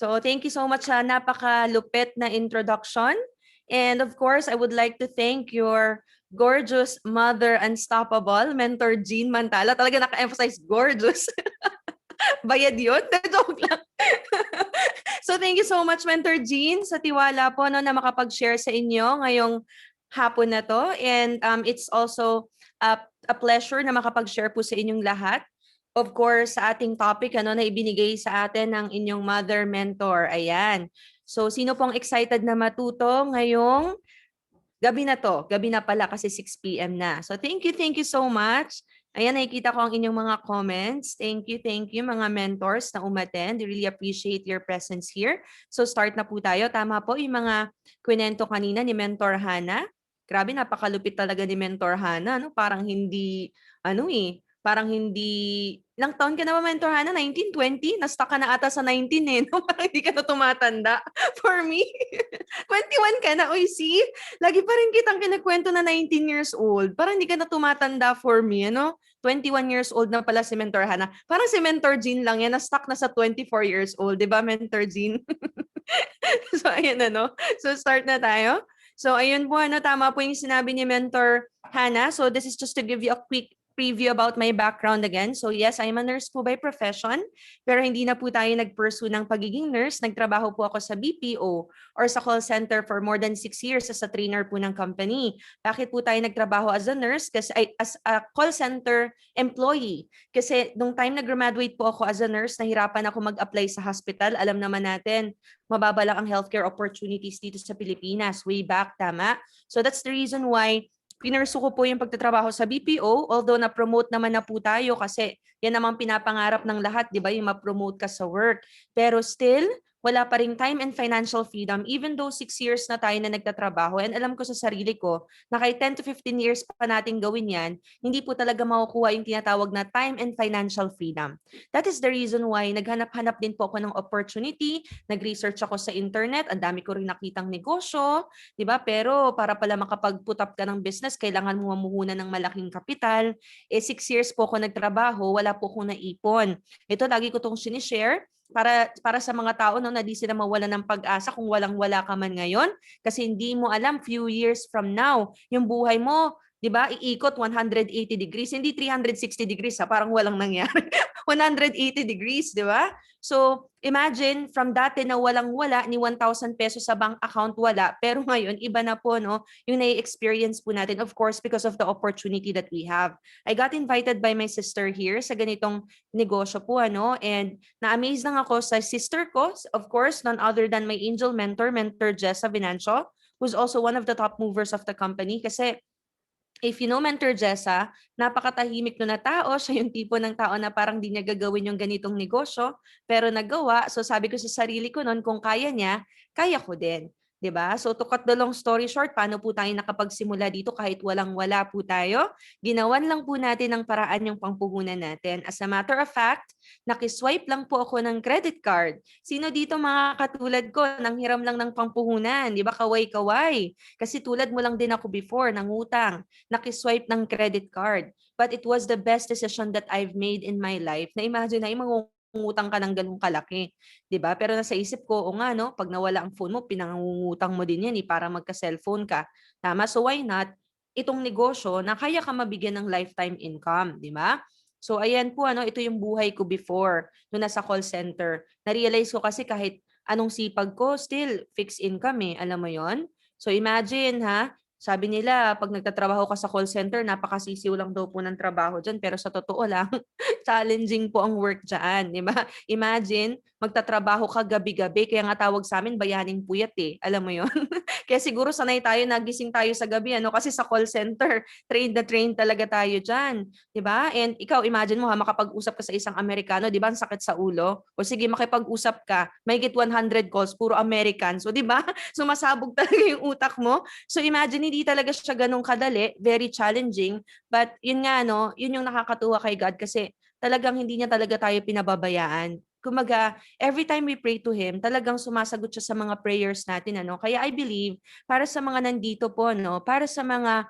So thank you so much sa napaka-lupit na introduction. And of course, I would like to thank your gorgeous mother unstoppable, Mentor Jean Mantala. Talaga naka-emphasize gorgeous. Bayad yun? Joke lang. So thank you so much, Mentor Jean, sa tiwala po no, na makapag-share sa inyo ngayong hapon na to. And it's also a pleasure na makapag-share po sa inyong lahat. Of course, sa ating topic ano, na ibinigay sa atin ng inyong mother mentor. Ayan. So sino pong excited na matuto ngayong gabi na to? Gabi na pala kasi 6 p.m. na. So thank you so much. Ayan, nakikita ko ang inyong mga comments. Thank you mga mentors na umattend. I really appreciate your presence here. So start na po tayo. Tama po yung mga kwento kanina ni Mentor Hana. Grabe, napakalupit talaga ni Mentor Hana. No? Parang hindi, ilang taon ka na ba, Mentor Hana? 19, 20? Nasta ka na ata sa 19 eh. No? Parang hindi ka na tumatanda. For me, 21 ka na. Uy, see? Lagi pa rin kitang kinakwento na 19 years old. Parang hindi ka na tumatanda for me, ano? 21 years old na pala si Mentor Hana. Parang si Mentor Jean lang yan, na-stuck na sa 24 years old. Di ba, Mentor Jean? So, ayun ano. So, start na tayo. So, ayun po, ano, tama po yung sinabi ni Mentor Hana. So, this is just to give you a quick preview about my background again. So yes, I'm a nurse po by profession, pero hindi na po tayo nag-pursue ng pagiging nurse. Nagtrabaho po ako sa BPO or sa call center for more than 6 years as a trainer po ng company. Bakit po tayo nagtrabaho as a nurse? Kasi as a call center employee. Kasi nung time na graduate po ako as a nurse, nahirapan ako mag-apply sa hospital. Alam naman natin, mababa lang ang healthcare opportunities dito sa Pilipinas way back, tama? So that's the reason why pinursu ko po yung pagtatrabaho sa BPO, although na-promote naman na po tayo kasi yan namang pinapangarap ng lahat, di ba, yung ma-promote ka sa work. Pero still, wala pa rin time and financial freedom even though 6 years na tayo na nagtatrabaho. And alam ko sa sarili ko na kahit 10 to 15 years pa natin gawin yan, hindi po talaga makukuha yung tinatawag na time and financial freedom. That is the reason why naghanap-hanap din po ako ng opportunity, nag-research ako sa internet, ang dami ko rin nakitang negosyo, 'di ba? Pero para pala makapag-put up ka ng business, kailangan mo mamuhunan ng malaking kapital. 6 years po ako nagtrabaho, wala po akong naipon. Ito lagi ko tong sinishare para sa mga tao no, na di sila mawala ng pag-asa kung walang-wala ka man ngayon kasi hindi mo alam few years from now yung buhay mo, 'di ba? Iikot 180 degrees, hindi 360 degrees ha, parang walang nangyari. 180 degrees, 'di ba? So, imagine from dati na walang-wala ni 1,000 pesos sa bank account wala, pero ngayon iba na po no, yung nai-experience po natin of course because of the opportunity that we have. I got invited by my sister here sa ganitong negosyo po ano, and na-amaze lang ako sa sister ko, of course, none other than my angel mentor, Mentor Jessa Venancio, who's also one of the top movers of the company kasi if you know Mentor Jessa, napakatahimik no na tao. Siya yung tipo ng tao na parang di niya gagawin yung ganitong negosyo, pero nagawa. So sabi ko sa sarili ko noon, kung kaya niya, kaya ko din. 'Di ba? So to cut the long story short, paano po tayo nakapagsimula dito kahit walang-wala po tayo? Ginawan lang po natin ng paraan yung pangpuhunan natin. As a matter of fact, nakiswipe lang po ako ng credit card. Sino dito mga katulad ko, nang hiram lang ng pangpuhunan, 'di ba? Kaway-kaway. Kasi tulad mo lang din ako before, nangutang, nakiswipe ng credit card. But it was the best decision that I've made in my life. Na imagine na mangungutang ka ng ganung kalaki, 'di ba? Pero nasa isip ko, o nga no, pag nawala ang phone mo, pinangungutang mo din 'yan para magka-cellphone ka. Tama, so why not itong negosyo na kaya ka mabigyan ng lifetime income, 'di ba? So ayan po ano, ito yung buhay ko before no nasa call center. Na-realize ko kasi kahit anong sipag ko, still fixed income alam mo 'yon? So imagine ha, sabi nila, pag nagtatrabaho ka sa call center, napakasisiw lang daw po ng trabaho dyan. Pero sa totoo lang, challenging po ang work dyan. Di ba? Imagine, magtatrabaho ka gabi-gabi. Kaya nga tawag sa amin, bayaning puyat Alam mo yon. Kaya siguro sanay tayo, nagising tayo sa gabi. Kasi sa call center, trained na trained talaga tayo dyan. Di ba? And ikaw, imagine mo makapag-usap ka sa isang Amerikano, di ba? Ang sakit sa ulo. O sige, makipag-usap ka, may get 100 calls, puro American. So, di ba? Sumasabog talaga yung utak mo. So imagine, hindi talaga siya ganun kadali, very challenging. But yun nga, no, yun yung nakakatuwa kay God kasi talagang hindi niya talaga tayo pinababayaan. Kumaga, every time we pray to Him, talagang sumasagot siya sa mga prayers natin. Kaya I believe, para sa mga nandito po, no, para sa mga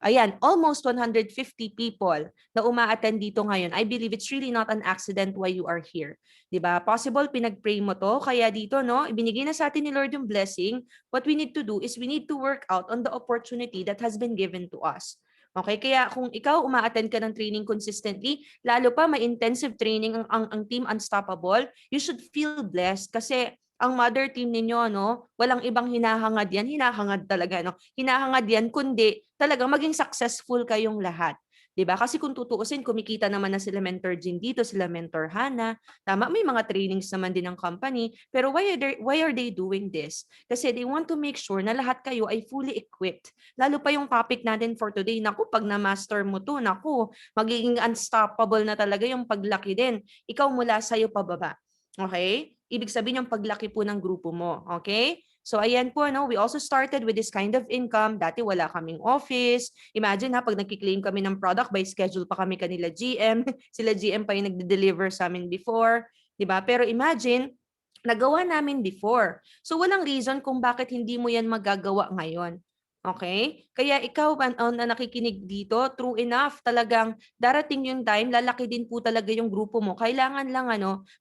Ayan, almost 150 people na uma-attend dito ngayon. I believe it's really not an accident why you are here. 'Di ba? Possible pinag-pray mo to, kaya dito no, ibinigay na sa atin ni Lord yung blessing. What we need to do is we need to work out on the opportunity that has been given to us. Okay, kaya kung ikaw uma-attend ka ng training consistently, lalo pa may intensive training ang Team Unstoppable, you should feel blessed kasi ang mother team ninyo, no, walang ibang hinahangad yan, hinahangad talaga, no? Hinahangad yan, kundi talagang maging successful kayong lahat. 'Di ba? Kasi kung tutuusin, kumikita naman na sila Mentor Jean dito, sila Mentor Hannah. Tama, may mga trainings naman din ng company. Pero why are they doing this? Kasi they want to make sure na lahat kayo ay fully equipped. Lalo pa yung topic natin for today. Naku, pag na-master mo to, naku, magiging unstoppable na talaga yung paglaki din. Ikaw mula sa'yo pababa. Okay? Ibig sabihin yung paglaki po ng grupo mo. Okay? So ayan po, no, we also started with this kind of income. Dati wala kaming office. Imagine ha, pag nagki-claim kami ng product, by schedule pa kami kanila GM. Sila GM pa yung nagde-deliver sa amin before. 'Di ba? Pero imagine, nagawa namin before. So walang reason kung bakit hindi mo yan magagawa ngayon. Okay? Kaya ikaw na nakikinig dito, true enough, talagang darating yung time, lalaki din po talaga yung grupo mo. Kailangan lang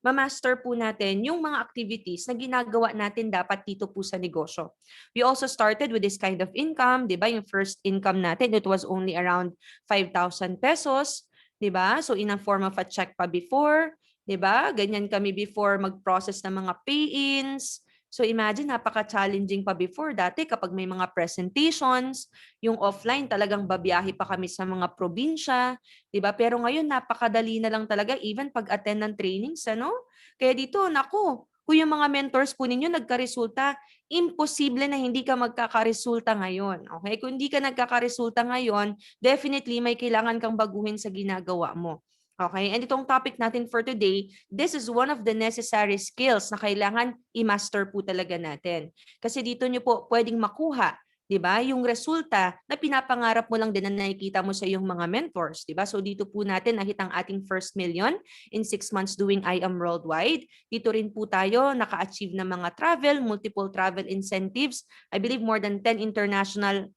ma-master po natin yung mga activities na ginagawa natin dapat dito po sa negosyo. We also started with this kind of income, 'di ba? Yung first income natin, it was only around 5,000 pesos, 'di ba? So in a form of a check pa before, 'di ba? Ganyan kami before mag-process ng mga pay-ins. So imagine, napaka-challenging pa before. Dati kapag may mga presentations, yung offline talagang babiyahe pa kami sa mga probinsya, 'di ba? Pero ngayon napakadali na lang talaga even pag-attend ng trainings, ano? Kaya dito, naku, kung yung mga mentors po ninyo nagkaresulta, imposible na hindi ka magkakaresulta ngayon. Okay? Kung hindi ka nagkakaresulta ngayon, definitely may kailangan kang baguhin sa ginagawa mo. Okay? And itong topic natin for today, this is one of the necessary skills na kailangan i-master po talaga natin. Kasi dito nyo po pwedeng makuha, 'di ba? Yung resulta na pinapangarap mo lang din na nakikita mo sa iyong mga mentors, 'di ba? So dito po natin nakita ang ating first million in 6 months doing I Am Worldwide. Dito rin po tayo naka-achieve ng mga travel, multiple travel incentives. I believe more than 10 international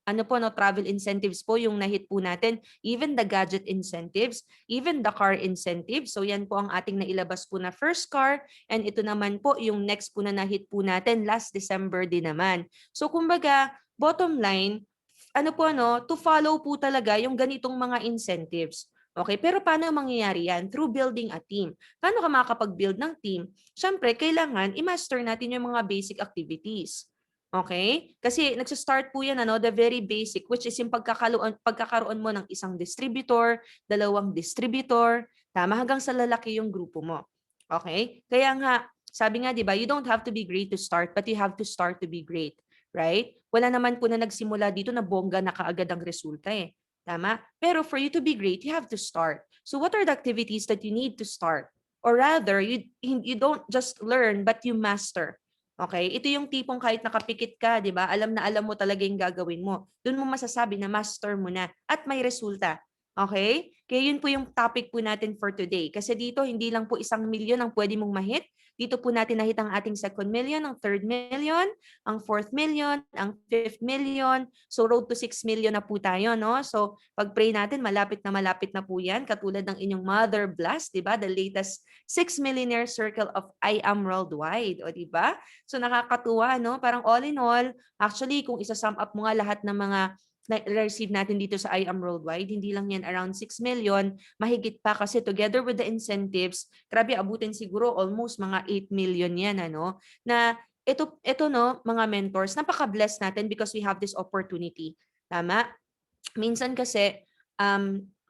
travel incentives po yung nahit po natin, even the gadget incentives, even the car incentive. So yan po ang ating nailabas po na first car, and ito naman po yung next po na nahit po natin last December din naman. So kumbaga, bottom line, to follow po talaga yung ganitong mga incentives. Okay, pero paano mangyayari yan? Through building a team. Paano ka makakapag-build ng team? Siyempre, kailangan i-master natin yung mga basic activities. Okay? Kasi nagsa-start po yan, the very basic, which is yung pagkakaroon mo ng isang distributor, dalawang distributor, tama, hanggang sa lalaki yung grupo mo. Okay? Kaya nga, sabi nga, di ba, you don't have to be great to start, but you have to start to be great. Right? Wala naman po na nagsimula dito na bongga na kaagad ang resulta eh. Tama? Pero for you to be great, you have to start. So what are the activities that you need to start? Or rather, you don't just learn, but you master. Okay? Ito yung tipong kahit nakapikit ka, di ba? Alam na alam mo talaga yung gagawin mo. Doon mo masasabi na master mo na at may resulta. Okay? Kaya yun po yung topic po natin for today. Kasi dito, hindi lang po 1,000,000 ang pwede mong mahit. Dito po natin nahit ang ating 2nd million, ang 3rd million, ang 4th million, ang 5th million. So road to 6 million na po tayo, no? So pag-pray natin, malapit na po yan. Katulad ng inyong Mother Blast, di ba? The latest 6 millionaire circle of I Am Worldwide, o di ba? So nakakatuwa, no? Parang all in all, actually, kung isa-sum up mo nga lahat ng mga na-receive natin dito sa I Am Worldwide, hindi lang yan around 6 million, mahigit pa kasi together with the incentives, grabe abutin siguro almost mga 8 million yan, na ito no, mga mentors, napaka-blessed natin because we have this opportunity. Tama? Minsan kasi,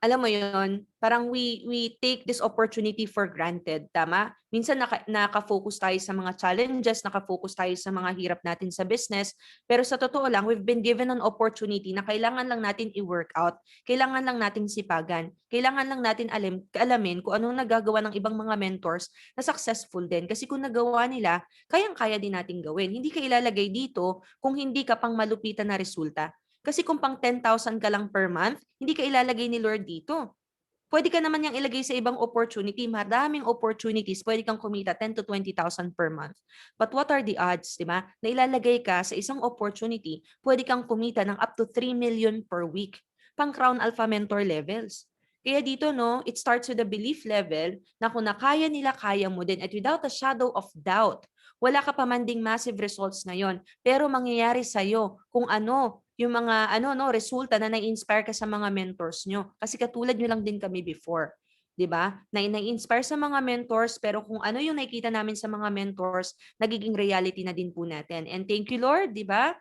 alam mo yon, parang we take this opportunity for granted, tama? Minsan naka-focus tayo sa mga challenges, naka-focus tayo sa mga hirap natin sa business, pero sa totoo lang, we've been given an opportunity na kailangan lang natin i-work out, kailangan lang natin sipagan, kailangan lang natin alamin kung anong nagagawa ng ibang mga mentors na successful din. Kasi kung nagawa nila, kayang-kaya din natin gawin. Hindi ka ilalagay dito kung hindi ka pang malupitan na resulta. Kasi kung pang 10,000 ka lang per month, hindi ka ilalagay ni Lord dito. Pwede ka naman yang ilagay sa ibang opportunity. Maraming opportunities. Pwede kang kumita 10 to 20,000 per month. But what are the odds, di ba? Na ilalagay ka sa isang opportunity, pwede kang kumita ng up to 3 million per week. pang Crown Alpha Mentor levels. Kaya dito, no, it starts with the belief level na kung nakaya nila, kaya mo din. At without a shadow of doubt, wala ka pa man ding massive results ngayon. Pero mangyayari sa'yo kung ano yung mga resulta na na-inspire ka sa mga mentors nyo. Kasi katulad nyo lang din kami before. 'Di ba? Na-inspire sa mga mentors, pero kung ano yung nakikita namin sa mga mentors, nagiging reality na din po natin. And thank you Lord, 'di ba?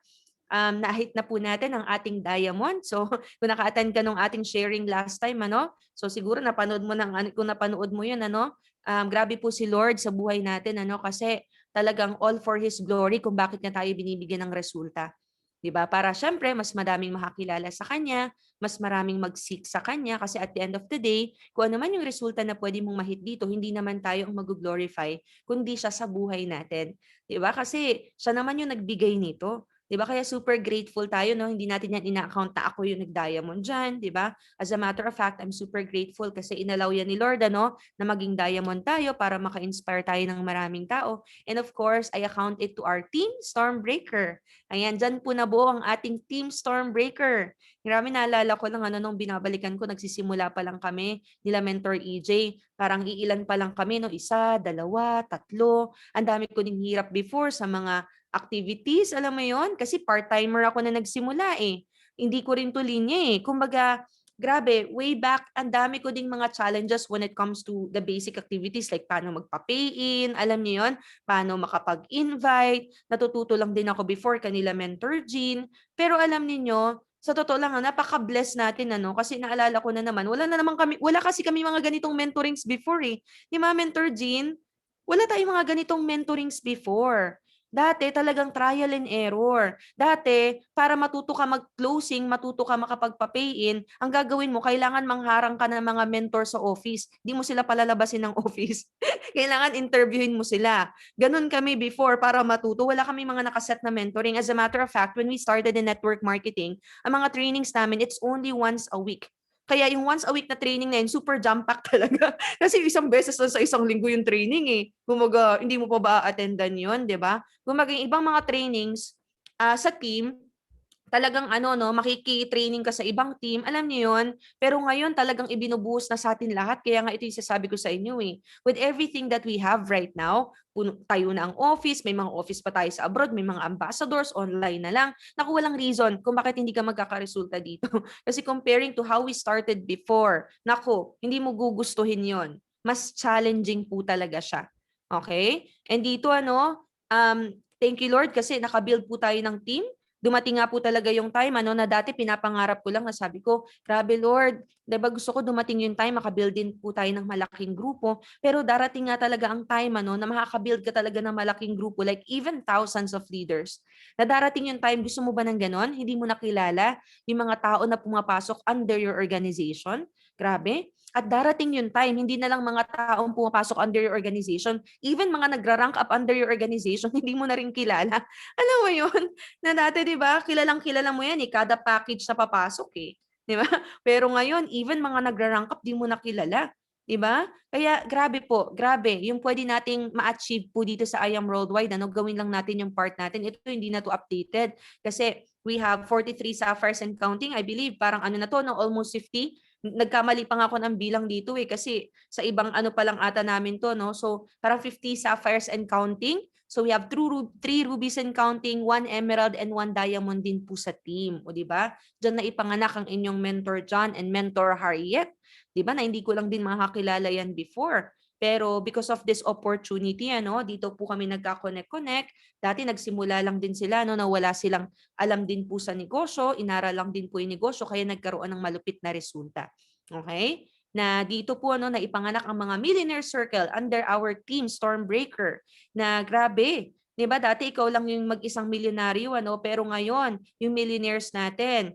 Na-hit na po natin ang ating diamond. So, kung naka-attend ka nung ating sharing last time, So siguro napanood mo kung napanood mo 'yun, grabe po si Lord sa buhay natin, kasi talagang all for His glory kung bakit niya tayo binibigyan ng resulta. 'Di ba? Para syempre mas madaming makakilala sa kanya, mas maraming mag-seek sa kanya kasi at the end of the day, kung ano man yung resulta na pwede mong ma-hit dito, hindi naman tayo ang mag-glorify kundi siya sa buhay natin. 'Di ba? Kasi siya naman yung nagbigay nito. 'Di ba? Kaya super grateful tayo, no? Hindi natin yan ina-account na ako yung nag-diamond diyan, 'di ba? As a matter of fact, I'm super grateful kasi inalaw yan ni Lord, na maging diamond tayo para maka-inspire tayo ng maraming tao. And of course, I account it to our team, Stormbreaker. Ayan, dyan po nabuo ang ating Team Stormbreaker. Grabe, naalala ko lang nung binabalikan ko, nagsisimula pa lang kami nila Mentor EJ. Parang iilan pa lang kami, no? Isa, dalawa, tatlo. Ang dami ko ding hirap before sa mga activities, alam mo yon. Kasi part-timer ako na nagsimula eh. Hindi ko rin to linya eh. Kumbaga, grabe, way back, ang dami ko ding mga challenges when it comes to the basic activities like paano magpa-pay-in, alam niyo yon, paano makapag-invite. Natututo lang din ako before kanila Mentor Jean. Pero alam niyo, sa totoo lang, napaka-bless natin kasi naalala ko na naman, wala kasi kami mga ganitong mentorings before eh. Di ba, Mentor Jean? Wala tayong mga ganitong mentorings before. Dati talagang trial and error. Dati, para matuto ka mag-closing, matuto ka makapagpa-pay-in, ang gagawin mo, kailangan mangharang ka ng mga mentor sa office. Di mo sila palalabasin ng office. Kailangan interviewin mo sila. Ganun kami before para matuto. Wala kami mga nakaset na mentoring. As a matter of fact, when we started in network marketing, ang mga trainings namin, it's only once a week. Kaya yung once a week na training na yun, super jam-pack talaga. Kasi isang beses lang sa isang linggo yung training eh. Kumaga, hindi mo pa ba attendan yun, di ba? Kumaga, yung ibang mga trainings sa team, talagang makiki-training ka sa ibang team, alam niyo yun? Pero ngayon talagang ibinubuhos na sa atin lahat. Kaya nga ito yung sasabi ko sa inyo eh. With everything that we have right now, tayo na ang office, may mga office pa tayo sa abroad, may mga ambassadors, online na lang. Naku, walang reason kung bakit hindi ka magkakaresulta dito. Kasi comparing to how we started before, naku, hindi mo gugustuhin yon. Mas challenging po talaga siya. Okay? And dito thank you Lord kasi nakabuild po tayo ng team. Dumating nga po talaga yung time na dati pinapangarap ko lang na sabi ko, grabe Lord, 'di ba gusto ko dumating yung time makabuild din po tayo ng malaking grupo, pero darating nga talaga ang time na makakabuild ka talaga ng malaking grupo like even thousands of leaders. Na darating yung time gusto mo ba ng ganon? Hindi mo nakilala yung mga tao na pumapasok under your organization? Grabe. At darating yung time, hindi na lang mga taong pumapasok under your organization, even mga nagra-rank up under your organization, hindi mo na rin kilala. Alam mo yun? Na dati 'di ba, kilalang-kilala mo 'yan eh, kada package na papasok eh, 'di ba? Pero ngayon, even mga nagra-rank up 'di mo na kilala, 'di ba? Kaya grabe po, grabe yung pwede nating ma-achieve po dito sa I Am Worldwide, gawin lang natin yung part natin. Ito hindi na to updated kasi we have 43 sapphires and counting. I believe parang na to, no, almost 50. Nagkamali pa nga ako ng bilang dito eh kasi sa ibang pa lang ata namin to, no? So parang 50 sapphires and counting. So we have three rubies and counting, 1 emerald and 1 diamond din po sa team. O di ba? Diyan na ipanganak ang inyong mentor John and mentor Harriet. Di ba? Na hindi ko lang din makakilala yan before. Pero because of this opportunity, dito po kami nagka-connect-connect. Dati nagsimula lang din sila, na wala silang alam din po sa negosyo, inaral lang din po yung negosyo, kaya nagkaroon ng malupit na resulta. Okay? Na dito po na ipanganak ang mga Millionaire Circle under our team Stormbreaker na grabe. 'Di ba? Dati ikaw lang yung mag-isang milyonaryo pero ngayon yung millionaires natin.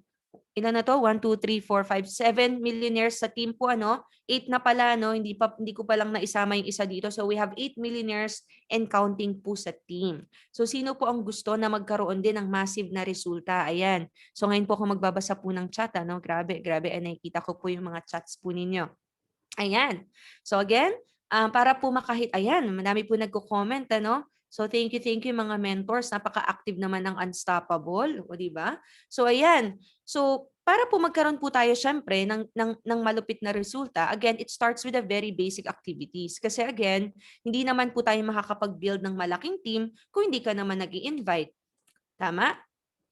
Ilan na to? 1 2 3 4 5 7 millionaires sa team po 8 na pala hindi ko pa lang naisama yung isa dito. So we have 8 millionaires and counting po sa team. So sino po ang gusto na magkaroon din ng massive na resulta? Ayan. So ngayon po ako magbabasa po ng chat Grabe, grabe. Nakikita ko po yung mga chats po ninyo. Ayan. So again, para po ayan, madami po nagko-comment So thank you mga mentors. Napaka-active naman ng Unstoppable, o di ba? So ayan. So para po magkaroon po tayo syempre ng malupit na resulta, again, it starts with a very basic activities. Kasi again, hindi naman po tayo makakapag-build ng malaking team kung hindi ka naman nag-i-invite. Tama?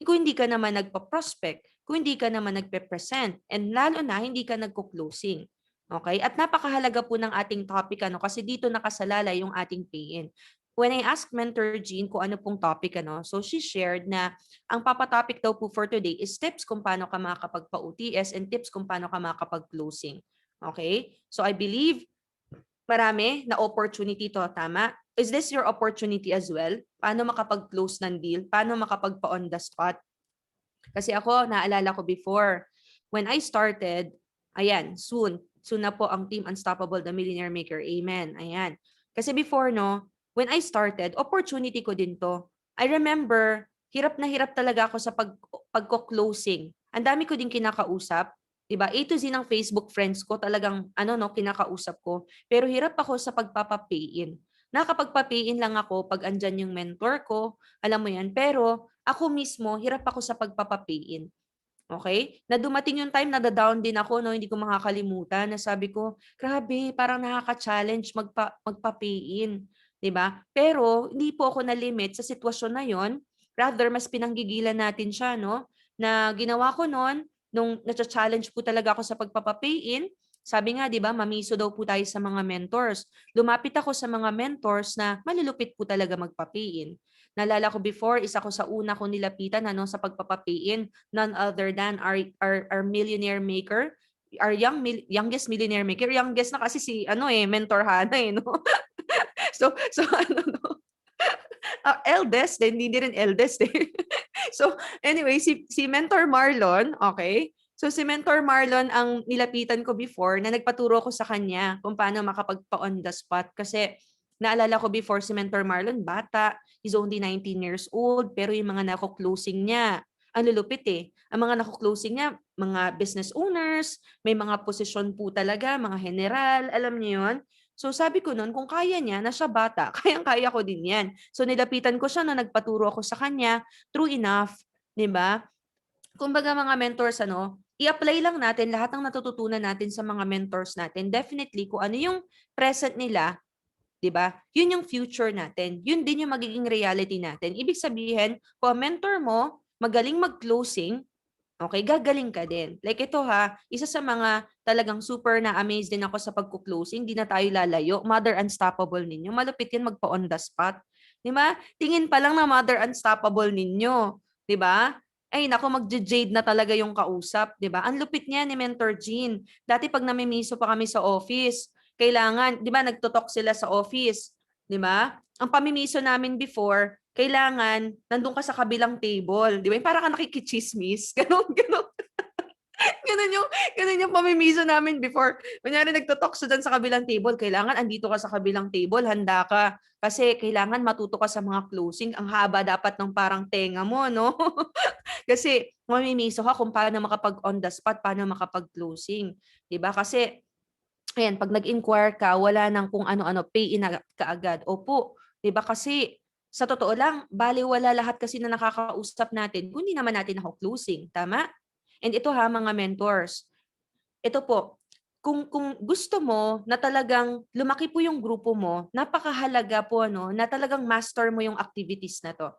Kung hindi ka naman nagpa-prospect, kung hindi ka naman nagpe-present, and lalo na hindi ka nagko-closing. Okay? At napakahalaga po ng ating topic kasi dito nakasalalay yung ating pay-in. When I asked Mentor Jean kung ano pong topic so she shared na ang papatopic daw po for today is tips kung paano ka makakapagpa-OTS and tips kung paano ka makakapag-closing. Okay? So I believe marami na opportunity to, tama? Is this your opportunity as well? Paano makapag-close ng deal? Paano makapagpa-on the spot? Kasi ako, naalala ko before, when I started, ayan, soon na po ang Team Unstoppable, the Millionaire Maker. Amen. Ayan. Kasi before, when I started, opportunity ko din to. I remember, hirap na hirap talaga ako sa pagko-closing. Ang dami ko din kinakausap. Diba? A to Z ng Facebook friends ko, talagang kinakausap ko. Pero hirap ako sa pagpapa-pay-in. Nakapagpa-pay-in lang ako pag andyan yung mentor ko, alam mo yan. Pero ako mismo, hirap ako sa pagpapa-pay-in. Okay? Na dumating yung time na down din ako, hindi ko makakalimutan, na sabi ko, grabe, parang nakaka-challenge magpa-pay-in. 'Di ba? Pero hindi po ako na-limit sa sitwasyon na yon. Rather, mas pinanggigilan natin siya, na ginawa ko noon, nung na-challenge po talaga ako sa pagpapa-pay-in, sabi nga, 'di ba, mamiso daw po tayo sa mga mentors. Lumapit ako sa mga mentors na malulupit po talaga magpa-pay-in. Naalala ko before, isa ko sa una kong nilapitan sa pagpapa-pay-in, none other than our millionaire maker, our youngest millionaire maker. Youngest na kasi si Mentor Hana no. So eldest din, hindi rin eldest eh. So anyway, si Mentor Marlon, okay? So si Mentor Marlon ang nilapitan ko before, na nagpaturo ko sa kanya kung paano makapagpa-on the spot, kasi naalala ko before si Mentor Marlon, bata, he's only 19 years old, pero yung mga nako-closing niya, ang lulupit eh. Ang mga nako-closing niya, mga business owners, may mga posisyon po talaga, mga general, alam niyo yun? So sabi ko noon, kung kaya niya, na siya bata, kayang-kaya ko din yan. So nilapitan ko siya na nagpaturo ako sa kanya, true enough, 'di ba? Kumbaga mga mentors, i-apply lang natin lahat ng natututunan natin sa mga mentors natin. Definitely, kung ano yung present nila, 'di ba? Yun yung future natin. Yun din yung magiging reality natin. Ibig sabihin, kung ang mentor mo magaling mag-closing, okay, gagaling ka din. Like ito isa sa mga talagang super na-amaze din ako sa pagko-closing, di na tayo lalayo. Mother Unstoppable ninyo. Malupit yan magpa-on the spot. Di ba? Tingin pa lang na Mother Unstoppable ninyo. Di ba? Ay, nako, magje-jade na talaga yung kausap. Di ba? Ang lupit niya ni Mentor Jean. Dati pag namimiso pa kami sa office, kailangan, di ba, nagtutok sila sa office. Di ba? Ang pamimiso namin before, kailangan nandun ka sa kabilang table, di ba? Para ka nakikichismis, ganun, ganun. Ganun yung pamimiso namin before. Kunyari nagtotalk sa dyan sa kabilang table, kailangan andito ka sa kabilang table, handa ka. Kasi kailangan matuto ka sa mga closing. Ang haba dapat ng parang tenga mo, no? Kasi mamimiso ka kung paano makapag on the spot, paano makapag-closing. Diba? Kasi ayan, pag nag-inquire ka, wala nang kung ano-ano, pay in kaagad. Opo, 'di ba? Kasi sa totoo lang, baliwala lahat kasi na nakakausap natin kung hindi naman natin ako-closing, tama? And ito mga mentors. Ito po, kung gusto mo na talagang lumaki po yung grupo mo, napakahalaga po na talagang master mo yung activities na 'to.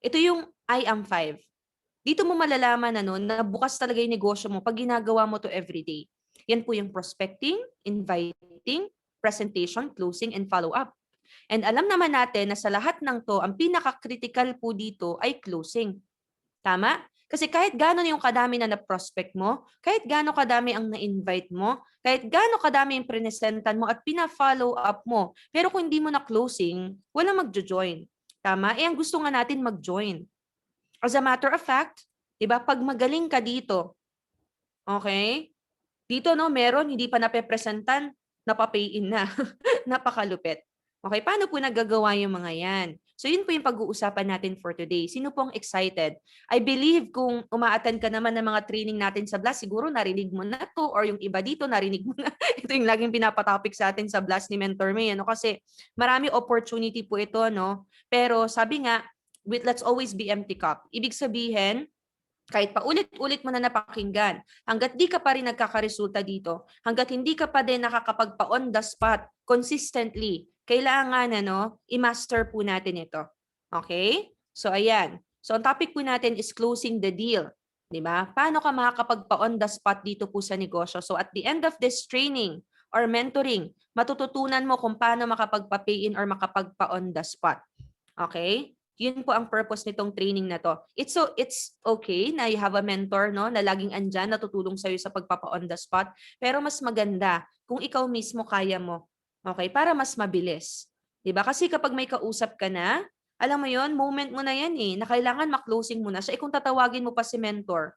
Ito yung I am 5. Dito mo malalaman na bukas talaga yung negosyo mo pag ginagawa mo to everyday. Yan po yung prospecting, inviting, presentation, closing, and follow-up. And alam naman natin na sa lahat ng to, ang pinaka-critical po dito ay closing. Tama? Kasi kahit gaano yung kadami na na-prospect mo, kahit gaano kadami ang na-invite mo, kahit gaano kadami yung prenesentan mo at pina-follow up mo, pero kung hindi mo na closing, walang magjo-join. Tama? Ang gusto nga natin mag-join. As a matter of fact, 'di ba, pag magaling ka dito, okay? Dito meron hindi pa napepresentan, napa-pay in na. Napakalupit. Okay, paano po nagagawa yung mga 'yan? So yun po yung pag-uusapan natin for today. Sino pong excited? I believe kung uma-attend ka naman ng mga training natin sa Blast, siguro narinig mo na to, or yung iba dito narinig mo na. Ito yung laging pinapatopic sa atin sa Blast ni Mentor May, kasi marami opportunity po ito, Pero sabi nga, let's always be empty cup. Ibig sabihin, Kahit paulit-ulit mo na napakinggan, hanggat di ka pa rin nagkakaresulta dito, hanggat hindi ka pa din nakakapagpa-on the spot consistently, kailangan i-master po natin ito. Okay? So ayan. So ang topic po natin is closing the deal. 'Di ba? Paano ka makakapagpa-on the spot dito po sa negosyo? So at the end of this training or mentoring, matututunan mo kung paano makapagpa-pay in or makapagpa-on the spot. Okay? Yun po ang purpose nitong training na to. It's okay na you have a mentor na laging andyan, natutulong sa'yo sa pagpapa-on the spot. Pero mas maganda kung ikaw mismo kaya mo. Okay? Para mas mabilis. 'Di ba? Kasi kapag may kausap ka na, alam mo yon, moment mo na yan na kailangan ma-closing mo na siya. Kung tatawagin mo pa si mentor,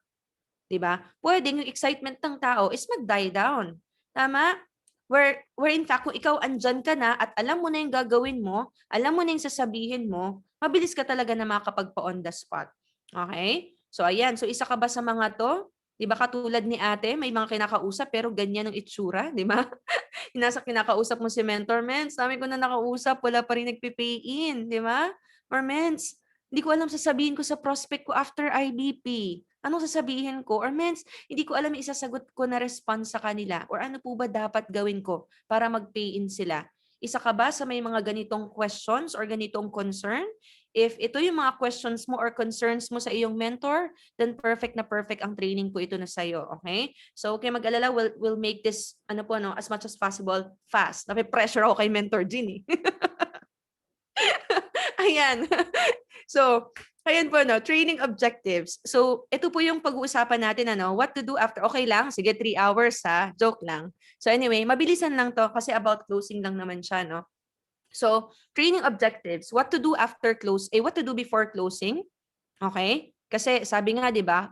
'di ba? Pwedeng yung excitement ng tao is mag-die down. Tama? Where in fact, kung ikaw andyan ka na at alam mo na yung gagawin mo, alam mo na yung sasabihin mo, mabilis ka talaga na makakapagpa-on the spot. Okay? So ayan, so isa ka ba sa mga to? 'Di ba katulad ni ate, may mga kinakausap pero ganyan ang itsura, 'di ba? Kinakausap mo si mentor, mens, dami ko na nakausap, wala pa rin nagpe-pay in, 'di ba? Or mens, hindi ko alam sasabihin ko sa prospect ko after IBP. Anong sasabihin ko? Or mens, hindi ko alam isasagot ko na response sa kanila. Or ano po ba dapat gawin ko para mag-pay in sila? Isa ka ba sa may mga ganitong questions or ganitong concern? If ito yung mga questions mo or concerns mo sa iyong mentor, then perfect na perfect ang training ko ito na sa'yo. Okay? So, okay, mag-alala, we'll make this, as much as possible, fast. Nape-pressure ako kay Mentor Jean Ayan. So, ayan po, training objectives. So, ito po yung pag-uusapan natin, what to do after. Okay lang, sige, 3 hours ha, joke lang. So anyway, mabilisan lang to kasi about closing lang naman siya, no? So, training objectives, what to do after what to do before closing. Okay? Kasi sabi nga, 'di ba,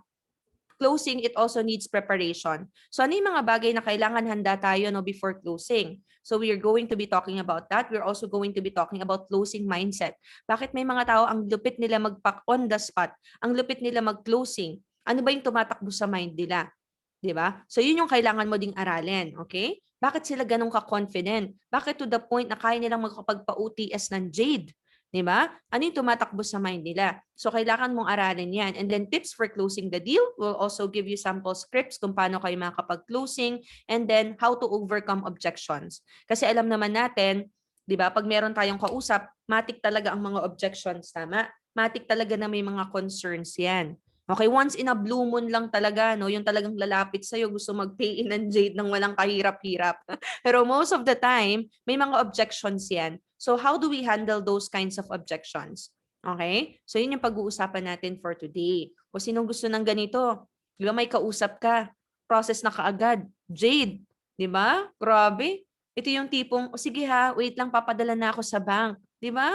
closing, it also needs preparation. So ano yung mga bagay na kailangan handa tayo before closing? So we are going to be talking about that. We're also going to be talking about closing mindset. Bakit may mga tao ang lupit nila mag-pack on the spot? Ang lupit nila mag-closing? Ano ba yung tumatakbo sa mind nila? 'Di ba? So yun yung kailangan mo ding aralin, okay? Bakit sila ganun ka-confident? Bakit to the point na kaya nilang magkapagpa-OTS ng Jade? 'Di ba? Ano yung tumatakbo sa mind nila? So kailangan mong aralin 'yan. And then tips for closing the deal, will also give you sample scripts kung paano kayo makakapag-closing, and then how to overcome objections. Kasi alam naman natin, 'di ba, pag meron tayong kausap, matik talaga ang mga objections, tama? Matik talaga na may mga concerns 'yan. Okay, once in a blue moon lang talaga, yung talagang lalapit sa'yo, gusto mag-pay in and Jade ng walang kahirap-hirap. Pero most of the time, may mga objections yan. So how do we handle those kinds of objections? Okay? So yun yung pag-uusapan natin for today. O sinong gusto ng ganito? Di ba may kausap ka? Process na kaagad. Jade, di ba? Grabe. Ito yung tipong, sige ha, wait lang, papadala na ako sa bank. Di ba?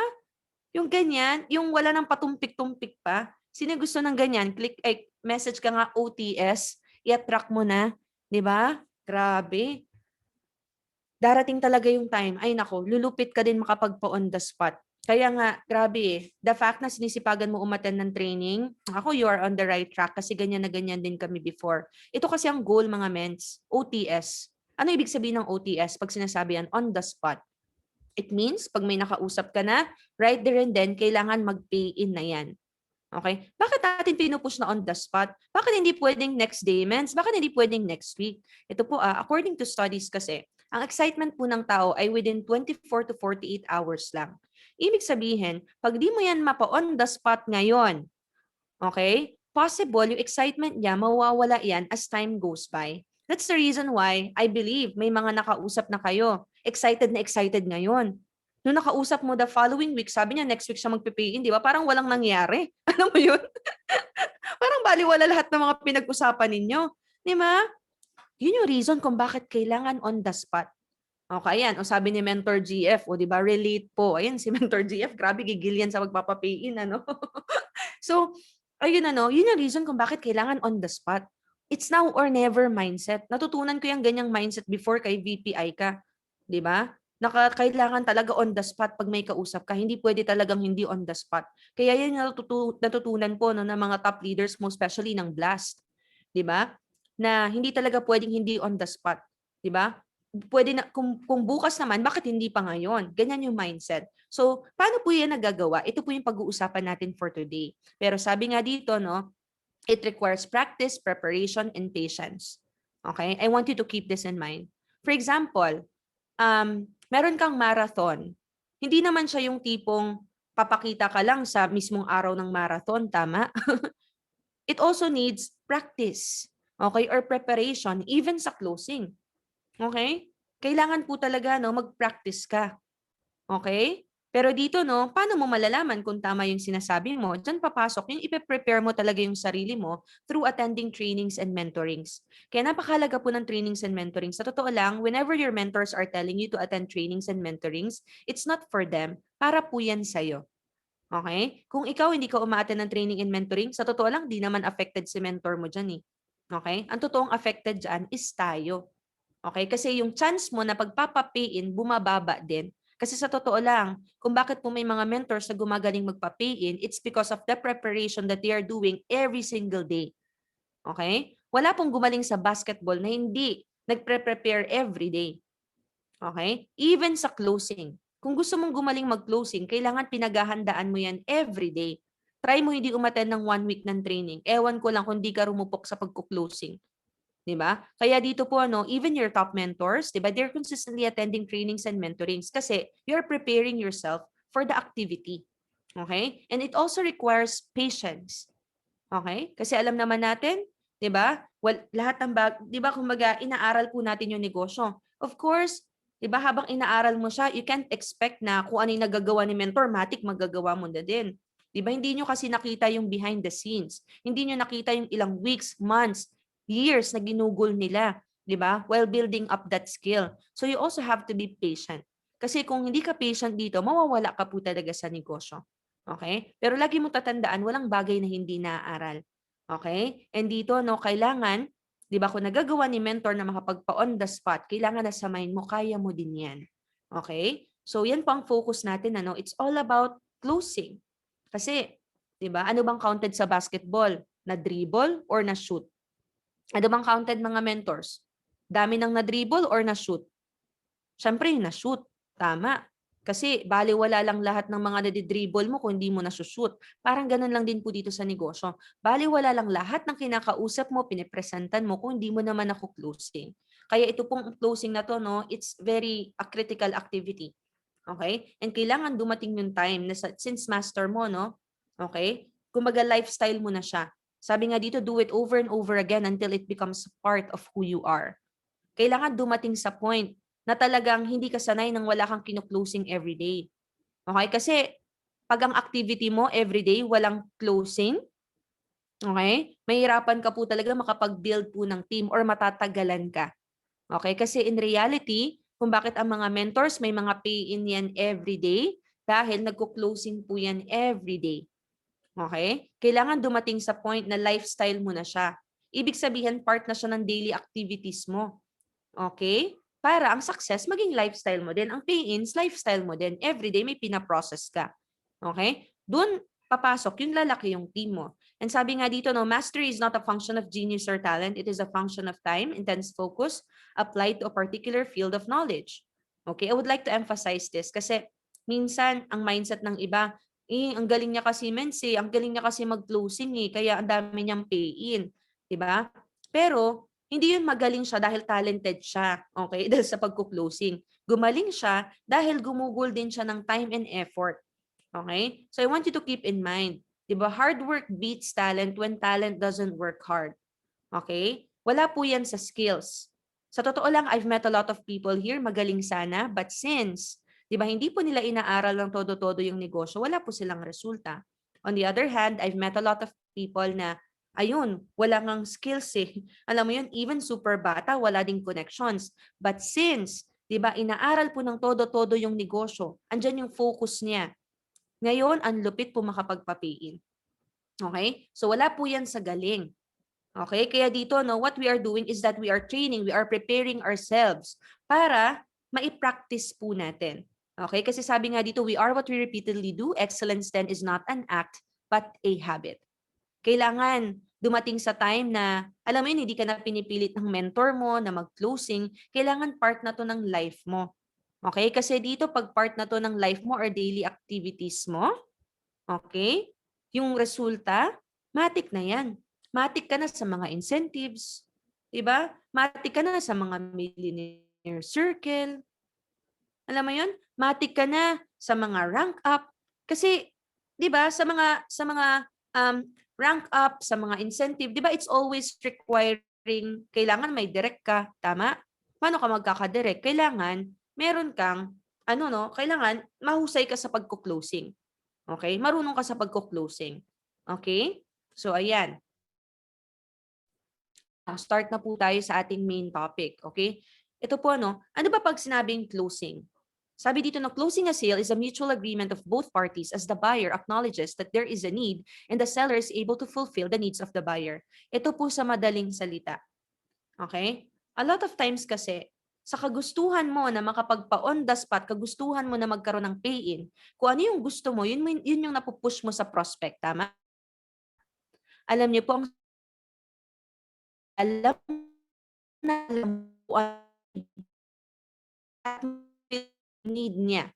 Yung ganyan, yung wala nang patumpik-tumpik pa. Sino gusto ng ganyan? Message ka nga OTS, i-attract mo na. Di ba? Grabe. Darating talaga yung time, ay nako, lulupit ka din makapagpa-on the spot. Kaya nga, grabe the fact na sinisipagan mo umattend ng training, ako, you are on the right track kasi ganyan na ganyan din kami before. Ito kasi ang goal, mga mens, OTS. Ano ibig sabihin ng OTS pag sinasabi yan, on the spot? It means, pag may nakausap ka na, right there and then, kailangan mag-pay in na yan. Okay? Bakit natin pinupush na on the spot? Bakit hindi pwedeng next day, mens? Bakit hindi pwedeng next week? Ito po, according to studies kasi, ang excitement po ng tao ay within 24 to 48 hours lang. Ibig sabihin, pag di mo yan mapa-on the spot ngayon, okay, possible yung excitement niya, mawawala yan as time goes by. That's the reason why I believe may mga nakausap na kayo. Excited na excited ngayon. Nung nakausap mo the following week, sabi niya next week siya magpe-pay in, di ba? Parang walang nangyari. Alam mo yun? Parang baliwala lahat ng mga pinag-usapan ninyo. Di ba? Yun yung reason kung bakit kailangan on the spot. Okay, ayan. O sabi ni Mentor GF, o di ba, relate po. Ayan, si Mentor GF, grabe gigil yan sa magpapapay in, ano? So, ayun yun yung reason kung bakit kailangan on the spot. It's now or never mindset. Natutunan ko yung ganyang mindset before kay VPI ka. Di ba? Kailangan talaga on the spot pag may kausap ka. Hindi pwede talagang hindi on the spot. Kaya yan yung natutunan po ng mga top leaders, most especially ng Blast. Di ba? Na hindi talaga pwedeng hindi on the spot. Di ba? Pwede na, kung bukas naman, bakit hindi pa ngayon? Ganyan yung mindset. So, paano po yan nagagawa? Ito po yung pag-uusapan natin for today. Pero sabi nga dito, It requires practice, preparation, and patience. Okay? I want you to keep this in mind. For example, meron kang marathon. Hindi naman siya yung tipong papakita ka lang sa mismong araw ng marathon, tama? It also needs practice, okay, or preparation, even sa closing. Okay? Kailangan po talaga no, mag-practice ka. Okay? Pero dito, no, paano mo malalaman kung tama yung sinasabi mo? Diyan papasok yung ipe-prepare mo talaga yung sarili mo through attending trainings and mentorings. Kaya napakalaga po ng trainings and mentorings. Sa totoo lang, whenever your mentors are telling you to attend trainings and mentorings, it's not for them. Para po yan sa'yo. Okay? Kung ikaw hindi ka umaattend ng training and mentoring, sa totoo lang, di naman affected si mentor mo dyan eh. Okay? Ang totoong affected dyan is tayo. Okay? Kasi yung chance mo na pagpapapayin, bumababa din. Kasi sa totoo lang, kung bakit po may mga mentors na gumagaling magpa-pay-in, it's because of the preparation that they are doing every single day. Okay? Wala pong gumaling sa basketball na hindi nagpre-prepare every day. Okay? Even sa closing. Kung gusto mong gumaling mag-closing, kailangan pinaghahandaan mo yan every day. Try mo hindi umattend ng 1 week ng training. Ewan ko lang kung di ka rumupok sa pagko-closing. 'Di ba? Kaya dito po even your top mentors, 'di ba? They're consistently attending trainings and mentorings kasi you're preparing yourself for the activity. Okay? And it also requires patience. Okay? Kasi alam naman natin, 'di ba? Lahat ng 'di ba kumbaga inaaral po natin yung negosyo. Of course, 'di ba habang inaaral mo siya, you can't expect na kung ano yung nagagawa ni mentor, matik magagawa mo na din. 'Di ba? Hindi niyo kasi nakita yung behind the scenes. Hindi niyo nakita yung ilang weeks, months, years na ginugol nila, 'di ba? While building up that skill. So you also have to be patient. Kasi kung hindi ka patient dito, mawawala ka po talaga sa negosyo. Okay? Pero lagi mo tatandaan, walang bagay na hindi naaaral. Okay? And dito, no, kailangan, di ba, kung nagagawa ni mentor na makapagpa-on the spot, kailangan na sa mind mo, kaya mo din yan. Okay? So, yan po ang focus natin. Ano? It's all about closing. Kasi, di ba, ano bang counted sa basketball? Na dribble or na shoot? Ano bang counted mga mentors? Dami ng na dribble or na shoot? Siyempre, yung na-shoot. Tama. Kasi baliwala lang lahat ng mga nadidribble mo kung hindi mo na-shoot. Parang ganun lang din po dito sa negosyo. Baliwala lang lahat ng kinakausap mo, pinipresentan mo kung hindi mo naman ako closing. Kaya ito pong closing na to, no, it's very a critical activity. Okay? And kailangan dumating yung time na since master mo, no? Okay? Kumbaga lifestyle mo na siya. Sabi nga dito, do it over and over again until it becomes part of who you are. Kailangan dumating sa point na talagang hindi ka sanay nang wala kang kino-closing everyday. Okay? Kasi pag ang activity mo everyday walang closing, okay? Mahirapan ka po talaga makapag-build po ng team or matatagalan ka. Okay? Kasi in reality, kung bakit ang mga mentors may mga pay-in yan everyday, dahil nagko-closing po yan everyday. Okay? Kailangan dumating sa point na lifestyle mo na siya. Ibig sabihin, part na siya ng daily activities mo. Okay? Para ang success maging lifestyle mo din. Ang pay-ins, lifestyle mo din. Everyday may pinaprocess ka. Okay? Doon papasok yung lalaki yung team mo. And sabi nga dito, no, mastery is not a function of genius or talent. It is a function of time, intense focus, applied to a particular field of knowledge. Okay? I would like to emphasize this kasi minsan ang mindset ng iba, ang galing niya kasi ang galing niya kasi mag-closing kaya ang dami niyang pay-in. Diba? Pero hindi yun magaling siya dahil talented siya, okay? Dahil sa pagko-closing. Gumaling siya dahil gumugol din siya ng time and effort. Okay? So I want you to keep in mind, 'di ba? Hard work beats talent when talent doesn't work hard. Okay? Wala po 'yan sa skills. Sa totoo lang, I've met a lot of people here, magaling sana, but since, 'di ba, hindi po nila inaaral ng todo-todo yung negosyo, wala po silang resulta. On the other hand, I've met a lot of people na ayun, wala ngang skills eh. Alam mo yun, even super bata, wala ding connections. But since, di ba, inaaral po ng todo-todo yung negosyo, andyan yung focus niya. Ngayon, ang lupit po makapagpapiin. Okay? So wala po yan sa galing. Okay? Kaya dito, no, what we are doing is that we are training, we are preparing ourselves para mai-practice po natin. Okay? Kasi sabi nga dito, we are what we repeatedly do. Excellence then is not an act, but a habit. Kailangan dumating sa time na, alam mo yun, hindi ka na pinipilit ng mentor mo na mag-closing, kailangan part na to ng life mo. Okay? Kasi dito, pag part na to ng life mo or daily activities mo, okay, yung resulta, matik na yan. Matik ka na sa mga incentives, 'di ba? Matik ka na sa mga millionaire circle. Alam mo 'yun? Matik ka na sa mga rank up kasi 'di ba sa mga rank up, sa mga incentive, 'di ba it's always requiring kailangan may direct ka, tama? Paano ka magkaka-direct? Kailangan meron kang ano no, kailangan mahusay ka sa pagko-closing. Okay? Marunong ka sa pagko-closing. Okay? So ayan, start na po tayo sa ating main topic, okay? Ito po ano ba pag sinabing closing? Sabi dito na closing a sale is a mutual agreement of both parties as the buyer acknowledges that there is a need and the seller is able to fulfill the needs of the buyer. Ito po sa madaling salita. Okay? A lot of times kasi, sa kagustuhan mo na makapagpa-on the spot, kagustuhan mo na magkaroon ng pay-in, kung ano yung gusto mo, yun yung napupush mo sa prospect, tama? Alam niyo po, alam na alam po ang need niya.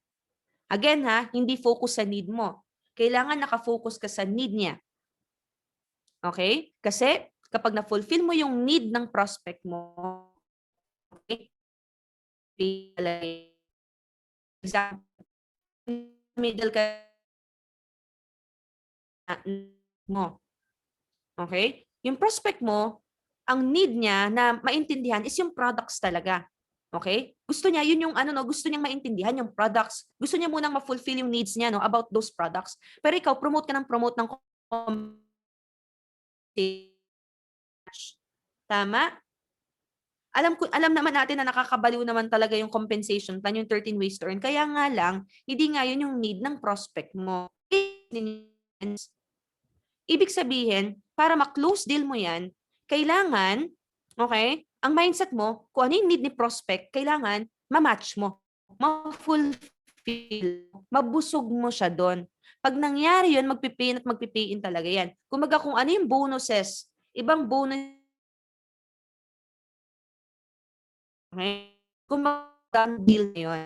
Again ha, hindi focus sa need mo. Kailangan nakafocus ka sa need niya. Okay? Kasi kapag na-fulfill mo yung need ng prospect mo, okay? Example, middle ka mo. Okay? Yung prospect mo, ang need niya na maintindihan is yung products talaga. Okay? Gusto niya, yun yung ano no, gusto niyang maintindihan yung products. Gusto niya munang ma-fulfill yung needs niya no about those products. Pero ikaw promote ka ng tama? Alam naman natin na nakakabaliw naman talaga yung compensation plan, yung 13 ways to earn. Kaya nga lang, hindi nga yun yung need ng prospect mo. Ibig sabihin, para ma-close deal mo yan, kailangan, okay, ang mindset mo, kung ano yung need ni prospect, kailangan ma-match mo, ma-fulfill, mabusog mo siya doon. Pag nangyari yun, magpipayin at magpipayin talaga yan. Kumaga kung ano yung bonuses, ibang bonus, okay, kumaga ang deal na yun.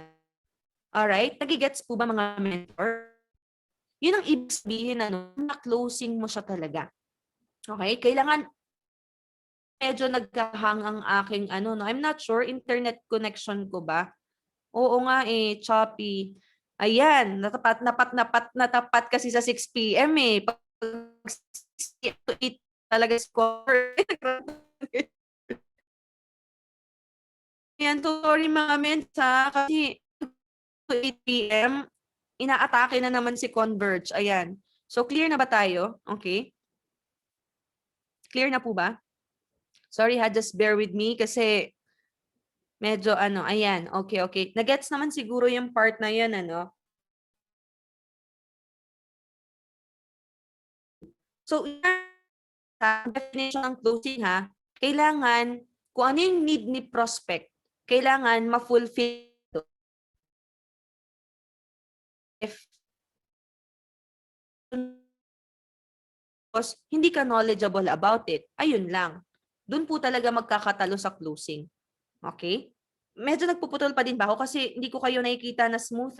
Alright? Nagigets po ba mga mentor? Yun ang ibig sabihin na closing mo siya talaga. Okay? Kailangan medyo nagkahang ang aking no, I'm not sure, internet connection ko ba? Oo nga choppy. Ayan, natapat kasi sa 6 PM Pag 6 to 8 talaga score. Ayan, sorry mga mensa kasi to 8 PM, inaatake na naman si Converge. Ayan. So, clear na ba tayo? Okay? Clear na po ba? Sorry ha, just bear with me kasi medyo ayan, okay, okay. Nagets naman siguro yung part na yun, So, sa definition ng closing ha, kailangan, kung ano yung need ni prospect, kailangan ma-fulfill ito. If hindi ka knowledgeable about it, ayun lang. Doon po talaga magkakatalo sa closing. Okay? Medyo nagpuputol pa din ba ako kasi hindi ko kayo nakikita na smooth,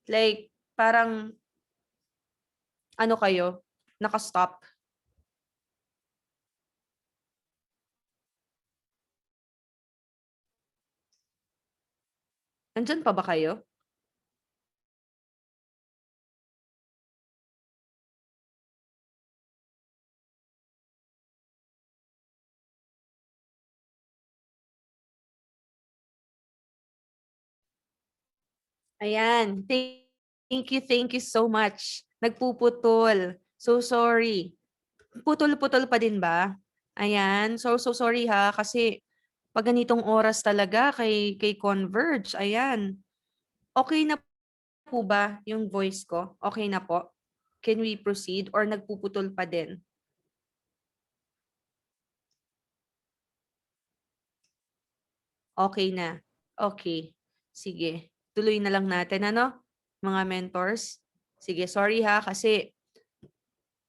Like, parang, kayo, naka-stop. Nandyan pa ba kayo? Ayan. Thank you so much. Nagpuputol. So sorry. Putol-putol pa din ba? Ayan. So sorry ha kasi pag ganitong oras talaga kay Converge, ayan. Okay na po ba yung voice ko? Okay na po? Can we proceed or nagpuputol pa din? Okay na. Okay. Sige. Tuloy na lang natin mga mentors. Sige, sorry ha kasi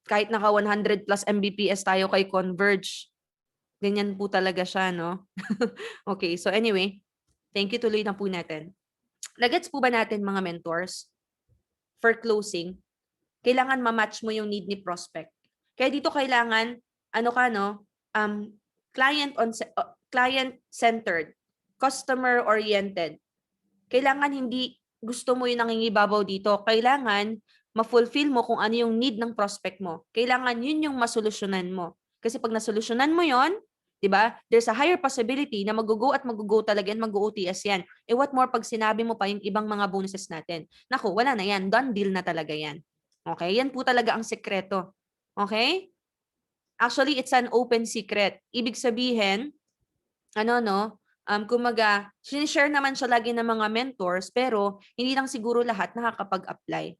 kahit naka 100 plus Mbps tayo kay Converge, ganyan po talaga siya, no? Okay, so anyway, thank you, tuloy na po natin. Nagets po ba natin mga mentors? For closing, kailangan ma-match mo yung need ni prospect. Kaya dito kailangan ano ka, no? Client-centered, customer-oriented. Kailangan hindi gusto mo yung nangingibabaw dito. Kailangan ma-fulfill mo kung ano yung need ng prospect mo. Kailangan yun yung masolusyonan mo. Kasi pag nasolusyonan mo yon, di ba, there's a higher possibility na mag-go at mag-go talaga yan, mag-OTS yan. Eh what more pag sinabi mo pa yung ibang mga bonuses natin. Naku, wala na yan. Done deal na talaga yan. Okay? Yan po talaga ang sekreto. Okay? Actually, it's an open secret. Ibig sabihin, kumaga, sinishare naman siya lagi ng mga mentors, pero hindi lang siguro lahat nakakapag-apply.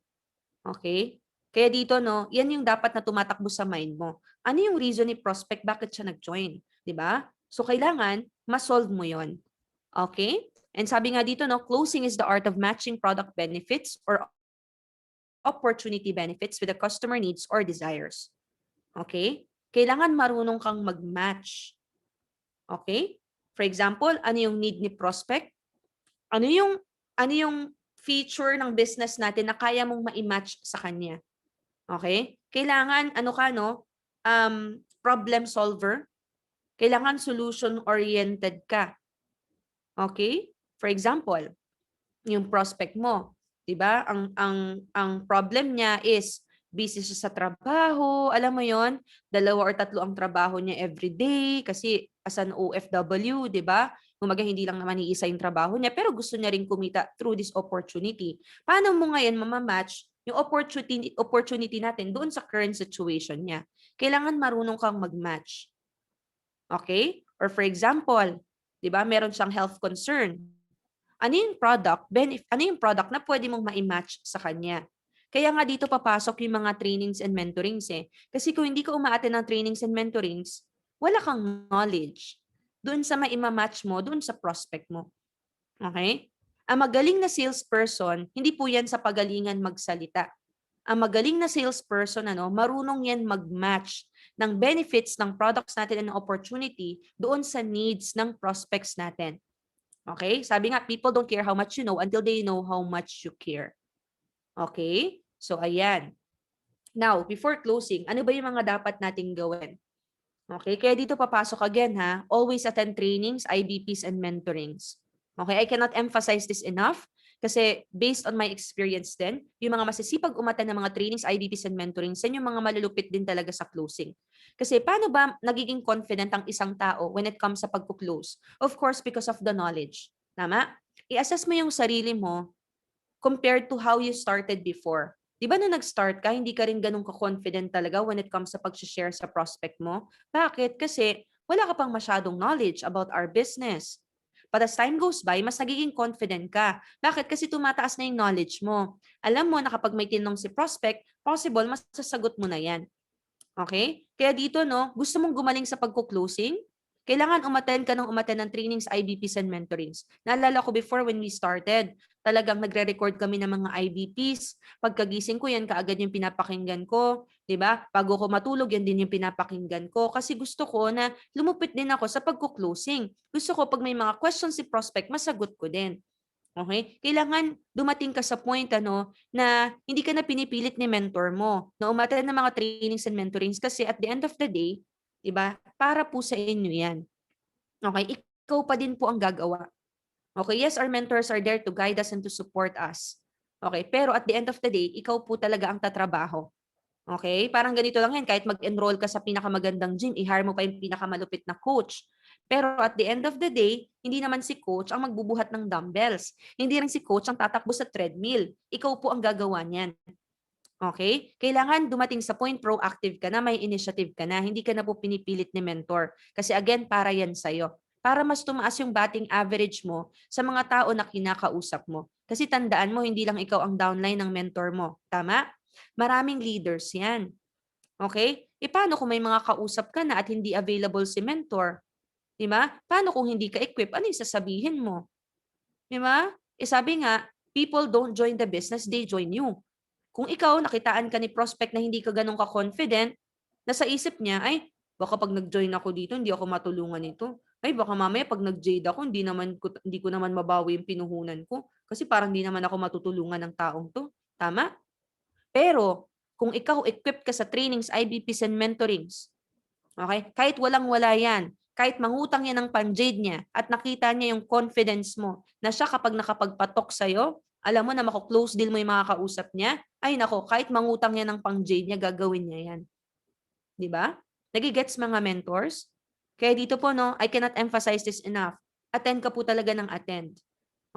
Okay? Kaya dito, no, yan yung dapat na tumatakbo sa mind mo. Ano yung reason ni prospect bakit siya nag-join? Di ba? So, kailangan ma-solve mo yon. Okay? And sabi nga dito, no, closing is the art of matching product benefits or opportunity benefits with the customer needs or desires. Okay? Kailangan marunong kang mag-match. Okay? For example, ano yung need ni prospect? Ano yung feature ng business natin na kaya mong ma-match sa kanya? Okay? Kailangan problem solver. Kailangan solution oriented ka. Okay? For example, yung prospect mo, 'di ba? Ang problem niya is busy siya sa trabaho, alam mo 'yon, 2 or 3 ang trabaho niya everyday kasi as an OFW, 'di ba? Kumaga hindi lang naman iisa yung trabaho niya, pero gusto niya ring kumita through this opportunity. Paano mo ngayon mamamatch yung opportunity natin doon sa current situation niya? Kailangan marunong kang mag-match. Okay? Or for example, 'di ba, meron siyang health concern. Ano yung product na pwede mong ma-match sa kanya? Kaya nga dito papasok yung mga trainings and mentorings eh. Kasi kung hindi ka umaattend ng trainings and mentorings, wala kang knowledge doon sa ma-match mo, doon sa prospect mo. Okay? Ang magaling na salesperson, hindi po yan sa pagalingan magsalita. Ang magaling na salesperson, marunong yan mag-match ng benefits ng products natin and opportunity doon sa needs ng prospects natin. Okay? Sabi nga, people don't care how much you know until they know how much you care. Okay? So, ayan. Now, before closing, ano ba yung mga dapat nating gawin? Okay? Kaya dito papasok again ha, always attend trainings, IBPs, and mentorings. Okay? I cannot emphasize this enough kasi based on my experience din, yung mga masisipag umatan ng mga trainings, IBPs, and mentorings, yan yung mga malulupit din talaga sa closing. Kasi paano ba nagiging confident ang isang tao when it comes sa pagkuklose? Of course, because of the knowledge. Tama? I-assess mo yung sarili mo compared to how you started before. Di ba nung nag-start ka, hindi ka rin ganun ka-confident talaga when it comes sa pag-share sa prospect mo? Bakit? Kasi wala ka pang masyadong knowledge about our business. But as time goes by, mas nagiging confident ka. Bakit? Kasi tumataas na yung knowledge mo. Alam mo na kapag may tinanong si prospect, possible, mas sasagot mo na yan. Okay? Kaya dito, no, gusto mong gumaling sa pagko-closing, kailangan umattend ka ng trainings, IBPs, and mentorings. Naalala ko before when we started, talagang nagre-record kami ng mga IBPs. Pagkagising ko, yan kaagad yung pinapakinggan ko. 'Di ba? Bago ko matulog, yan din yung pinapakinggan ko. Kasi gusto ko na lumupit din ako sa pagko-closing. Gusto ko pag may mga questions si prospect, masagot ko din. Okay? Kailangan dumating ka sa point na hindi ka na pinipilit ni mentor mo na umattend ng mga trainings and mentorings kasi at the end of the day, 'di ba? Para po sa inyo 'yan. Okay? Ikaw pa din po ang gagawa. Okay? Yes, our mentors are there to guide us and to support us. Okay? Pero at the end of the day, ikaw po talaga ang tatrabaho. Okay? Parang ganito lang yan, kahit mag-enroll ka sa pinakamagandang gym, i-hire mo pa yung pinakamalupit na coach. Pero at the end of the day, hindi naman si coach ang magbubuhat ng dumbbells. Hindi rin si coach ang tatakbo sa treadmill. Ikaw po ang gagawa niyan. Okay? Kailangan dumating sa point proactive ka na, may initiative ka na, hindi ka na po pinipilit ni mentor. Kasi again, para yan sa'yo. Para mas tumaas yung batting average mo sa mga tao na kinakausap mo. Kasi tandaan mo, hindi lang ikaw ang downline ng mentor mo. Tama? Maraming leaders yan. Okay? E paano kung may mga kausap ka na at hindi available si mentor? Di ba? Paano kung hindi ka equip? Ano yung sasabihin mo? Di ba? E sabi nga, people don't join the business, they join you. Kung ikaw, nakitaan ka ni prospect na hindi ka ganun ka-confident, nasa isip niya, ay, baka pag nag-join ako dito, hindi ako matulungan nito. Ay, baka mamaya pag nag-jade ako, hindi ko naman mabawi yung pinuhunan ko. Kasi parang hindi naman ako matutulungan ng taong to. Tama? Pero, kung ikaw equipped ka sa trainings, IBPs, and mentorings, Okay? Kahit walang-wala yan, kahit mangutang yan ng pang-Jade niya at nakita niya yung confidence mo na siya kapag nakapagpatok sa'yo, alam mo na mako-close deal mo yung mga kausap niya, ay nako, kahit mangutang yan ng pang-Jade niya, gagawin niya yan. Di ba? Nagigets mga mentors? Kaya dito po, no, I cannot emphasize this enough. Attend ka po talaga ng attend.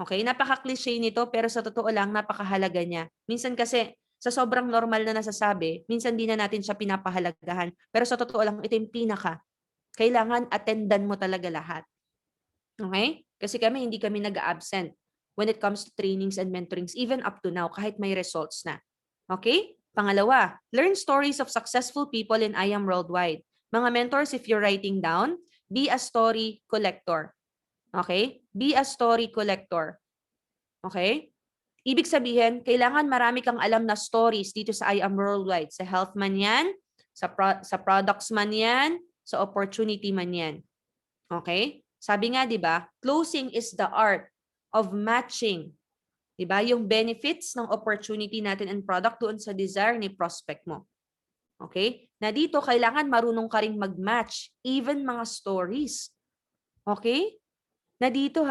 Okay? Napaka-cliche nito, pero sa totoo lang, napakahalaga niya. Minsan kasi, sa sobrang normal na nasasabi, minsan di na natin siya pinapahalagahan. Pero sa totoo lang, ito yung pinaka. Kailangan attendan mo talaga lahat. Okay? Kasi hindi kami nag-absent when it comes to trainings and mentorings, even up to now, kahit may results na. Okay? Pangalawa, learn stories of successful people in I Am Worldwide. Mga mentors, if you're writing down, be a story collector. Okay? Be a story collector. Okay? Ibig sabihin, kailangan marami kang alam na stories dito sa I Am Worldwide. Sa health man yan, sa products man yan, sa opportunity man yan. Okay? Sabi nga, di ba, closing is the art of matching, di ba, yung benefits ng opportunity natin and product doon sa desire ni prospect mo. Okay? Na dito, kailangan marunong ka rin mag-match, even mga stories. Okay? Na dito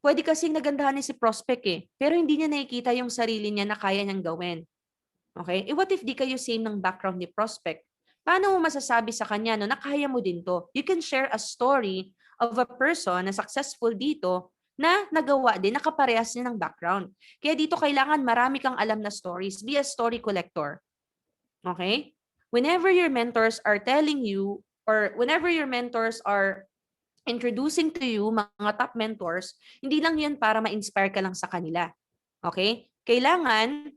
pwede kasing nagandahan ni si prospect pero hindi niya nakikita yung sarili niya na kaya niyang gawin. Okay? What if di kayo same ng background ni prospect? Paano mo masasabi sa kanya na kaya mo din to? You can share a story of a person na successful dito na nagawa din, nakaparehas niya ng background. Kaya dito kailangan marami kang alam na stories. Be a story collector. Okay? Whenever your mentors are telling you, or whenever your mentors are introducing to you, mga top mentors, hindi lang yan para ma-inspire ka lang sa kanila. Okay? Kailangan,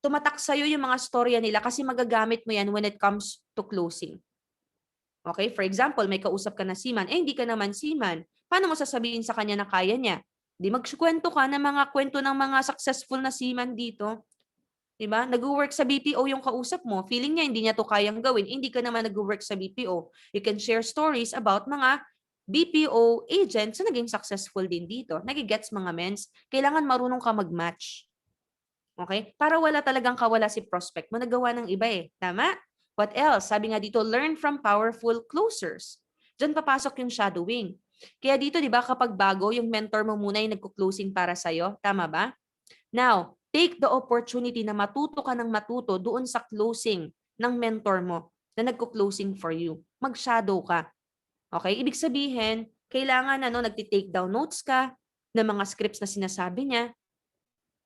tumatak sa'yo yung mga storya nila kasi magagamit mo yan when it comes to closing. Okay? For example, may kausap ka na seaman, hindi ka naman seaman. Paano mo sasabihin sa kanya na kaya niya? Di magkwento ka ng mga kwento ng mga successful na seaman dito. Diba? Nag-work sa BPO yung kausap mo. Feeling niya hindi niya to kayang gawin. Hindi ka naman nag-work sa BPO. You can share stories about mga BPO agents na naging successful din dito. Nagigets mga mens. Kailangan marunong ka mag-match. Okay? Para wala talagang kawala si prospect mo. Nagawa ng iba Tama? What else? Sabi nga dito, learn from powerful closers. Diyan papasok yung shadowing. Kaya dito, di ba, kapag bago, yung mentor mo muna yung nagko-closing para sa'yo. Tama ba? Now, take the opportunity na matuto ka ng matuto doon sa closing ng mentor mo na nagko-closing for you. Mag-shadow ka. Okay? Ibig sabihin, kailangan nagti-take down notes ka ng mga scripts na sinasabi niya.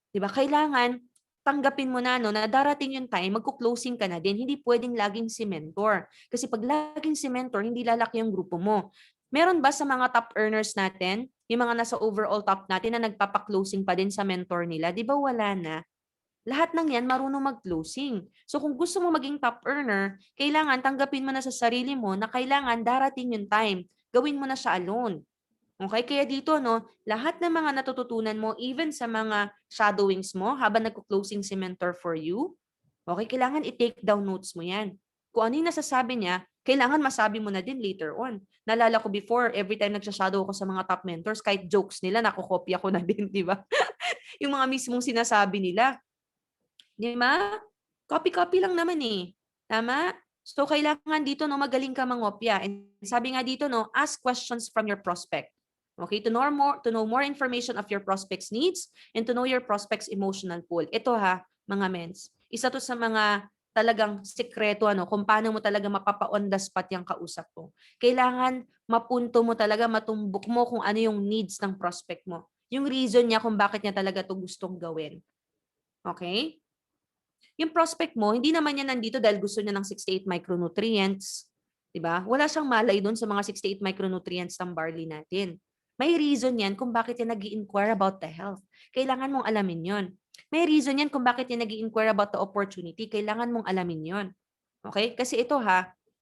'Di ba? Kailangan tanggapin mo na na darating yung time, magko-closing ka na din. Hindi pwedeng laging si mentor. Kasi pag laging si mentor, hindi lalaki yung grupo mo. Meron ba sa mga top earners natin, yung mga nasa overall top natin na nagpapa-closing pa din sa mentor nila? Di ba wala na? Lahat ng yan marunong mag-closing. So kung gusto mo maging top earner, kailangan tanggapin mo na sa sarili mo na kailangan darating yung time. Gawin mo na siya alone. Okay? Kaya dito, lahat ng mga natututunan mo, even sa mga shadowings mo, habang nagko-closing si mentor for you, okay, kailangan i-take down notes mo yan. Kung ano yung nasasabi niya, kailangan masabi mo na din later on. Nalala ko before, every time nagsashadow ako sa mga top mentors, kahit jokes nila, nakokopya ko na din, di ba? Yung mga mismong sinasabi nila. Di ba? Copy-copy lang naman Tama? So, kailangan dito, magaling ka mangopya. And sabi nga dito, ask questions from your prospect. Okay? To know more information of your prospect's needs and to know your prospect's emotional pool. Ito mga mens. Isa to sa mga talagang sekreto, kung paano mo talaga mapapa-on the spot yung kausap mo. Kailangan mapunto mo talaga, matumbok mo kung ano yung needs ng prospect mo. Yung reason niya kung bakit niya talaga to gustong gawin. Okay? Yung prospect mo, hindi naman yan nandito dahil gusto niya ng 68 micronutrients. Diba? Wala siyang malay doon sa mga 68 micronutrients ng barley natin. May reason yan kung bakit yan nag-i-inquire about the health. Kailangan mong alamin yon. May reason yan kung bakit yan nag-i-inquire about the opportunity. Kailangan mong alamin yon. Okay? Kasi ito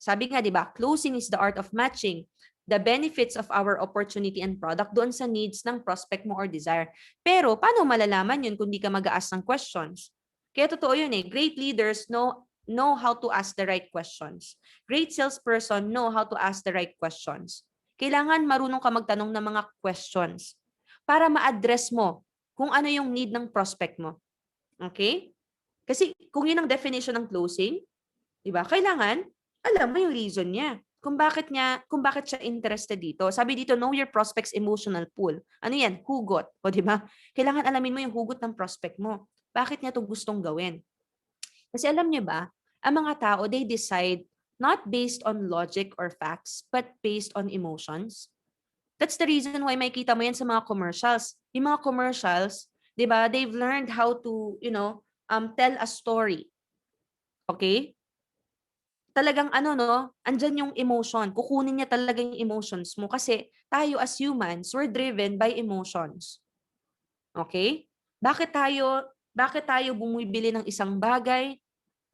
sabi nga, diba, closing is the art of matching the benefits of our opportunity and product doon sa needs ng prospect mo or desire. Pero, paano malalaman yun kung di ka mag-a-ask ng questions? Kaya totoo yun Great leaders know how to ask the right questions. Great salesperson know how to ask the right questions. Kailangan marunong ka magtanong ng mga questions para ma-address mo kung ano yung need ng prospect mo. Okay? Kasi kung yun ang definition ng closing, di ba? Kailangan alam mo yung reason niya. Kung bakit siya interested dito. Sabi dito, know your prospect's emotional pool. Ano yan? Hugot. O di ba? Kailangan alamin mo yung hugot ng prospect mo. Bakit niya 'to gustong gawin? Kasi alam niyo ba, ang mga tao, they decide not based on logic or facts, but based on emotions. That's the reason why makita mo yan sa mga commercials. Yung mga commercials, 'di ba, they've learned how to, tell a story. Okay? Talagang ano 'no, andiyan yung emotion. Kukunin niya talaga yung emotions mo kasi tayo as humans, we're driven by emotions. Okay? Bakit tayo bumibili ng isang bagay?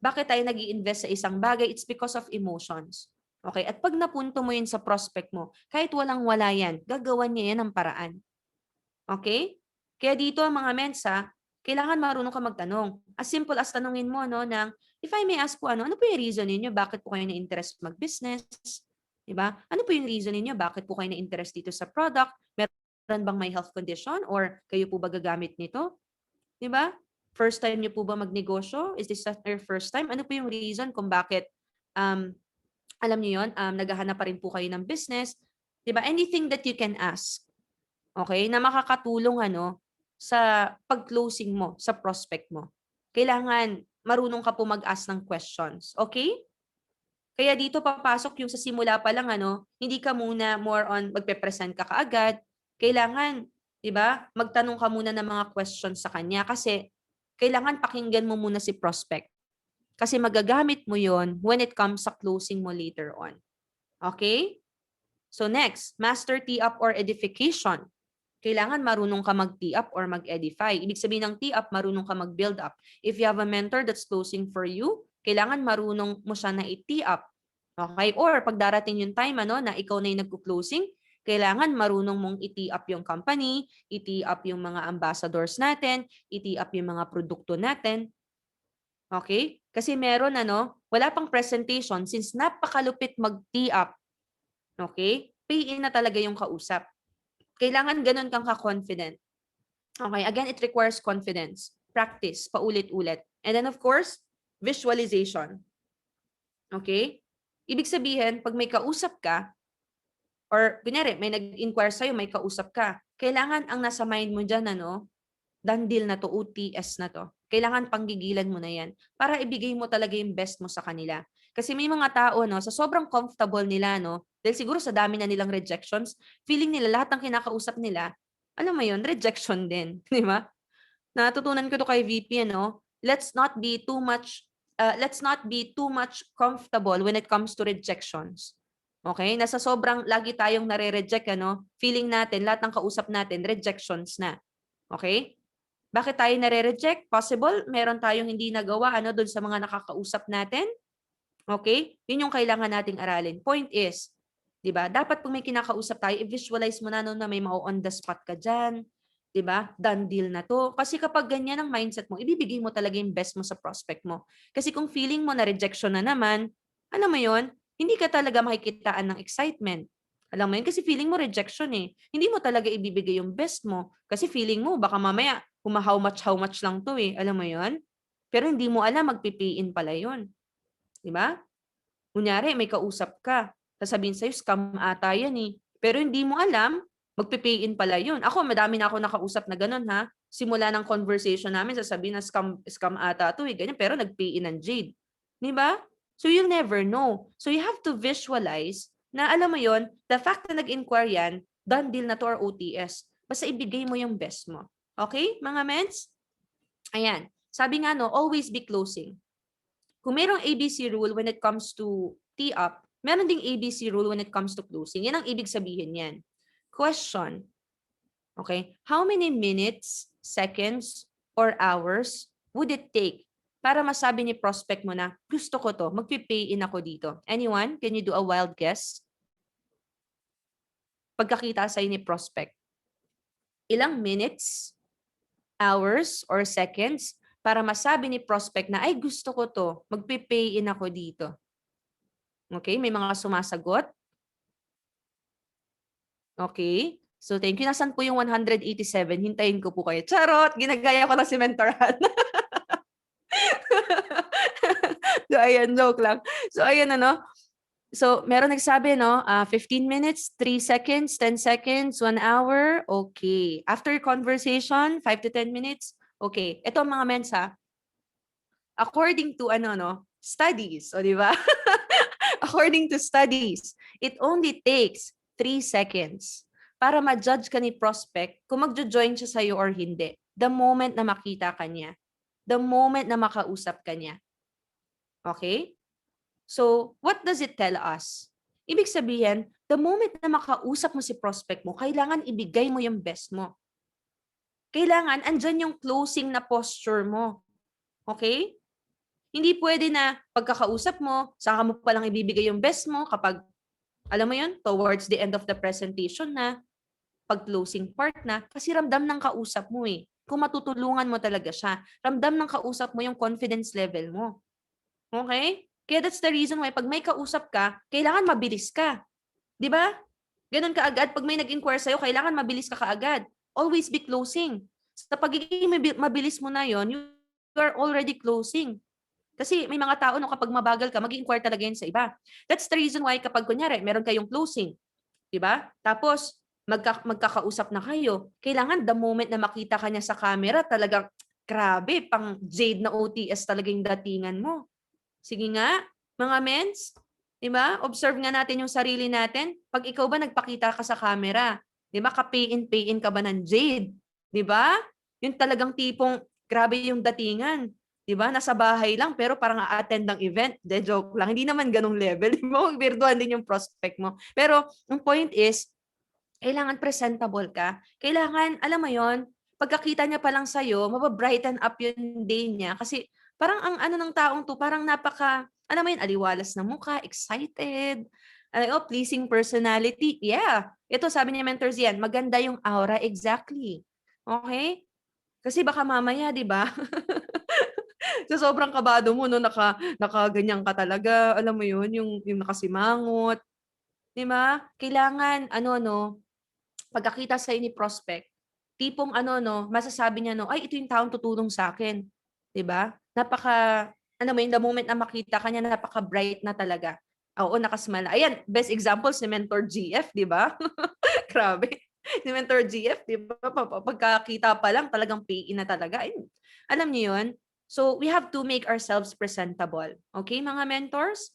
Bakit tayo nag-i-invest sa isang bagay? It's because of emotions. Okay? At 'pag napunto mo yun sa prospect mo, kahit walang-wala yan, gagawan niya yan ng paraan. Okay? Kaya dito mga mensa, kailangan marunong ka magtanong. As simple as tanungin mo no ng, if I may ask po ano po yung reason niyo bakit po kayo na-interest mag-business? 'Di ba? Ano po yung reason niyo bakit po kayo na-interest dito sa product? Meron bang may health condition or kayo po ba gagamit nito? 'Di ba? First time niyo po ba magnegosyo? Is this your first time? Ano po yung reason kung bakit um alam niyo 'yon, naghahanap pa rin po kayo ng business? 'Di ba? Anything that you can ask. Okay, na makakatulong ano, sa pag-closing mo, sa prospect mo. Kailangan marunong ka po mag-ask ng questions, okay? Kaya dito papasok yung sa simula pa lang ano, hindi ka muna more on magpe-present ka kaagad. Kailangan, 'di ba, magtanong ka muna ng mga questions sa kanya kasi kailangan pakinggan mo muna si prospect. Kasi magagamit mo 'yon when it comes sa closing mo later on. Okay? So next, master tee-up or edification. Kailangan marunong ka mag-tee up or mag-edify. Ibig sabihin ng tee up, marunong ka mag-build up. If you have a mentor that's closing for you, kailangan marunong mo siya na i-tee up. Okay? Or pag darating yung time ano, na ikaw na yung nagko-closing, kailangan marunong mong i-tee up yung company, i-tee up yung mga ambassadors natin, i-tee up yung mga produkto natin. Okay? Kasi meron ano, wala pang presentation since napakalupit mag-tee up. Okay? Pay in na talaga yung kausap. Kailangan ganun kang ka-confident. Okay, again, it requires confidence, practice, paulit-ulit. And then of course, visualization. Okay? Ibig sabihin, pag may kausap ka, or kunyari, may nag-inquire sa'yo, may kausap ka, kailangan ang nasa mind mo dyan, ano, done deal na to, OTS na to. Kailangan panggigilan mo na yan para ibigay mo talaga yung best mo sa kanila. Kasi may mga tao, no, sa sobrang comfortable nila, no, dahil siguro sa dami na nilang rejections, feeling nila lahat ng kinakausap nila, alam mo yun, rejection din. Di ba? Natutunan ko to kay VP, ano, let's not be too much comfortable when it comes to rejections. Okay? Nasa sobrang lagi tayong nare-reject, ano, feeling natin, lahat ng kausap natin, rejections na. Okay? Bakit tayo nare-reject? Possible, meron tayong hindi nagawa ano doon sa mga nakakausap natin. Okay? Yun yung kailangan nating aralin. Point is, 'di ba? Dapat kung may kinakausap tayo, i-visualize mo na no, na may on the spot ka diyan, 'di ba? Done deal na 'to. Kasi kapag ganyan ang mindset mo, ibibigay mo talaga yung best mo sa prospect mo. Kasi kung feeling mo na rejection na naman, alam mo 'yon, hindi ka talaga makikitaan ng excitement. Alam mo 'yun kasi feeling mo rejection eh. Hindi mo talaga ibibigay yung best mo kasi feeling mo baka mamaya how much lang 'to eh. Alam mo 'yon? Pero hindi mo alam magpipiin pala 'yun. 'Di ba? Kunyari may kausap ka, sasabihin sa'yo scam ata 'yan, eh. Pero hindi mo alam, magpe-pay in pala 'yun. Ako madami na akong nakausap na gano'n, ha. Simula ng conversation namin sasabihin na scam scam ata 'to, eh, ganyan, pero nag-pay in ng Jade. 'Di ba? So you'll never know. So you have to visualize na alam mo 'yon, the fact na nag-inquire 'yan, done deal na 'to or OTS. Basta ibigay mo yung best mo. Okay, mga mens? Ayan. Sabi nga 'no, always be closing. Kung merong ABC rule when it comes to tee up, meron ding ABC rule when it comes to closing. Yan ang ibig sabihin yan. Question. Okay? How many minutes, seconds, or hours would it take para masabi ni prospect mo na, gusto ko to, magpipay in ako dito? Anyone? Can you do a wild guess? Pagkakita sa'yo ni prospect. Ilang minutes, hours, or seconds para masabi ni prospect na, ay gusto ko to, magpipay in ako dito. Okay, may mga sumasagot. Okay. So thank you. Nasaan po yung 187? Hintayin ko po kayo. Charot! Ginagaya ko na si Mentoran. So ayan, joke lang. So ayan ano. So, meron nagsabi, no? 15 minutes, 3 seconds, 10 seconds, 1 hour. Okay. After conversation, 5 to 10 minutes. Okay. Ito ang mga mensa. According to studies, o di ba? According to studies, it only takes 3 seconds para ma-judge ka ni prospect kung magjo-join siya sa'yo or hindi. The moment na makita ka niya. The moment na makausap ka niya. Okay? So, what does it tell us? Ibig sabihin, the moment na makausap mo si prospect mo, kailangan ibigay mo yung best mo. Kailangan, andyan yung closing na posture mo. Okay? Hindi pwede na pagkakausap mo, saka mo palang ibibigay yung best mo kapag, alam mo yun, towards the end of the presentation na, pag-closing part na, kasi ramdam ng kausap mo eh. Kung matutulungan mo talaga siya, ramdam ng kausap mo yung confidence level mo. Okay? Kaya that's the reason why pag may kausap ka, kailangan mabilis ka. Di ba? Ganun kaagad. Pag may nag-inquire sa'yo, kailangan mabilis ka kaagad. Always be closing. Sa pagiging mabilis mo na yon, you are already closing. Kasi may mga tao, no, kapag mabagal ka, mag-inquire talaga yun sa iba. That's the reason why kapag kunyari, meron kayong closing, di ba? Tapos, magkakausap na kayo. Kailangan the moment na makita ka niya sa camera, talagang, grabe, pang Jade na OTS talaga yung datingan mo. Sige nga, mga mens, di ba? Observe nga natin yung sarili natin. Pag ikaw ba nagpakita ka sa camera, di ba? Ka-pay in ka ba ng Jade? Di ba? Yung talagang tipong, grabe yung datingan. 'Di ba? Nasa bahay lang pero parang a-attend ng event. De joke lang. Hindi naman ganung level. Mo birduhan din yung prospect mo. Pero ang point is, kailangan presentable ka. Kailangan, alam mo 'yon, pagkakita niya pa lang sa iyo, mababrighten up yung day niya kasi parang ang ano ng taong 'to, parang napaka alam mo 'yun, aliwalas ng mukha, excited, pleasing personality. Yeah. Ito sabi ni Mentors yan, maganda yung aura exactly. Okay? Kasi baka mamaya, 'di ba? Sa sobrang kabado mo, no, nakaganyan ka talaga, alam mo yun, yung nakasimangot, di ba? Kailangan, no, pagkakita sa'yo ni prospect, tipong no, masasabi niya, no, ay, ito yung taong tutulong sa akin. Di ba? Mo yun, the moment na makita ka niya, napaka-bright na talaga. Oo, nakasmile. Ayan, best example si Mentor GF, di ba? Grabe. Si Mentor GF, di ba? Pagkakita pa lang, talagang PE na talaga. Ayun. Alam niyo yun? So, we have to make ourselves presentable. Okay, mga mentors?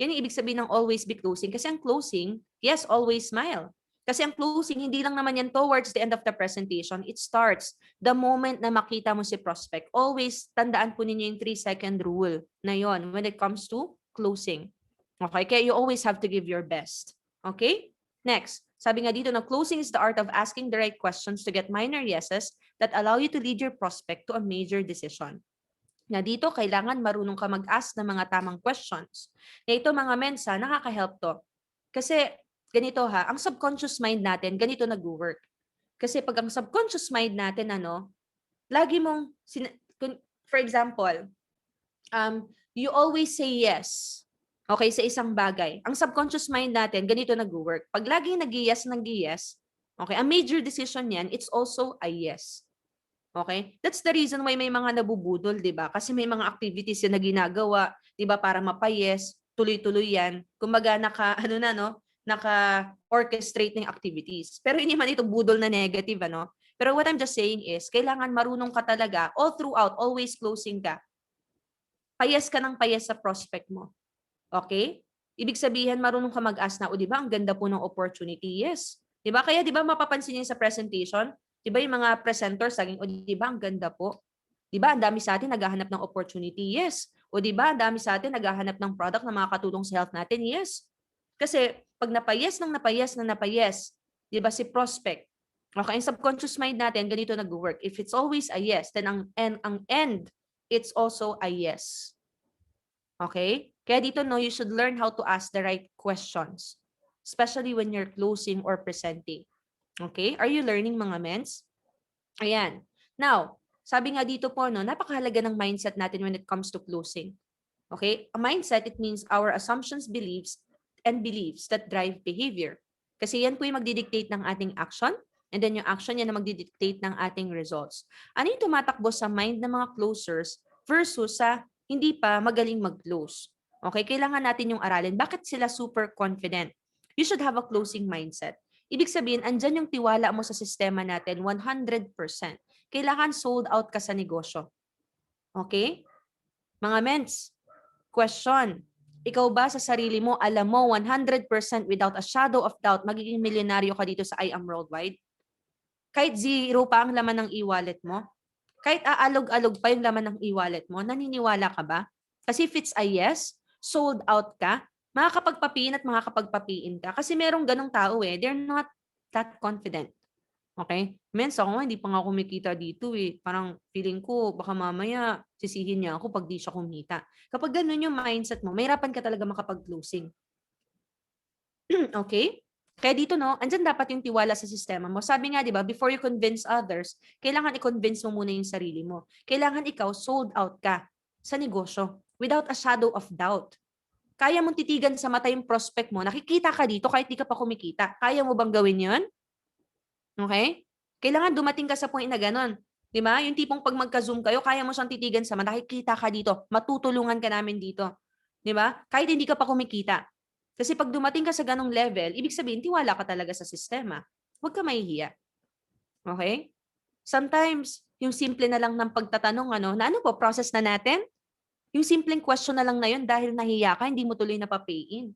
Yan yung ibig sabihin ng always be closing. Kasi ang closing, yes, always smile. Kasi ang closing, hindi lang naman yan towards the end of the presentation. It starts the moment na makita mo si prospect. Always, tandaan po ninyo yung 3-second rule na yon when it comes to closing. Okay? Kaya you always have to give your best. Okay? Next, sabi nga dito na closing is the art of asking the right questions to get minor yeses that allow you to lead your prospect to a major decision. Na dito, kailangan marunong ka mag-ask ng mga tamang questions. Na ito mga mensa, nakaka-help to. Kasi, ganito ha, ang subconscious mind natin, ganito nag-work. Kasi pag ang subconscious mind natin, lagi mong, for example, you always say yes. Okay, sa isang bagay. Ang subconscious mind natin, ganito nag-work. Pag laging nag-yes, okay, a major decision yan, it's also a yes. Okay? That's the reason why may mga nabubudol, 'di ba? Kasi may mga activities na ginagawa, 'di ba, para mapayes, tuloy-tuloy 'yan. Kumbaga naka-orchestrate ng activities. Pero hindi man ito budol na negative, ano? Pero what I'm just saying is, kailangan marunong ka talaga all throughout, always closing ka. Payes ka ng payes sa prospect mo. Okay? Ibig sabihin, marunong ka mag-ask na, o 'di ba, ang ganda po ng opportunity. Yes. 'Di ba? Kaya 'di ba mapapansin niyo sa presentation, 'di ba yung mga presenters saging, o 'di ba ang ganda po? 'Di ba ang dami sa atin naghahanap ng opportunity? Yes. O 'di ba ang dami sa atin naghahanap ng product na makakatulong sa health natin? Yes. Kasi pag napayes, 'di ba si prospect, okay, ang subconscious mind natin ganito nag-work. If it's always a yes, then ang end, it's also a yes. Okay? Kaya dito, no, you should learn how to ask the right questions, especially when you're closing or presenting. Okay? Are you learning, mga mens? Ayan. Now, sabi nga dito po, no, napakahalaga ng mindset natin when it comes to closing. Okay? A mindset, it means our assumptions, beliefs that drive behavior. Kasi yan po yung magdidictate ng ating action, and then yung action yan na magdidictate ng ating results. Ano yung tumatakbo sa mind ng mga closers versus sa hindi pa magaling mag-close? Okay, kailangan natin yung aralin. Bakit sila super confident? You should have a closing mindset. Ibig sabihin, andyan yung tiwala mo sa sistema natin, 100%. Kailangan sold out ka sa negosyo. Okay? Mga mens, question. Ikaw ba sa sarili mo, alam mo 100% without a shadow of doubt, magiging milyonaryo ka dito sa I Am Worldwide? Kahit zero pa ang laman ng e-wallet mo? Kahit aalog-alog pa yung laman ng e-wallet mo, naniniwala ka ba? Kasi if it's a yes, sold out ka, makakapagpapiin at makakapagpapiin ka. Kasi merong ganong tao they're not that confident. Okay? Mens, ako nga, hindi pa nga kumikita dito Parang feeling ko, baka mamaya sisihin niya ako pag di siya kumita. Kapag ganun yung mindset mo, mahirapan ka talaga makapag-closing. Okay? Kaya dito, no, andyan dapat yung tiwala sa sistema mo. Sabi nga, di ba, before you convince others, kailangan i-convince mo muna yung sarili mo. Kailangan ikaw sold out ka sa negosyo without a shadow of doubt. Kaya mong titigan sa mata yung prospect mo, nakikita ka dito kahit di ka pa kumikita. Kaya mo bang gawin yon? Okay? Kailangan dumating ka sa point na ganon. Di ba? Yung tipong pag magka-zoom kayo, kaya mo siyang titigan sa mata, nakikita ka dito, matutulungan ka namin dito. Di ba? Kahit hindi ka pa kumikita. Kasi pag dumating ka sa ganong level, ibig sabihin, tiwala ka talaga sa sistema. Huwag ka mahihiya. Okay? Sometimes, yung simple na lang ng pagtatanong, na ano po, process na natin? Yung simpleng question na lang na yun, dahil nahiya ka, hindi mo tuloy na pa-pay-in.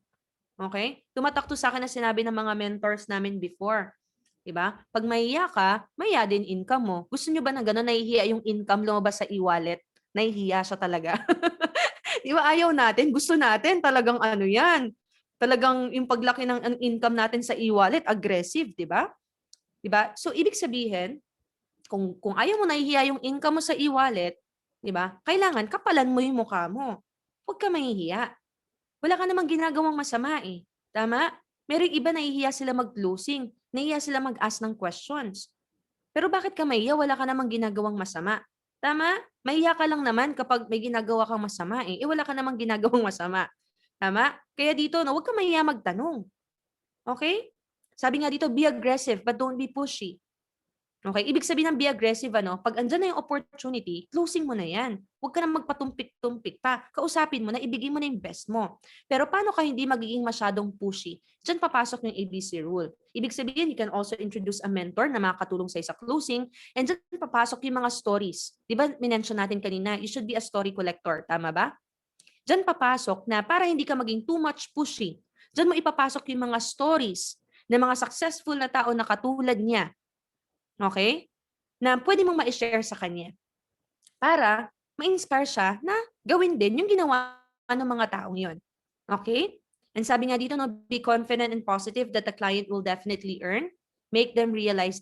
Okay? Tumatak to sa akin na sinabi ng mga mentors namin before. Diba? Pag mahiya ka, mahiya din income mo. Gusto nyo ba na gano'n, nahihiya yung income lumabas sa e-wallet? Nahihiya siya talaga. Di ba ayaw natin? Gusto natin talagang ano yan. Talagang yung paglaki ng income natin sa e-wallet, aggressive, di ba? Di ba? So, ibig sabihin, kung ayaw mo nahihiya yung income mo sa e-wallet, di ba? Kailangan kapalan mo yung mukha mo. Huwag ka mahihiya. Wala ka namang ginagawang masama Tama? Merong iba nahihiya sila mag-closing, nahihiya sila mag-ask ng questions. Pero bakit ka mahiya? Wala ka namang ginagawang masama. Tama? Mahiya ka lang naman kapag may ginagawa kang masama wala ka namang ginagawang masama. Tama? Kaya dito, huwag ka mahiya magtanong. Okay? Sabi nga dito, be aggressive but don't be pushy. Okay? Ibig sabihin ng be aggressive, pag andyan na yung opportunity, closing mo na yan. Huwag ka na magpatumpik-tumpik pa. Kausapin mo na, ibigay mo na yung best mo. Pero paano ka hindi magiging masyadong pushy? Diyan papasok yung ABC rule. Ibig sabihin, you can also introduce a mentor na makakatulong sa sa closing. And diyan papasok yung mga stories. Di ba, minention natin kanina, you should be a story collector. Tama ba? Diyan papasok na para hindi ka maging too much pushy. Diyan mo ipapasok yung mga stories ng mga successful na tao na katulad niya. Okay? Na pwede mong ma-share sa kanya para ma-inspire siya na gawin din yung ginawa ng mga taong yon. Okay? And sabi nga dito, be confident and positive that the client will definitely earn. Make them realize.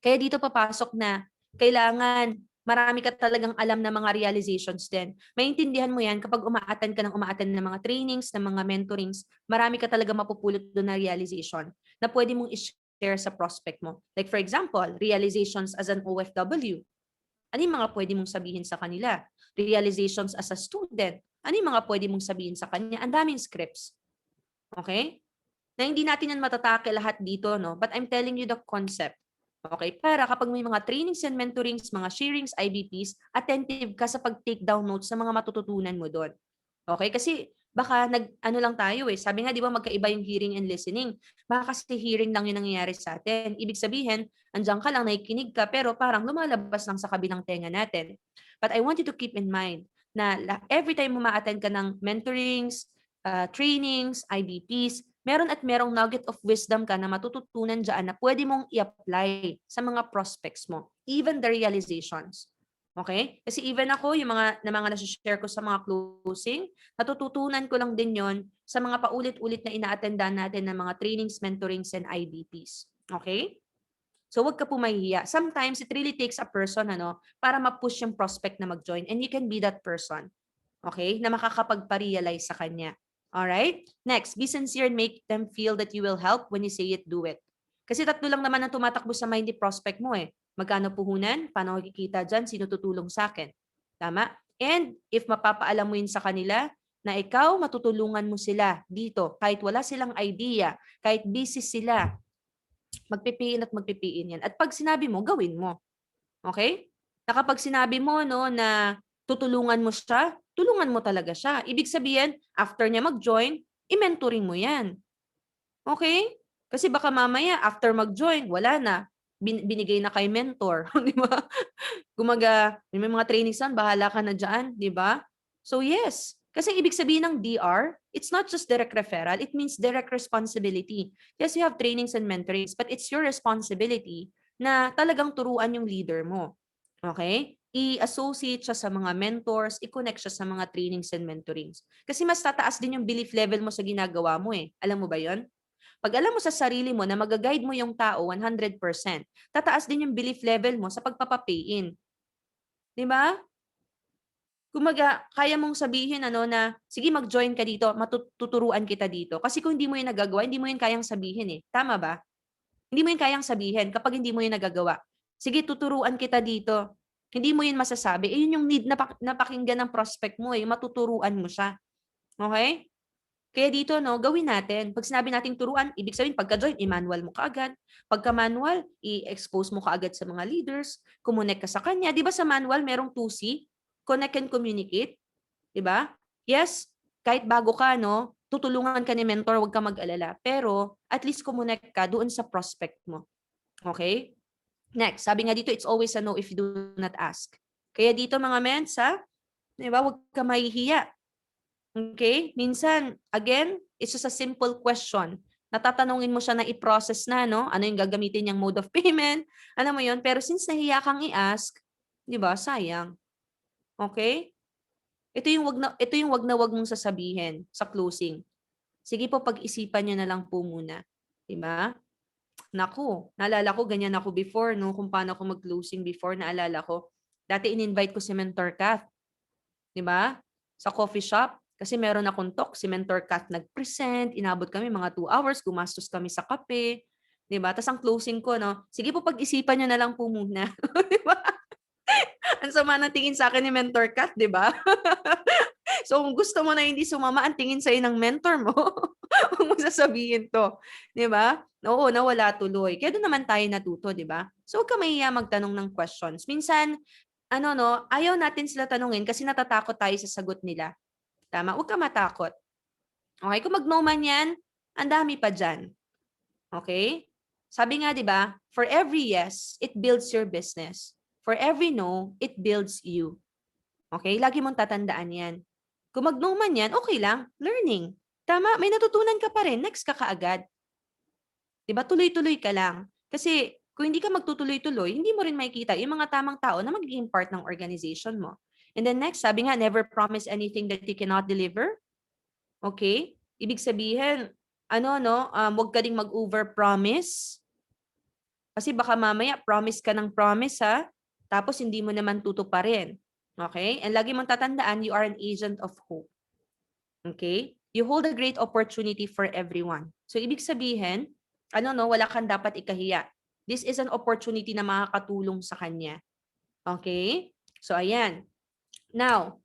Kaya dito papasok na kailangan marami ka talagang alam na mga realizations din. Maintindihan mo yan kapag umaatan ka ng ng mga trainings, ng mga mentorings, marami ka talaga mapupulot doon na realization na pwede mong share sa prospect mo. Like for example, realizations as an OFW. Ano yung mga pwede mong sabihin sa kanila? Realizations as a student. Ano yung mga pwede mong sabihin sa kanya? Ang daming scripts. Okay? Na hindi natin yan matatake lahat dito, But I'm telling you the concept. Okay? Para kapag may mga trainings and mentorings, mga sharings, IBPs, attentive ka sa pag-take down notes sa mga matututunan mo doon. Okay? Kasi baka ano lang tayo Sabi nga, di ba, magkaiba yung hearing and listening. Baka kasi hearing lang yung nangyayari sa atin. Ibig sabihin, andyan ka lang, nakikinig ka, pero parang lumalabas lang sa kabilang tenga natin. But I want you to keep in mind na every time ma-attend ka ng mentorings, trainings, IBPs, meron at merong nugget of wisdom ka na matututunan dyan na pwede mong i-apply sa mga prospects mo. Even the realizations. Okay? Kasi even ako, yung mga nasi-share ko sa mga closing, natututunan ko lang din yon sa mga paulit-ulit na ina-attendan natin ng mga trainings, mentorings, and IBPs. Okay? So wag ka pumahiya. Sometimes it really takes a person para ma-push yung prospect na mag-join and you can be that person. Okay? Na makakapagpa-realize sa kanya. Alright? Next, be sincere and make them feel that you will help when you say it, do it. Kasi tatlo lang naman ang tumatakbo sa mind ni prospect mo Magkano puhunan? Paano kikita dyan? Sino tutulong sa akin? Tama? And if mapapaalam mo yun sa kanila, na ikaw matutulungan mo sila dito, kahit wala silang idea, kahit busy sila, magpipiin at magpipiin yan. At pag sinabi mo, gawin mo. Okay? Na kapag sinabi mo na tutulungan mo siya, tulungan mo talaga siya. Ibig sabihin, after niya mag-join, i-mentoring mo yan. Okay? Kasi baka mamaya, after mag-join, wala na. Binigay na kay mentor. Di ba? May mga trainings yan, bahala ka na dyan. Di ba? So yes, kasi ibig sabihin ng DR, it's not just direct referral, it means direct responsibility. Yes, you have trainings and mentorings, but it's your responsibility na talagang turuan yung leader mo. Okay? I-associate siya sa mga mentors, i-connect siya sa mga trainings and mentorings. Kasi mas tataas din yung belief level mo sa ginagawa mo eh. Alam mo ba yon? Pag alam mo sa sarili mo na mag-guide mo yung tao 100%, tataas din yung belief level mo sa pagpapapay in. Di ba? Kumaga, kaya mong sabihin na, sige mag-join ka dito, matuturuan kita dito. Kasi kung hindi mo yun nagagawa, hindi mo yun kayang sabihin eh. Tama ba? Hindi mo yun kayang sabihin kapag hindi mo yun nagagawa. Sige, tuturuan kita dito. Hindi mo yun masasabi. Yun yung need na napakinggan ng prospect mo eh. Matuturuan mo siya. Okay? Kaya dito, gawin natin. Pag sinabi nating turuan, ibig sabihin, pagka-join, i-manual mo kaagad. Pagka-manual, i-expose mo kaagad sa mga leaders. Kumonek ka sa kanya. Di ba sa manual, merong 2C? Connect and communicate. Di ba? Yes, kahit bago ka, tutulungan ka ni mentor, huwag ka mag-alala. Pero, at least kumonek ka doon sa prospect mo. Okay? Next, sabi nga dito, it's always a no if you do not ask. Kaya dito mga mensa, di ba, huwag ka mahihiya. Okay? Minsan, again, it's just a simple question. Natatanungin mo siya na i-process na, no? Ano yung gagamitin niyang mode of payment? Alam mo yon. Pero since nahiya kang i-ask, di ba, sayang. Okay? Ito yung wag mong sasabihin sa closing. Sige po, pag-isipan niyo na lang po muna. Di ba? Naku, naalala ko, ganyan ako before, no? Kung paano ako mag-closing before, naalala ko. Dati in-invite ko si Mentor Kath. Di ba? Sa coffee shop. Kasi meron akong talk, si Mentor Kath nag-present, inabot kami mga 2 hours, gumastos kami sa kape. Di ba? Tapos ang closing ko, sige po, pag-isipan nyo na lang po muna. Di ba? Ang sama ng tingin sa akin ni Mentor Kath, di ba? So kung gusto mo na hindi sumama ang tingin sa'yo ng mentor mo, huwag mo sasabihin to. Di ba? Oo, nawala tuloy. Kaya doon naman tayo natuto, di ba? So huwag ka mahiya magtanong ng questions. Minsan, ayaw natin sila tanungin kasi natatakot tayo sa sagot nila. Tama? Huwag ka matakot. Okay? Kung mag-no man yan, ang dami pa dyan. Okay? Sabi nga, di ba, for every yes, it builds your business. For every no, it builds you. Okay? Lagi mong tatandaan yan. Kung mag-no man yan, okay lang. Learning. Tama? May natutunan ka pa rin. Next ka kaagad. Di ba? Tuloy-tuloy ka lang. Kasi kung hindi ka magtutuloy-tuloy, hindi mo rin makikita yung mga tamang tao na magiging part ng organization mo. And then next, sabi nga, never promise anything that you cannot deliver. Okay? Ibig sabihin, huwag ka ding mag-over-promise. Kasi baka mamaya, promise ka ng promise, ha? Tapos hindi mo naman tutuparin. Okay? And lagi mong tatandaan, you are an agent of hope. Okay? You hold a great opportunity for everyone. So, ibig sabihin, wala kang dapat ikahiya. This is an opportunity na makakatulong sa kanya. Okay? So, ayan. Now,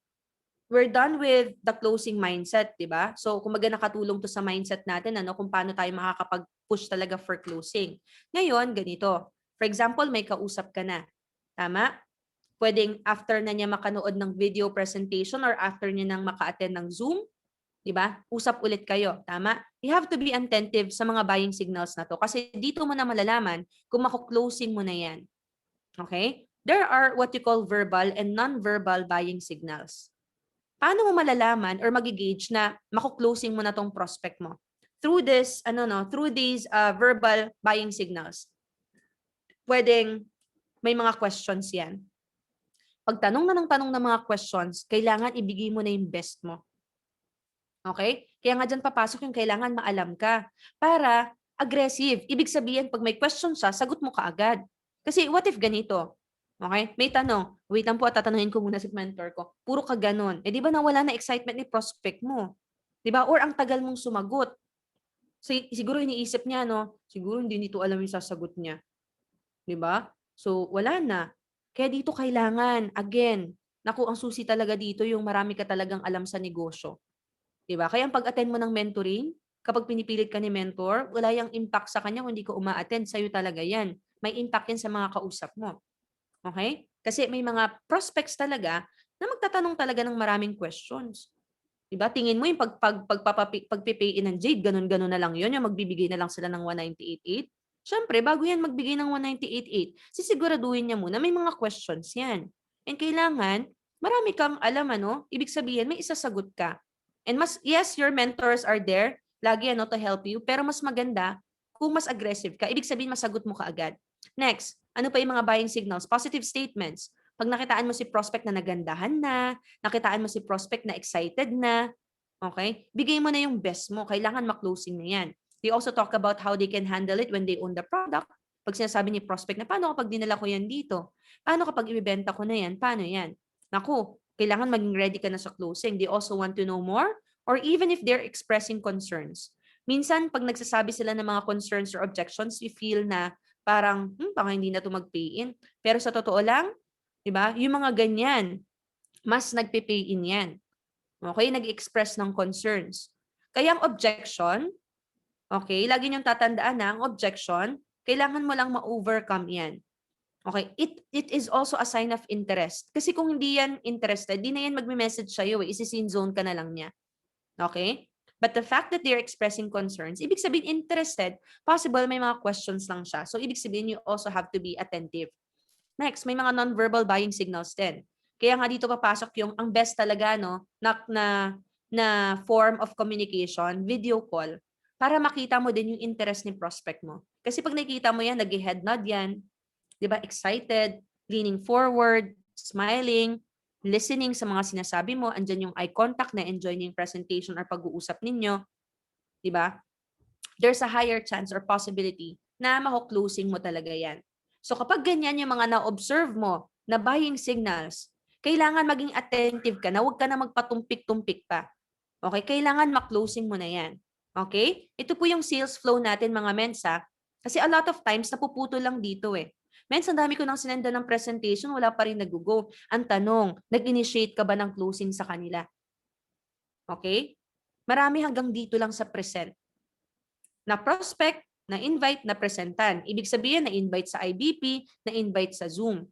we're done with the closing mindset, di ba? So, kumaga nakatulong to sa mindset natin, kung paano tayo makakapag-push talaga for closing. Ngayon, ganito. For example, may kausap ka na. Tama? Pwedeng after na niya makanood ng video presentation or after niya nang maka-attend ng Zoom, di ba? Usap ulit kayo. Tama? You have to be attentive sa mga buying signals na to kasi dito mo na malalaman kung mako-closing mo na yan. Okay? There are what you call verbal and non-verbal buying signals. Paano mo malalaman or magi-gauge na mako-closing mo na tong prospect mo? Through this, through these verbal buying signals. Pwedeng may mga questions yan. Pag tanong na ng mga questions, kailangan ibigay mo na yung best mo. Okay? Kaya nga dyan papasok yung kailangan maalam ka. Para aggressive. Ibig sabihin, pag may question siya, sagot mo kaagad. Kasi what if ganito? Okay? May tanong. Wait lang po at tatanungin ko muna si mentor ko. Puro ka ganun. Eh di ba nawala na excitement ni prospect mo? Di ba? Or ang tagal mong sumagot. Siguro iniisip niya, siguro hindi nito alam yung sasagot niya. Di ba? So, wala na. Kaya dito kailangan, again, naku, ang susi talaga dito yung marami ka talagang alam sa negosyo. Diba? Kaya ang pag-attend mo ng mentoring, kapag pinipilit ka ni mentor, wala yung impact sa kanya kung hindi ka uma-attend. Sa'yo talaga yan. May impact yan sa mga kausap mo. Okay? Kasi may mga prospects talaga na magtatanong talaga ng maraming questions. Diba? Tingin mo yung pagpipay ng Jade, ganun-ganun na lang yun, yung magbibigay na lang sila ng 198.8. Siyempre, bago yan magbigay ng 198.8, sisiguraduhin niya muna may mga questions yan. And kailangan, marami kang alam, ano? Ibig sabihin, may isasagot ka. And yes, your mentors are there, lagi to help you, pero mas maganda kung mas aggressive ka. Ibig sabihin, masagot mo kaagad. Next, ano pa yung mga buying signals? Positive statements. Pag nakitaan mo si prospect na nagandahan na, nakitaan mo si prospect na excited na, okay? Bigay mo na yung best mo. Kailangan ma-closing na yan. They also talk about how they can handle it when they own the product. Pag sinasabi ni prospect na, paano kapag dinala ko yan dito? Paano kapag ibibenta ko na yan? Paano yan? Naku, kailangan maging ready ka na sa closing. They also want to know more, or even if they're expressing concerns. Minsan, pag nagsasabi sila ng mga concerns or objections, you feel na parang, baka hindi na ito mag-pay in. Pero sa totoo lang, diba? Yung mga ganyan, mas nagpe-pay in yan. Okay? Nag-express ng concerns. Kaya ang objection, okay, lagi niyong tatandaan na ang objection, kailangan mo lang ma-overcome yan. Okay? It is also a sign of interest. Kasi kung hindi yan interested, di na yan magme-message sa'yo. Isi-scene zone ka na lang niya. Okay? But the fact that they're expressing concerns, ibig sabihin interested, possible may mga questions lang siya. So ibig sabihin you also have to be attentive. Next, may mga non-verbal buying signals din. Kaya nga dito papasok yung ang best talaga na form of communication, video call, para makita mo din yung interest ni prospect mo. Kasi pag nakita mo yan, nag-head nod yan, 'di ba? Excited, leaning forward, smiling, listening sa mga sinasabi mo, andyan yung eye contact na enjoy niyo yung presentation or pag-uusap ninyo, 'di ba? There's a higher chance or possibility na mako-closing mo talaga yan. So kapag ganyan yung mga na-observe mo na buying signals, kailangan maging attentive ka na huwag ka na magpatumpik-tumpik pa. Okay? Kailangan ma-closing mo na yan. Okay? Ito po yung sales flow natin mga mensa. Kasi a lot of times napuputo lang dito eh. Mens, ang dami ko nang sinenda ng presentation, wala pa rin nag-go. Ang tanong, nag-initiate ka ba ng closing sa kanila? Okay? Marami hanggang dito lang sa present. Na prospect, na-invite, na presentan. Ibig sabihin, na-invite sa IBP, na-invite sa Zoom.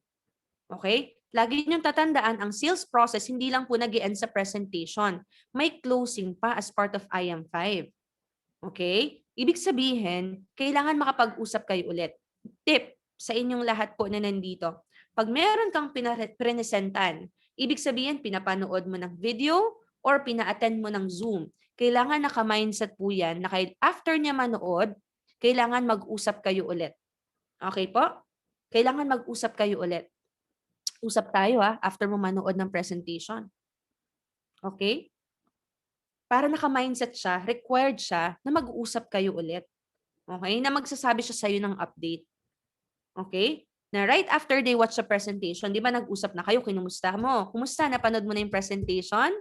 Okay? Lagi niyong tatandaan, ang sales process hindi lang po nag-end sa presentation. May closing pa as part of IM5. Okay? Ibig sabihin, kailangan makapag-usap kayo ulit. Tip sa inyong lahat po na nandito. Pag meron kang presentan, ibig sabihin, pinapanood mo ng video or pina-attend mo ng Zoom. Kailangan naka-mindset po yan na after niya manood, kailangan mag-usap kayo ulit. Okay po? Kailangan mag-usap kayo ulit. Usap tayo after mo manood ng presentation. Okay? Para naka-mindset siya, required siya na mag-uusap kayo ulit. Okay? Na magsasabi siya sa'yo ng update. Okay? Na right after they watch the presentation, di ba nag-usap na kayo, kinumusta mo? Kumusta? Napanood mo na yung presentation?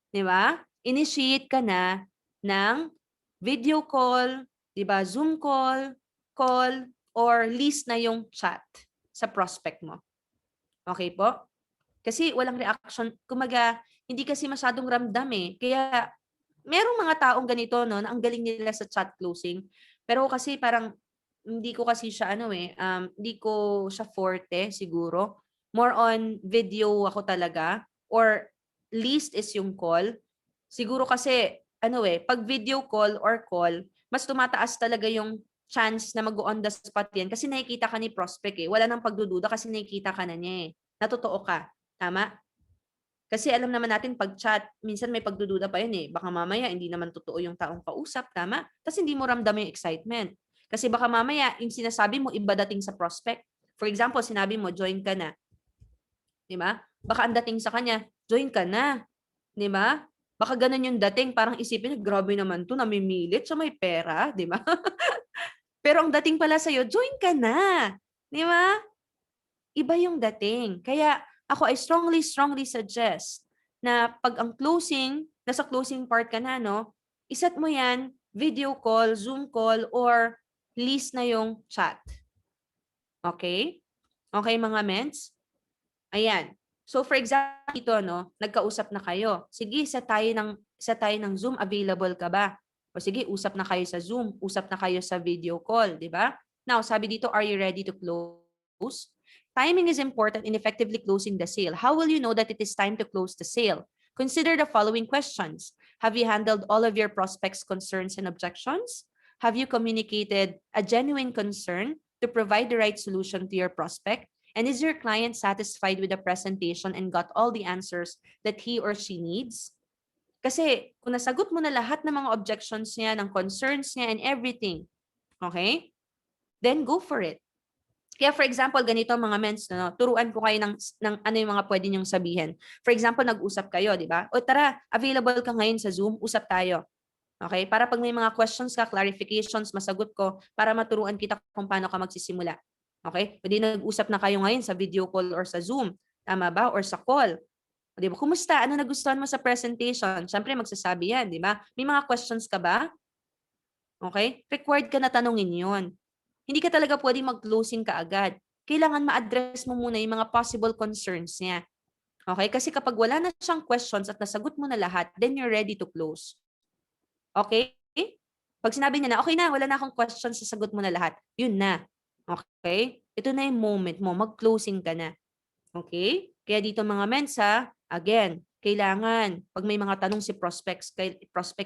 Di ba? Initiate ka na ng video call, di ba? Zoom call, or list na yung chat sa prospect mo. Okay po? Kasi walang reaction. Kumaga, hindi kasi masyadong ramdam eh. Kaya, merong mga taong ganito, no, na ang galing nila sa chat closing. Pero kasi parang, hindi ko kasi siya, hindi ko siya forte siguro. More on video ako talaga. Or least is yung call. Siguro kasi, pag video call or call, mas tumataas talaga yung chance na mag-on the spot yan kasi nakikita ka ni prospect eh. Wala nang pagdududa kasi nakikita ka na niya eh. Natotoo ka. Tama? Kasi alam naman natin pag chat, minsan may pagdududa pa yun eh. Baka mamaya hindi naman totoo yung taong kausap, tama? Kasi hindi mo ramdam yung excitement. Kasi baka mamaya yung sinasabi mo iba dating sa prospect. For example, sinabi mo, join ka na. Di ba? Baka ang dating sa kanya, join ka na. Di ba? Baka ganun yung dating, parang isipin, grabe naman to, namimilit, siya may pera, di ba? Pero ang dating pala sa'yo, join ka na. Di ba? Iba yung dating. Kaya ako, I strongly suggest na pag ang closing, nasa closing part ka na, no? Iset mo yan, video call, Zoom call, or list na yung chat. Okay? Okay mga mens? Ayan. So for example, ito, no, nagkausap na kayo. Sige, sa tayo ng Zoom, available ka ba? O sige, usap na kayo sa Zoom, usap na kayo sa video call, di ba? Now, sabi dito, are you ready to close? timing is important in effectively closing the sale. How will you know that it is time to close the sale? Consider the following questions. Have you handled all of your prospects' concerns and objections? Have you communicated a genuine concern to provide the right solution to your prospect? And is your client satisfied with the presentation and got all the answers that he or she needs? Kasi kung nasagot mo na lahat ng mga objections niya, ng concerns niya and everything, okay? Then go for it. Kaya for example, ganito mga mens, no, turuan ko kayo ng ano yung mga pwede niyong sabihin. For example, nag-usap kayo, di ba? O tara, available ka ngayon sa Zoom, usap tayo. Okay? Para pag may mga questions ka, clarifications, masagot ko, para maturuan kita kung paano ka magsisimula. Okay? Pwede nag-usap na kayo ngayon sa video call or sa Zoom. Tama ba? Or sa call. O, di ba? Kumusta? Ano nagustuhan mo sa presentation? Siyempre, magsasabi yan, di ba? May mga questions ka ba? Okay? Required ka na tanungin yun. Hindi ka talaga pwedeng mag-closing ka agad. Kailangan ma-address mo muna yung mga possible concerns niya. Okay? Kasi kapag wala na siyang questions at nasagot mo na lahat, then you're ready to close. Okay? Pag sinabi niya na, okay na, wala na akong questions, sasagot mo na lahat. Yun na. Okay? Ito na yung moment mo. Mag-closing ka na. Okay? Kaya dito mga mensa, again, kailangan, pag may mga tanong si prospect,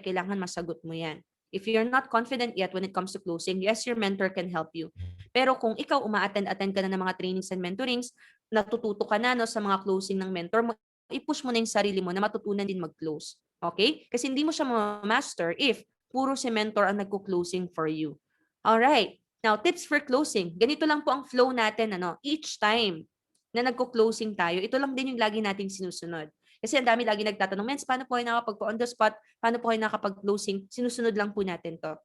kailangan masagot mo yan. If you're not confident yet when it comes to closing, yes, your mentor can help you. Pero kung ikaw uma-attend ka na ng mga trainings and mentorings, natututo ka na no, sa mga closing ng mentor mo, i-push mo na yung sarili mo na matutunan din mag-close. Okay? Kasi hindi mo siya ma-master if puro si mentor ang nagko-closing for you. Alright. Now, tips for closing. Ganito lang po ang flow natin. Each time na nagko-closing tayo, ito lang din yung lagi nating sinusunod. Kasi ang dami lagi nagtatanong, Mens, paano po kayo nakapag-on the spot? Paano po kayo nakapag-closing? Sinusunod lang po natin to.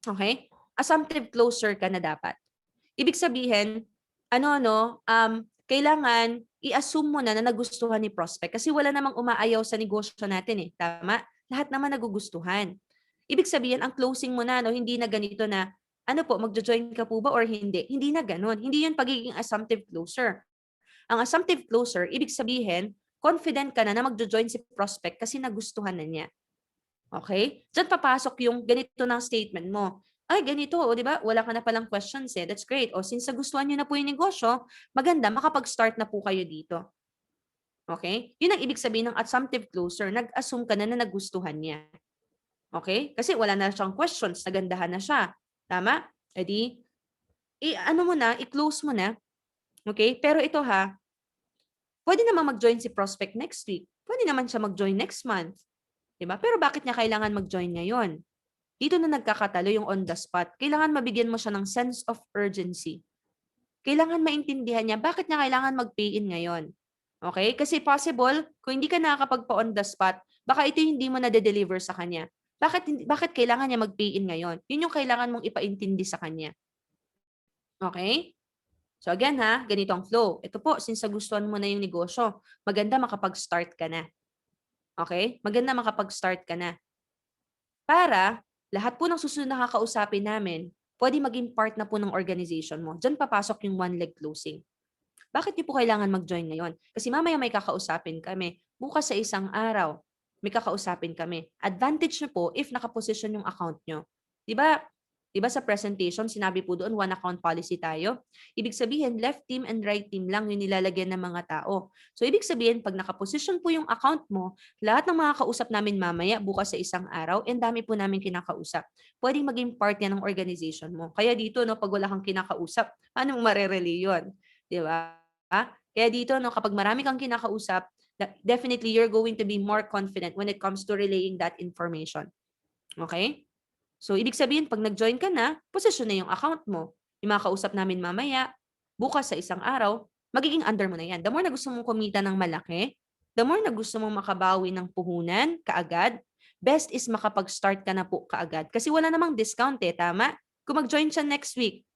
Okay? Assumptive closer ka na dapat. Ibig sabihin, kailangan i-assume mo na nagustuhan ni prospect kasi wala namang umaayaw sa negosyo natin eh. Tama? Lahat naman nagugustuhan. Ibig sabihin, ang closing mo na, hindi na ganito na, magjo-join ka po ba or hindi? Hindi na ganun. Hindi yun pagiging assumptive closer. Ang assumptive closer, ibig sabihin, confident ka na magjo-join si prospect kasi nagustuhan na niya. Okay? Diyan papasok yung ganito ng statement mo. Ay, ganito, di ba? Wala ka na palang questions eh. That's great. O, since nagustuhan niyo na po yung negosyo, maganda, makapag-start na po kayo dito. Okay? Yun ang ibig sabihin ng assumptive closer. Nag-assume ka na nagustuhan niya. Okay? Kasi wala na siyang questions, nagandahan na siya. Tama? E di, i-close mo na. Okay? Pero ito pwede naman mag-join si prospect next week. Pwede naman siya mag-join next month. Diba? Pero bakit niya kailangan mag-join ngayon? Dito na nagkakatalo yung on the spot. Kailangan mabigyan mo siya ng sense of urgency. Kailangan maintindihan niya bakit niya kailangan mag-pay in ngayon. Okay? Kasi possible, kung hindi ka nakakapagpa on the spot, baka ito hindi mo na-deliver sa kanya. Bakit kailangan niya mag-pay in ngayon? Yun yung kailangan mong ipaintindi sa kanya. Okay? So again ganito ang flow. Ito po, since nagustuhan mo na yung negosyo, maganda makapag-start ka na. Okay? Maganda makapag-start ka na. Para lahat po ng susunod na kakausapin namin, pwede maging part na po ng organization mo. Diyan papasok yung one-leg closing. Bakit niyo po kailangan mag-join ngayon? Kasi mamaya may kakausapin kami. Bukas sa isang araw, may kakausapin kami. Advantage niyo po if nakaposition yung account niyo. Diba sa presentation, sinabi po doon, one account policy tayo. Ibig sabihin, left team and right team lang yung nilalagyan ng mga tao. So, ibig sabihin, pag nakaposition po yung account mo, lahat ng mga kausap namin mamaya, bukas sa isang araw, and dami po namin kinakausap. Pwedeng maging part yan ng organization mo. Kaya dito, pag wala kang kinakausap, paano mo marerelay yun? Diba? Kaya dito, kapag marami kang kinakausap, definitely you're going to be more confident when it comes to relaying that information. Okay? So, ibig sabihin, pag nag-join ka na, posisyon na yung account mo. Yung mga kausap namin mamaya, bukas sa isang araw, magiging under mo na yan. The more na gusto mong kumita ng malaki, the more na gusto mong makabawi ng puhunan kaagad, best is makapag-start ka na po kaagad. Kasi wala namang discount tama? Kung mag-join siya next week,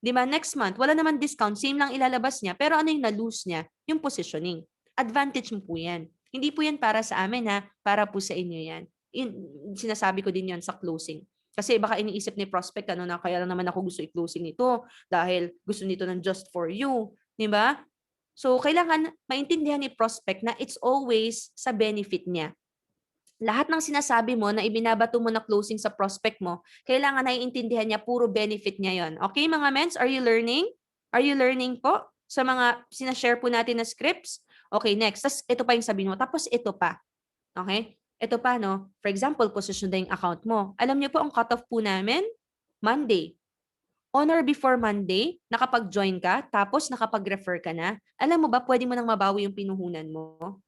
di ba, next month, wala naman discount, same lang ilalabas niya, pero ano yung na-lose niya? Yung positioning. Advantage mo po yan. Hindi po yan para sa amin para po sa inyo yan. Sinasabi ko din yan sa closing. Kasi baka iniisip ni prospect, na kaya lang naman ako gusto i-closing ito dahil gusto nito ng just for you. Di ba? So, kailangan maintindihan ni prospect na it's always sa benefit niya. Lahat ng sinasabi mo na ibinabato mo na closing sa prospect mo, kailangan naiintindihan niya puro benefit niya yon. Okay, mga mens? Are you learning? Are you learning po? sa mga sinashare po natin na scripts. Okay, next. Tapos ito pa yung sabihin mo. Tapos ito pa. Okay? Ito pa, no? For example, position na yung account mo. Alam niyo po, ang cutoff po namin, Monday. On or before Monday, nakapag-join ka, tapos nakapag-refer ka na, alam mo ba, pwede mo nang mabawi yung pinuhunan mo.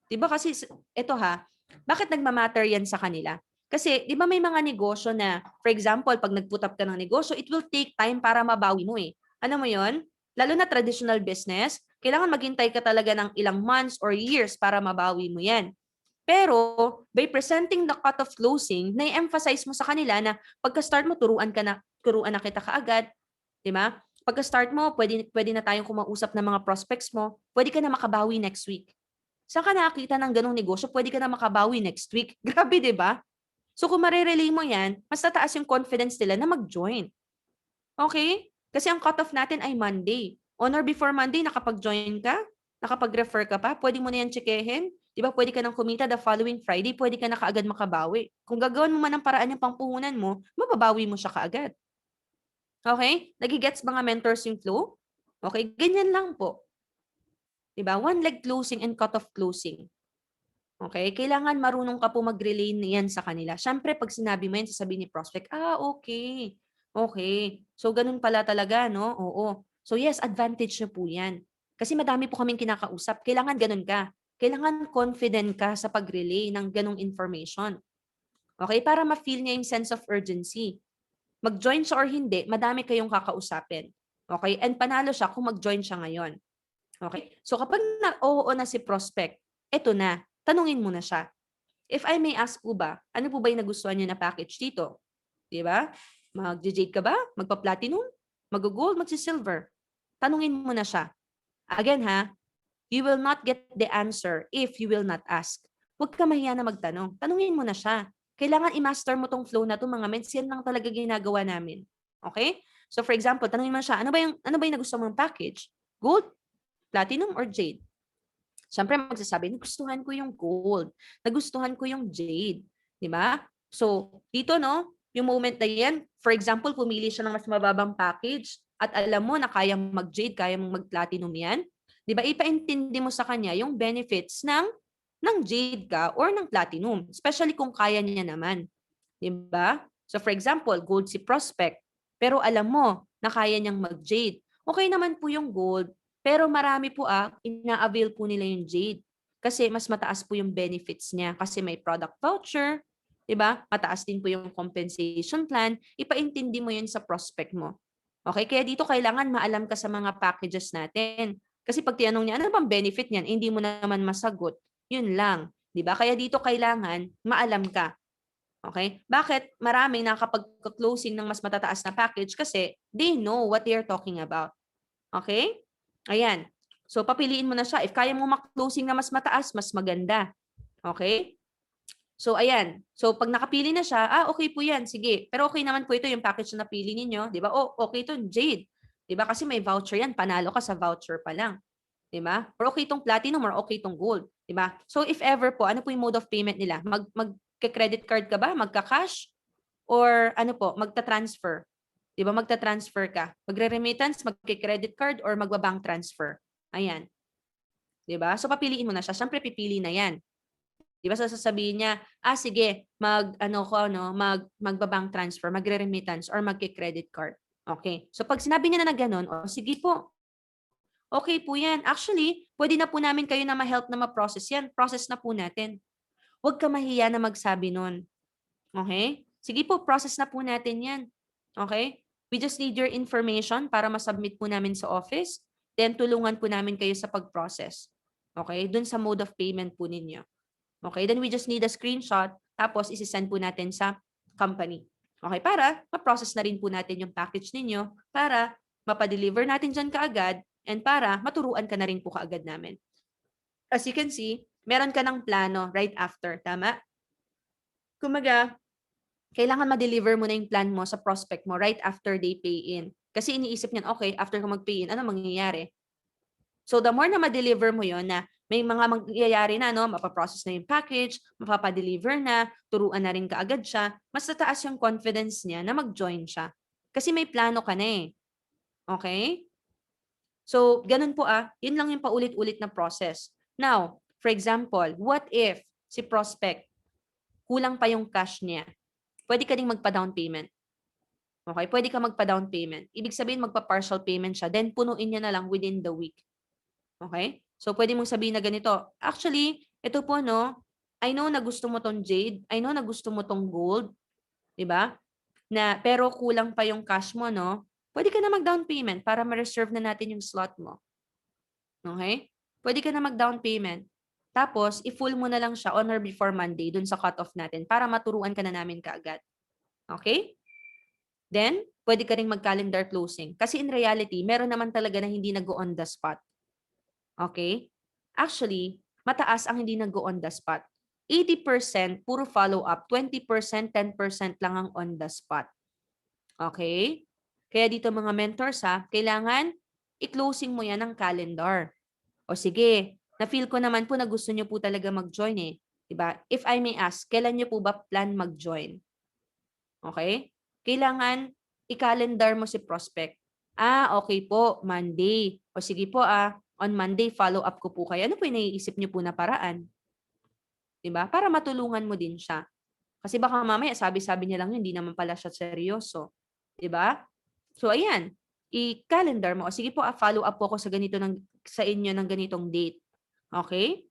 Diba kasi, ito ha, bakit nagmamatter yan sa kanila? Kasi, di ba may mga negosyo na, for example, pag nag-put up ka ng negosyo, it will take time para mabawi mo eh. Alam mo yon? Lalo na traditional business, kailangan maghintay ka talaga ng ilang months or years para mabawi mo yan. Pero, by presenting the cut-off closing, na-emphasize mo sa kanila na pagka-start mo, turuan na kita kaagad, di ba? Pagka-start mo, pwede na tayong kumausap ng mga prospects mo, pwede ka na makabawi next week. Saan ka nakakita ng ganong negosyo, pwede ka na makabawi next week. Grabe, di ba? So kung marirelay mo yan, mas tataas yung confidence nila na mag-join. Okay? Kasi ang cutoff natin ay Monday. On or before Monday, nakapag-join ka, nakapag-refer ka pa, pwede mo na yan checkehin. Di ba, pwede ka nang kumita the following Friday, pwede ka na kaagad makabawi. Kung gagawin mo man ang paraan yung pangpuhunan mo, mababawi mo siya kaagad. Okay? Nagigets mga mentors yung flow? Okay? Ganyan lang po. Di ba? One leg closing and cut-off closing. Okay? Kailangan marunong ka po mag-relay yan sa kanila. Siyempre, pag sinabi mo yan, sasabihin ni prospect, okay. Okay. So, ganun pala talaga, no? Oo. So, yes, advantage na po yan. Kasi madami po kaming kinakausap. Kailangan ganun ka. Kailangan confident ka sa pag-relay ng ganung information. Okay? Para ma-feel niya yung sense of urgency. Mag-join siya or hindi, madami kayong kakausapin. Okay? And panalo siya kung mag-join siya ngayon. Okay? So, kapag oo na si prospect, eto na, tanungin mo na siya. If I may ask po ba, ano po ba yung nagustuhan niyo na package dito? Di ba? Mag-jade ka ba? Magpa-platinum? Mag-gold? Magsi-silver? Tanungin mo na siya. Again ha, you will not get the answer if you will not ask. Huwag ka mahiya na magtanong. Tanungin mo na siya. Kailangan i-master mo tong flow na to mga mens. Yan lang talaga ginagawa namin. Okay? So for example, tanungin mo siya, ano ba yung nagustuhan mong package? Gold, platinum, or jade? Siyempre magsasabi, nagustuhan ko yung gold, nagustuhan ko yung jade, di ba? So, dito no, yung moment na yan, for example, pumili siya ng mas mababang package at alam mo na kayang mag-jade, kayang mag-platinum yan, di ba? Ipaintindi mo sa kanya yung benefits ng jade ka or ng platinum, especially kung kaya niya naman, di ba? So, for example, gold si prospect, pero alam mo na kaya niyang mag-jade. Okay naman po yung gold, pero marami po ina-avail po nila yung jade. Kasi mas mataas po yung benefits niya. Kasi may product voucher, di ba? Mataas din po yung compensation plan. Ipaintindi mo yun sa prospect mo. Okay? Kaya dito kailangan maalam ka sa mga packages natin. Kasi pag tinanong niya, ano bang benefit niyan? Hindi mo naman masagot. Yun lang. Di ba? Kaya dito kailangan maalam ka. Okay? Bakit maraming nakakapag-closing ng mas matataas na package? Kasi they know what they are talking about. Okay? Ayan. So, papiliin mo na siya. If kaya mo mak-closing na mas mataas, mas maganda. Okay? So, ayan. So, pag nakapili na siya, okay po yan. Sige. Pero okay naman po ito yung package na napili ninyo. Di ba? Okay ito, Jade. Di ba? Kasi may voucher yan. Panalo ka sa voucher pa lang. Di ba? Or okay itong platinum or okay itong gold. Di ba? So, if ever po, ano po yung mode of payment nila? Magka-credit card ka ba? Magka-cash? Or ano po, magta-transfer? Di ba magta-transfer ka? Magre-remittance, magki-credit card, or magba-bank transfer. Ayan. Di ba? So papiliin mo na siya. Siyempre pipili na yan. Di ba? So sasabihin niya, sige, magba-bank transfer, magre-remittance, or magki-credit card. Okay. So pag sinabi niya na ganun, sige po. Okay po yan. Actually, pwede na po namin kayo na ma-help na ma-process yan. Process na po natin. Huwag ka mahiya na magsabi nun. Okay? Sige po, process na po natin yan. Okay? We just need your information para masubmit po namin sa office. Then, tulungan po namin kayo sa pag-process. Okay? Dun sa mode of payment po ninyo. Okay? Then, we just need a screenshot. Tapos, isi-send po natin sa company. Okay? Para ma-process na rin po natin yung package ninyo para mapadeliver natin dyan kaagad and para maturuan ka na rin po kaagad namin. As you can see, meron ka ng plano right after. Tama? Kumaga, kailangan ma-deliver mo na yung plan mo sa prospect mo right after they pay in. Kasi iniisip niyan, okay, after ko mag-pay in, ano mangyayari? So the more na ma-deliver mo yon na may mga mangyayari na, no, mapaprocess na yung package, mapapa-deliver na, turuan na rin kaagad siya, mas tataas yung confidence niya na mag-join siya. Kasi may plano ka na eh. Okay? So, ganun po yun lang yung paulit-ulit na process. Now, for example, what if si prospect, kulang pa yung cash niya? Pwede ka ding magpa-down payment. Okay? Pwede ka magpa-down payment. Ibig sabihin, magpa-partial payment siya, then punuin niya na lang within the week. Okay? So, pwede mong sabihin na ganito. Actually, ito po, no, I know na gusto mo tong jade. I know na gusto mo tong gold. Diba? Pero kulang pa yung cash mo, no? Pwede ka na mag-down payment para ma-reserve na natin yung slot mo. Okay? Pwede ka na mag-down payment. Tapos, i-full mo na lang siya on or before Monday dun sa cut-off natin para maturuan ka na namin kaagad. Okay? Then, pwede ka ring mag-calendar closing. Kasi in reality, meron naman talaga na hindi nag-go on the spot. Okay? Actually, mataas ang hindi nag-go on the spot. 80% puro follow-up, 20%, 10% lang ang on the spot. Okay? Kaya dito mga mentors kailangan i-closing mo yan ng calendar. O sige, na-feel ko naman po na gusto niyo po talaga mag-join eh. Diba? If I may ask, kailan niyo po ba plan mag-join? Okay? Kailangan i-calendar mo si prospect. Okay po, Monday. O sige po on Monday follow up ko po kayo. Ano po yung naiisip niyo po na paraan? 'Di ba? Para matulungan mo din siya. Kasi baka mamaya sabi-sabi niya lang yun, hindi naman pala siya seryoso. 'Di ba? So ayan, i-calendar mo. O sige po, follow up po ako sa inyo ng ganitong date. Okay?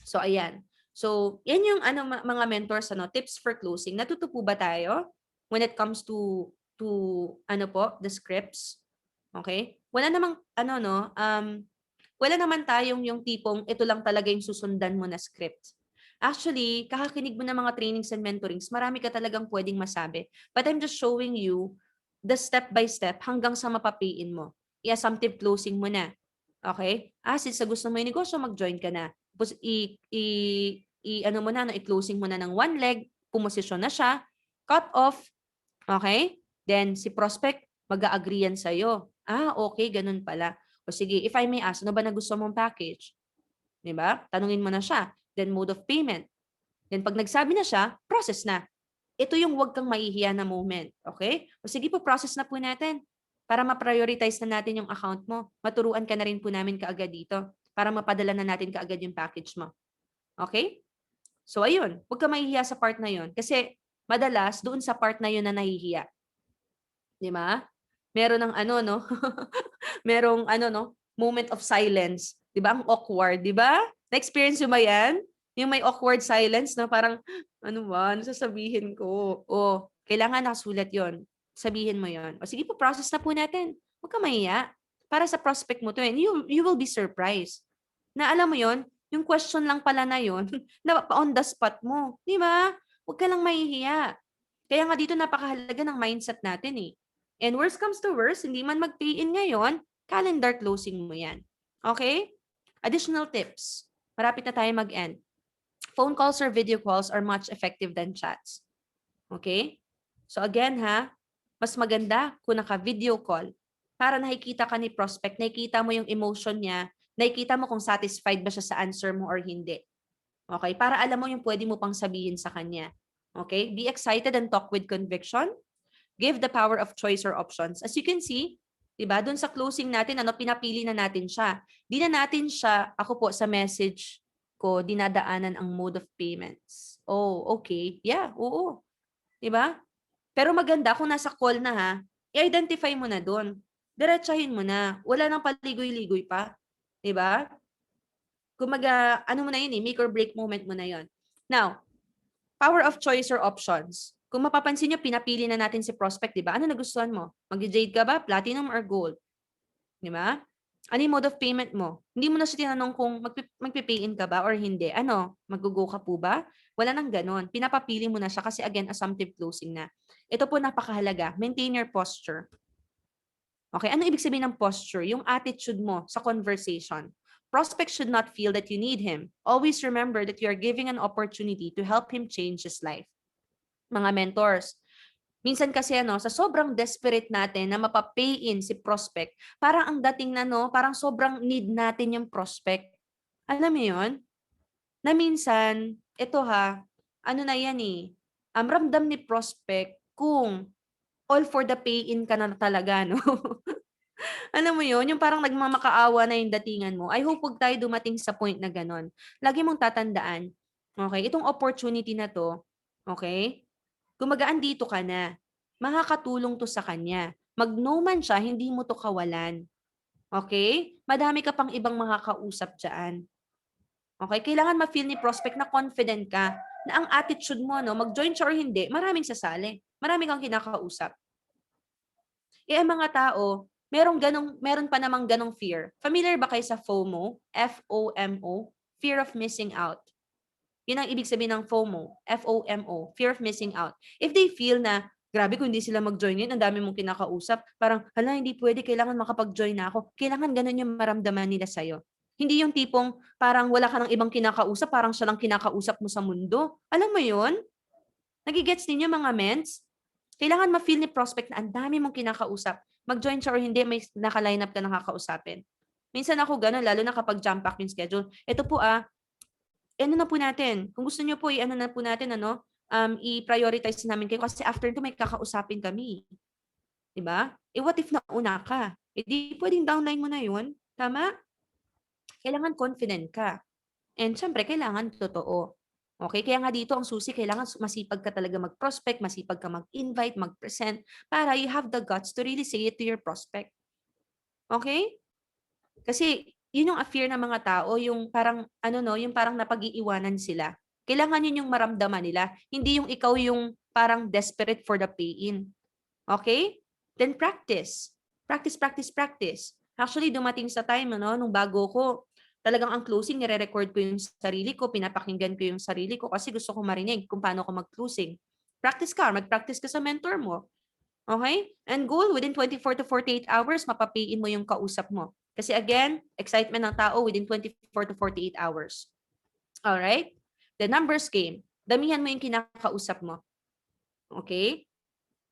So ayan. So, yan yung mga mentors tips for closing. Natuto po ba tayo when it comes to the scripts? Okay? Wala naman tayong yung tipong ito lang talaga yung susundan mo na script. Actually, kakakinig mo ng mga trainings and mentorings, marami ka talagang pwedeng masabi. But I'm just showing you the step by step hanggang sa mapapayin mo. I-assumptive closing mo na. Okay? Since gusto mo yung negosyo, mag-join ka na. Tapos i-closing mo na ng one leg, pumosisyon na siya, cut off, okay? Then si prospect, mag-a-agree yan sa'yo. Okay, ganun pala. O sige, if I may ask, ano ba na gusto mong package? 'Di ba? Tanungin mo na siya. Then mode of payment. Then pag nagsabi na siya, process na. Ito yung wag kang mahihiya na moment. Okay? O sige po, process na po natin. Para ma-prioritize na natin yung account mo. Maturuan ka na rin po namin kaagad dito. Para mapadala na natin kaagad yung package mo. Okay? So ayun, huwag ka mahihiya sa part na yun. Kasi madalas, doon sa part na yun na nahihiya. Di ba? Meron ng merong moment of silence. Di ba? Ang awkward, di ba? Na-experience mo ba yan? Yung may awkward silence na parang, ano sasabihin ko? Kailangan nakasulat yon. Sabihin mo yon. O sige po, process na po natin. Huwag ka mahiya. Para sa prospect mo to and you will be surprised. Na alam mo yon, yung question lang pala na yon, na on the spot mo. Di ba? Huwag ka lang mahihiya. Kaya nga dito napakahalaga ng mindset natin eh. And worst comes to worst, hindi man mag-pay in ngayon, calendar closing mo yan. Okay? Additional tips. Marapit na tayo mag-end. Phone calls or video calls are much effective than chats. Okay? So again mas maganda kung naka-video call para nakikita ka ni prospect, nakikita mo yung emotion niya, nakikita mo kung satisfied ba siya sa answer mo or hindi. Okay? Para alam mo yung pwede mo pang sabihin sa kanya. Okay? Be excited and talk with conviction. Give the power of choice or options. As you can see, 'di ba? Doon sa closing natin, pinapili na natin siya. Di na natin siya, ako po sa message ko, dinadaanan ang mode of payments. Okay. Yeah, oo. 'Di ba? Pero maganda kung nasa call na i-identify mo na doon. Diretsahin mo na. Wala nang paligoy-ligoy pa. 'Di ba? Kumaga, mo na yun make or break moment mo na yun. Now, power of choice or options. Kung mapapansin nyo, pinapili na natin si prospect, di ba? Ano nagustuhan mo? Mag-jade ka ba? Platinum or gold? Di ba? Ano yung mode of payment mo? Hindi mo na siya tinanong kung magpipay-in ka ba or hindi. Mag-go ka po ba? Wala nang ganon. Pinapapili mo na siya kasi again, assumptive closing na. Ito po napakahalaga. Maintain your posture. Okay, ano ibig sabihin ng posture? Yung attitude mo sa conversation. Prospect should not feel that you need him. Always remember that you are giving an opportunity to help him change his life. Mga mentors, minsan kasi sa sobrang desperate natin na mapapay in si prospect, parang ang dating parang sobrang need natin yung prospect. Alam mo yun? Na minsan, ito na yan ramdam ni prospect kung all for the pay in ka na talaga, no? Alam mo yun, yung parang nagmamakaawa na yung datingan mo. I hope wag tayo dumating sa point na gano'n. Lagi mong tatandaan, okay, itong opportunity na 'to, okay, gumagaan dito ka na. Makakatulong 'to sa kanya. Mag-no man siya, hindi mo 'to kawalan, okay? Madami ka pang ibang makakausap diyaan, okay? Kailangan ma-feel ni prospect na confident ka, na ang attitude mo 'no, mag-join siya or hindi, maraming sasali. Marami kang kinakausap. Eh, ang mga tao, meron pa namang ganong fear. Familiar ba kayo sa FOMO? FOMO? Fear of missing out. Yun ang ibig sabihin ng FOMO. FOMO. Fear of missing out. If they feel na, grabe kung hindi sila mag-join yun, ang dami mong kinakausap, parang, hala, hindi pwede, kailangan makapag-join na ako. Kailangan ganun yung maramdaman nila sa'yo. Hindi yung tipong parang wala ka ng ibang kinakausap, parang siya lang kinakausap mo sa mundo. Alam mo yun? Nagigets ninyo mga mens? Kailangan ma-feel ni prospect na ang dami mong kinakausap. Mag-join siya or hindi, may naka-line up ka na kakausapin. Minsan ako gano'n, lalo na kapag jam pack yung schedule. Ito po ano na po natin, kung gusto niyo po i-ano na po natin ano, i-prioritize namin kayo kasi after nito may kakausapin kami, 'di ba? Eh, what if nauna ka? Eh, di puwedeng downline mo na 'yun, tama? Kailangan confident ka and siyempre kailangan totoo. Okay, kaya nga dito ang susi kailangan masipag ka talaga mag-prospect, masipag ka mag-invite, mag-present para you have the guts to really say it to your prospect, okay? Kasi yun yung fear ng mga tao, yung parang ano 'no, yung parang napag-iiwanan sila. Kailangan yun yung maramdaman nila, hindi yung ikaw yung parang desperate for the pain, okay? Then practice. Practice, practice, practice. Actually dumating sa time ano, nung bago ko, talagang ang closing nire-record ko yung sarili ko, pinapakinggan ko yung sarili ko kasi gusto kong marinig kung paano ako mag-closing. Practice ka, mag-practice ka sa mentor mo. Okay? And goal, within 24 to 48 hours, mapapayin mo yung kausap mo. Kasi again, excitement ng tao within 24 to 48 hours. Alright? The numbers game. Damihan mo yung kinakausap mo. Okay?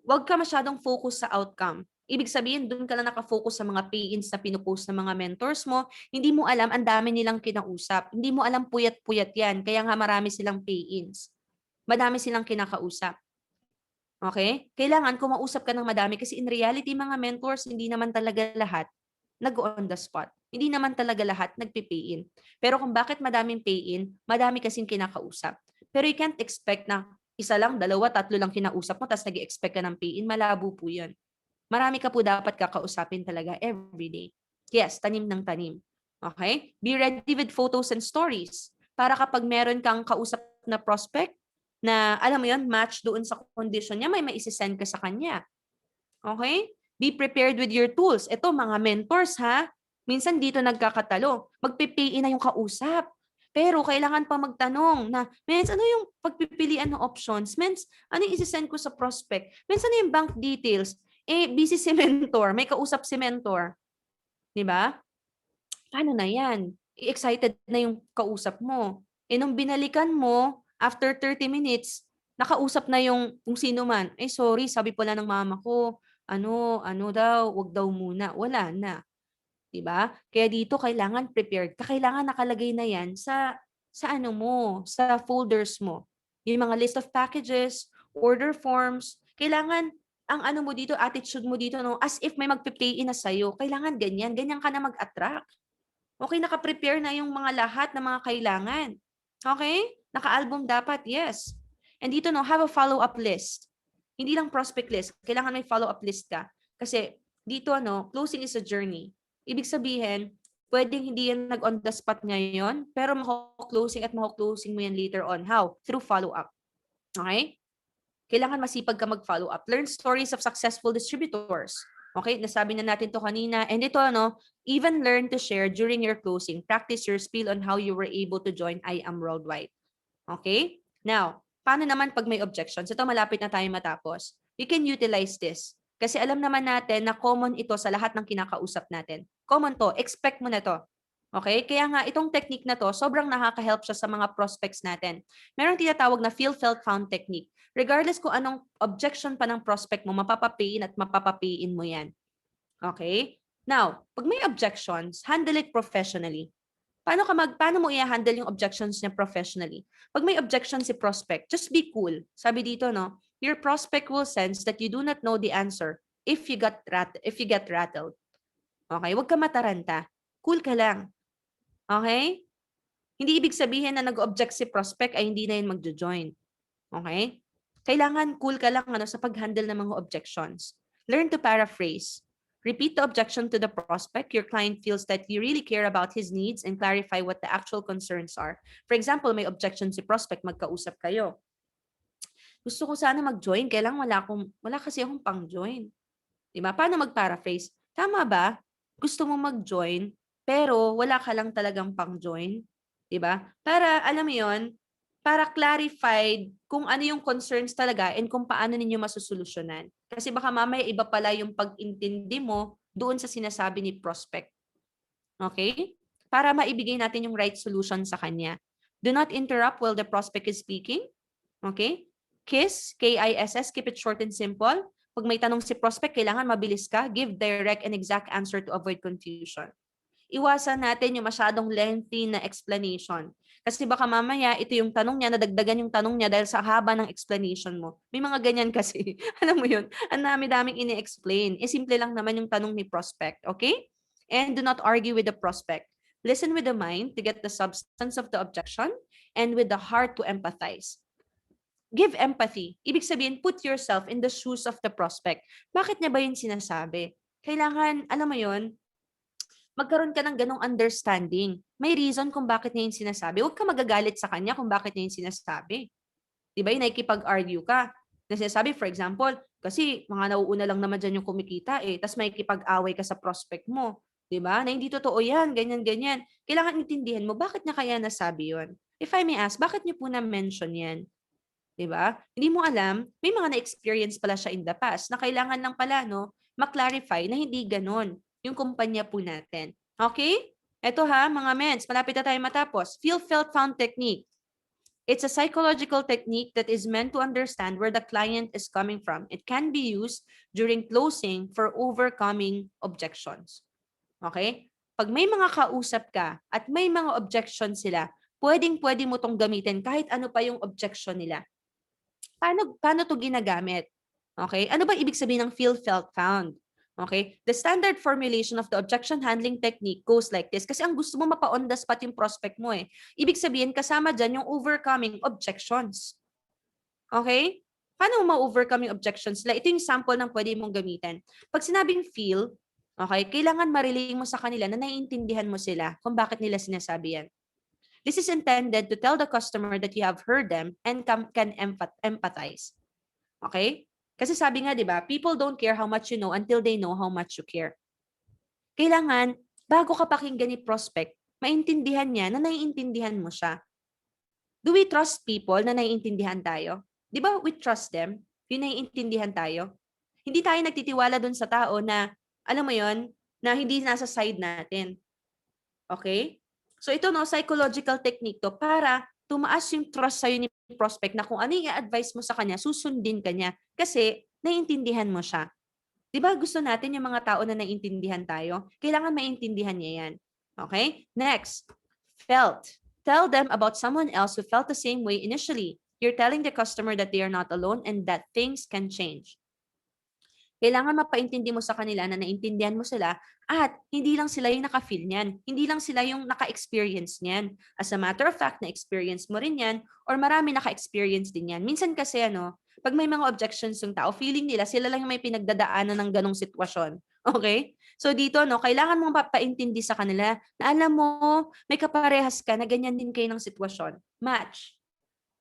Huwag ka masyadong focus sa outcome. Ibig sabihin, doon ka lang nakafocus sa mga pay-ins na pinupost ng mga mentors mo. Hindi mo alam, ang dami nilang kinausap. Hindi mo alam, puyat-puyat yan. Kaya nga marami silang pay-ins. Madami silang kinakausap. Okay? Kailangan kumausap ka ng madami kasi in reality mga mentors, hindi naman talaga lahat nag-on the spot. Hindi naman talaga lahat nagpi-pay in. Pero kung bakit madaming pay in, madami kasing kinakausap. Pero you can't expect na isa lang, dalawa, tatlo lang kinausap mo tapos nag-expect ka ng pay in, malabo po 'yun. Marami ka po dapat kakausapin talaga every day. Yes, tanim ng tanim. Okay? Be ready with photos and stories. Para kapag meron kang kausap na prospect, na alam mo yon match doon sa condition niya, may maisisend ka sa kanya. Okay? Be prepared with your tools. Ito, mga mentors ha. Minsan dito nagkakatalo. Magpipiliin na yung kausap. Pero kailangan pa magtanong na, Mens, ano yung pagpipilian ng options? Mens, ano yung isisend ko sa prospect? Mens, ano yung bank details? Eh, busy si mentor. May kausap si mentor. Di ba? Paano na yan? Excited na yung kausap mo. Eh, nung binalikan mo, after 30 minutes, nakausap na yung kung sino man. Eh, sorry, sabi pala ng mama ko, ano daw, wag daw muna. Wala na. 'Di ba? Kaya dito kailangan prepared ka. Kailangan nakalagay na yan sa ano mo, sa folders mo. Yung mga list of packages, order forms, kailangan ang ano mo dito, attitude mo dito, no, as if may magpe-play in na sa'yo. Kailangan ganyan. Ganyan ka na mag-attract. Okay, naka-prepare na yung mga lahat ng mga kailangan. Okay? Naka-album dapat, yes. And dito, no, have a follow-up list. Hindi lang prospect list. Kailangan may follow-up list ka. Kasi dito, no, closing is a journey. Ibig sabihin, pwedeng hindi yan nag-on the spot ngayon, pero mako-closing at mako-closing mo yan later on. How? Through follow-up. Okay? Kailangan masipag ka mag-follow up. Learn stories of successful distributors. Okay, nasabi na natin to kanina. And ito, even learn to share during your closing. Practice your spiel on how you were able to join I Am Worldwide. Okay? Now, paano naman pag may objections? Ito, malapit na tayo matapos. You can utilize this. Kasi alam naman natin na common ito sa lahat ng kinakausap natin. Common to. Expect mo na to. Okay? Kaya nga, itong technique na to, sobrang nakaka-help siya sa mga prospects natin. Meron tinatawag na feel, felt, found technique. Regardless kung anong objection pa ng prospect mo, mapapapayin at mapapapayin mo yan. Okay? Now, pag may objections, handle it professionally. Paano mo i-handle yung objections niya professionally? Pag may objection si prospect, just be cool. Sabi dito, no, your prospect will sense that you do not know the answer if you get rattled. Okay? Huwag ka mataranta. Cool ka lang. Okay? Hindi ibig sabihin na nag-object si prospect ay hindi na yun magjo-join. Okay? Kailangan cool ka lang sa pag-handle ng mga objections. Learn to paraphrase. Repeat the objection to the prospect. Your client feels that you really care about his needs and clarify what the actual concerns are. For example, may objection si prospect, magkausap kayo. Gusto ko sana mag-join, kaya lang wala kasi akong pang-join. 'Di ba? Paano mag-paraphrase? Tama ba? Gusto mo mag-join, pero wala ka lang talagang pang-join, 'di ba? Para alam mo 'yon, para clarified kung ano yung concerns talaga and kung paano ninyo masusolusyunan. Kasi baka mamaya iba pala yung pag-intindi mo doon sa sinasabi ni prospect. Okay? Para maibigay natin yung right solution sa kanya. Do not interrupt while the prospect is speaking. Okay? KISS, K-I-S-S, keep it short and simple. Pag may tanong si prospect, kailangan mabilis ka. Give direct and exact answer to avoid confusion. Iwasan natin yung masyadong lengthy na explanation. Kasi baka mamaya, ito yung tanong niya, nadagdagan yung tanong niya dahil sa haba ng explanation mo. May mga ganyan kasi. Alam mo yun? Ang dami-daming ini-explain. Simple lang naman yung tanong ni prospect. Okay? And do not argue with the prospect. Listen with the mind to get the substance of the objection and with the heart to empathize. Give empathy. Ibig sabihin, put yourself in the shoes of the prospect. Bakit niya ba yun sinasabi? Kailangan, alam mo yun, magkaroon ka ng ganong understanding. May reason kung bakit niya yung sinasabi. Huwag ka magagalit sa kanya kung bakit niya yung sinasabi. Diba? Yung nakikipag-argue ka. Na sinasabi, for example, kasi mga nauuna lang naman dyan yung kumikita tapos may kipag-away ka sa prospect mo. Diba? Na hindi totoo yan, ganyan-ganyan. Kailangan intindihan mo, bakit niya kaya nasabi yon? If I may ask, bakit niyo po na-mention yan? 'Di ba? Hindi mo alam, may mga na-experience pala siya in the past na kailangan lang pala ma-clarify na hindi gano'n yung kumpanya po natin. Okay? Eto mga mens, malapit na tayo matapos. Feel, felt, found technique. It's a psychological technique that is meant to understand where the client is coming from. It can be used during closing for overcoming objections. Okay? Pag may mga kausap ka at may mga objections sila, pwedeng-pwede mo tong gamitin kahit ano pa yung objection nila. Paano 'to ginagamit? Okay? Ano ba ibig sabihin ng feel, felt, found? Okay? The standard formulation of the objection handling technique goes like this. Kasi ang gusto mo mapa-on the spot yung prospect mo Ibig sabihin kasama dyan yung overcoming objections. Okay? Paano mo ma-overcome yung objections nila? Ito yung sample ng pwede mong gamitin. Pag sinabing feel, okay, kailangan ma-relay mo sa kanila na naiintindihan mo sila kung bakit nila sinasabi yan. This is intended to tell the customer that you have heard them and can empathize. Okay? Kasi sabi nga, di ba, people don't care how much you know until they know how much you care. Kailangan, bago ka pakinggan ni prospect, maintindihan niya na naiintindihan mo siya. Do we trust people na naiintindihan tayo? Di ba we trust them? Yung naiintindihan tayo? Hindi tayo nagtitiwala dun sa tao na, alam mo yon, na hindi nasa side natin. Okay? So ito psychological technique to para tumaas yung trust sa'yo ni prospect na kung ano yung i-advise mo sa kanya, susundin ka niya kasi naiintindihan mo siya. Di ba gusto natin yung mga tao na naiintindihan tayo? Kailangan maintindihan niya yan. Okay? Next, felt. Tell them about someone else who felt the same way initially. You're telling the customer that they are not alone and that things can change. Kailangan mapaintindi mo sa kanila na naintindihan mo sila at hindi lang sila yung naka-feel niyan. Hindi lang sila yung naka-experience niyan. As a matter of fact, na-experience mo rin yan or marami naka-experience din yan. Minsan kasi pag may mga objections yung tao, feeling nila sila lang yung may pinagdadaanan ng ganong sitwasyon. Okay? So dito, kailangan mong papaintindi sa kanila na alam mo, may kaparehas ka na ganyan din kayo ng sitwasyon. Match.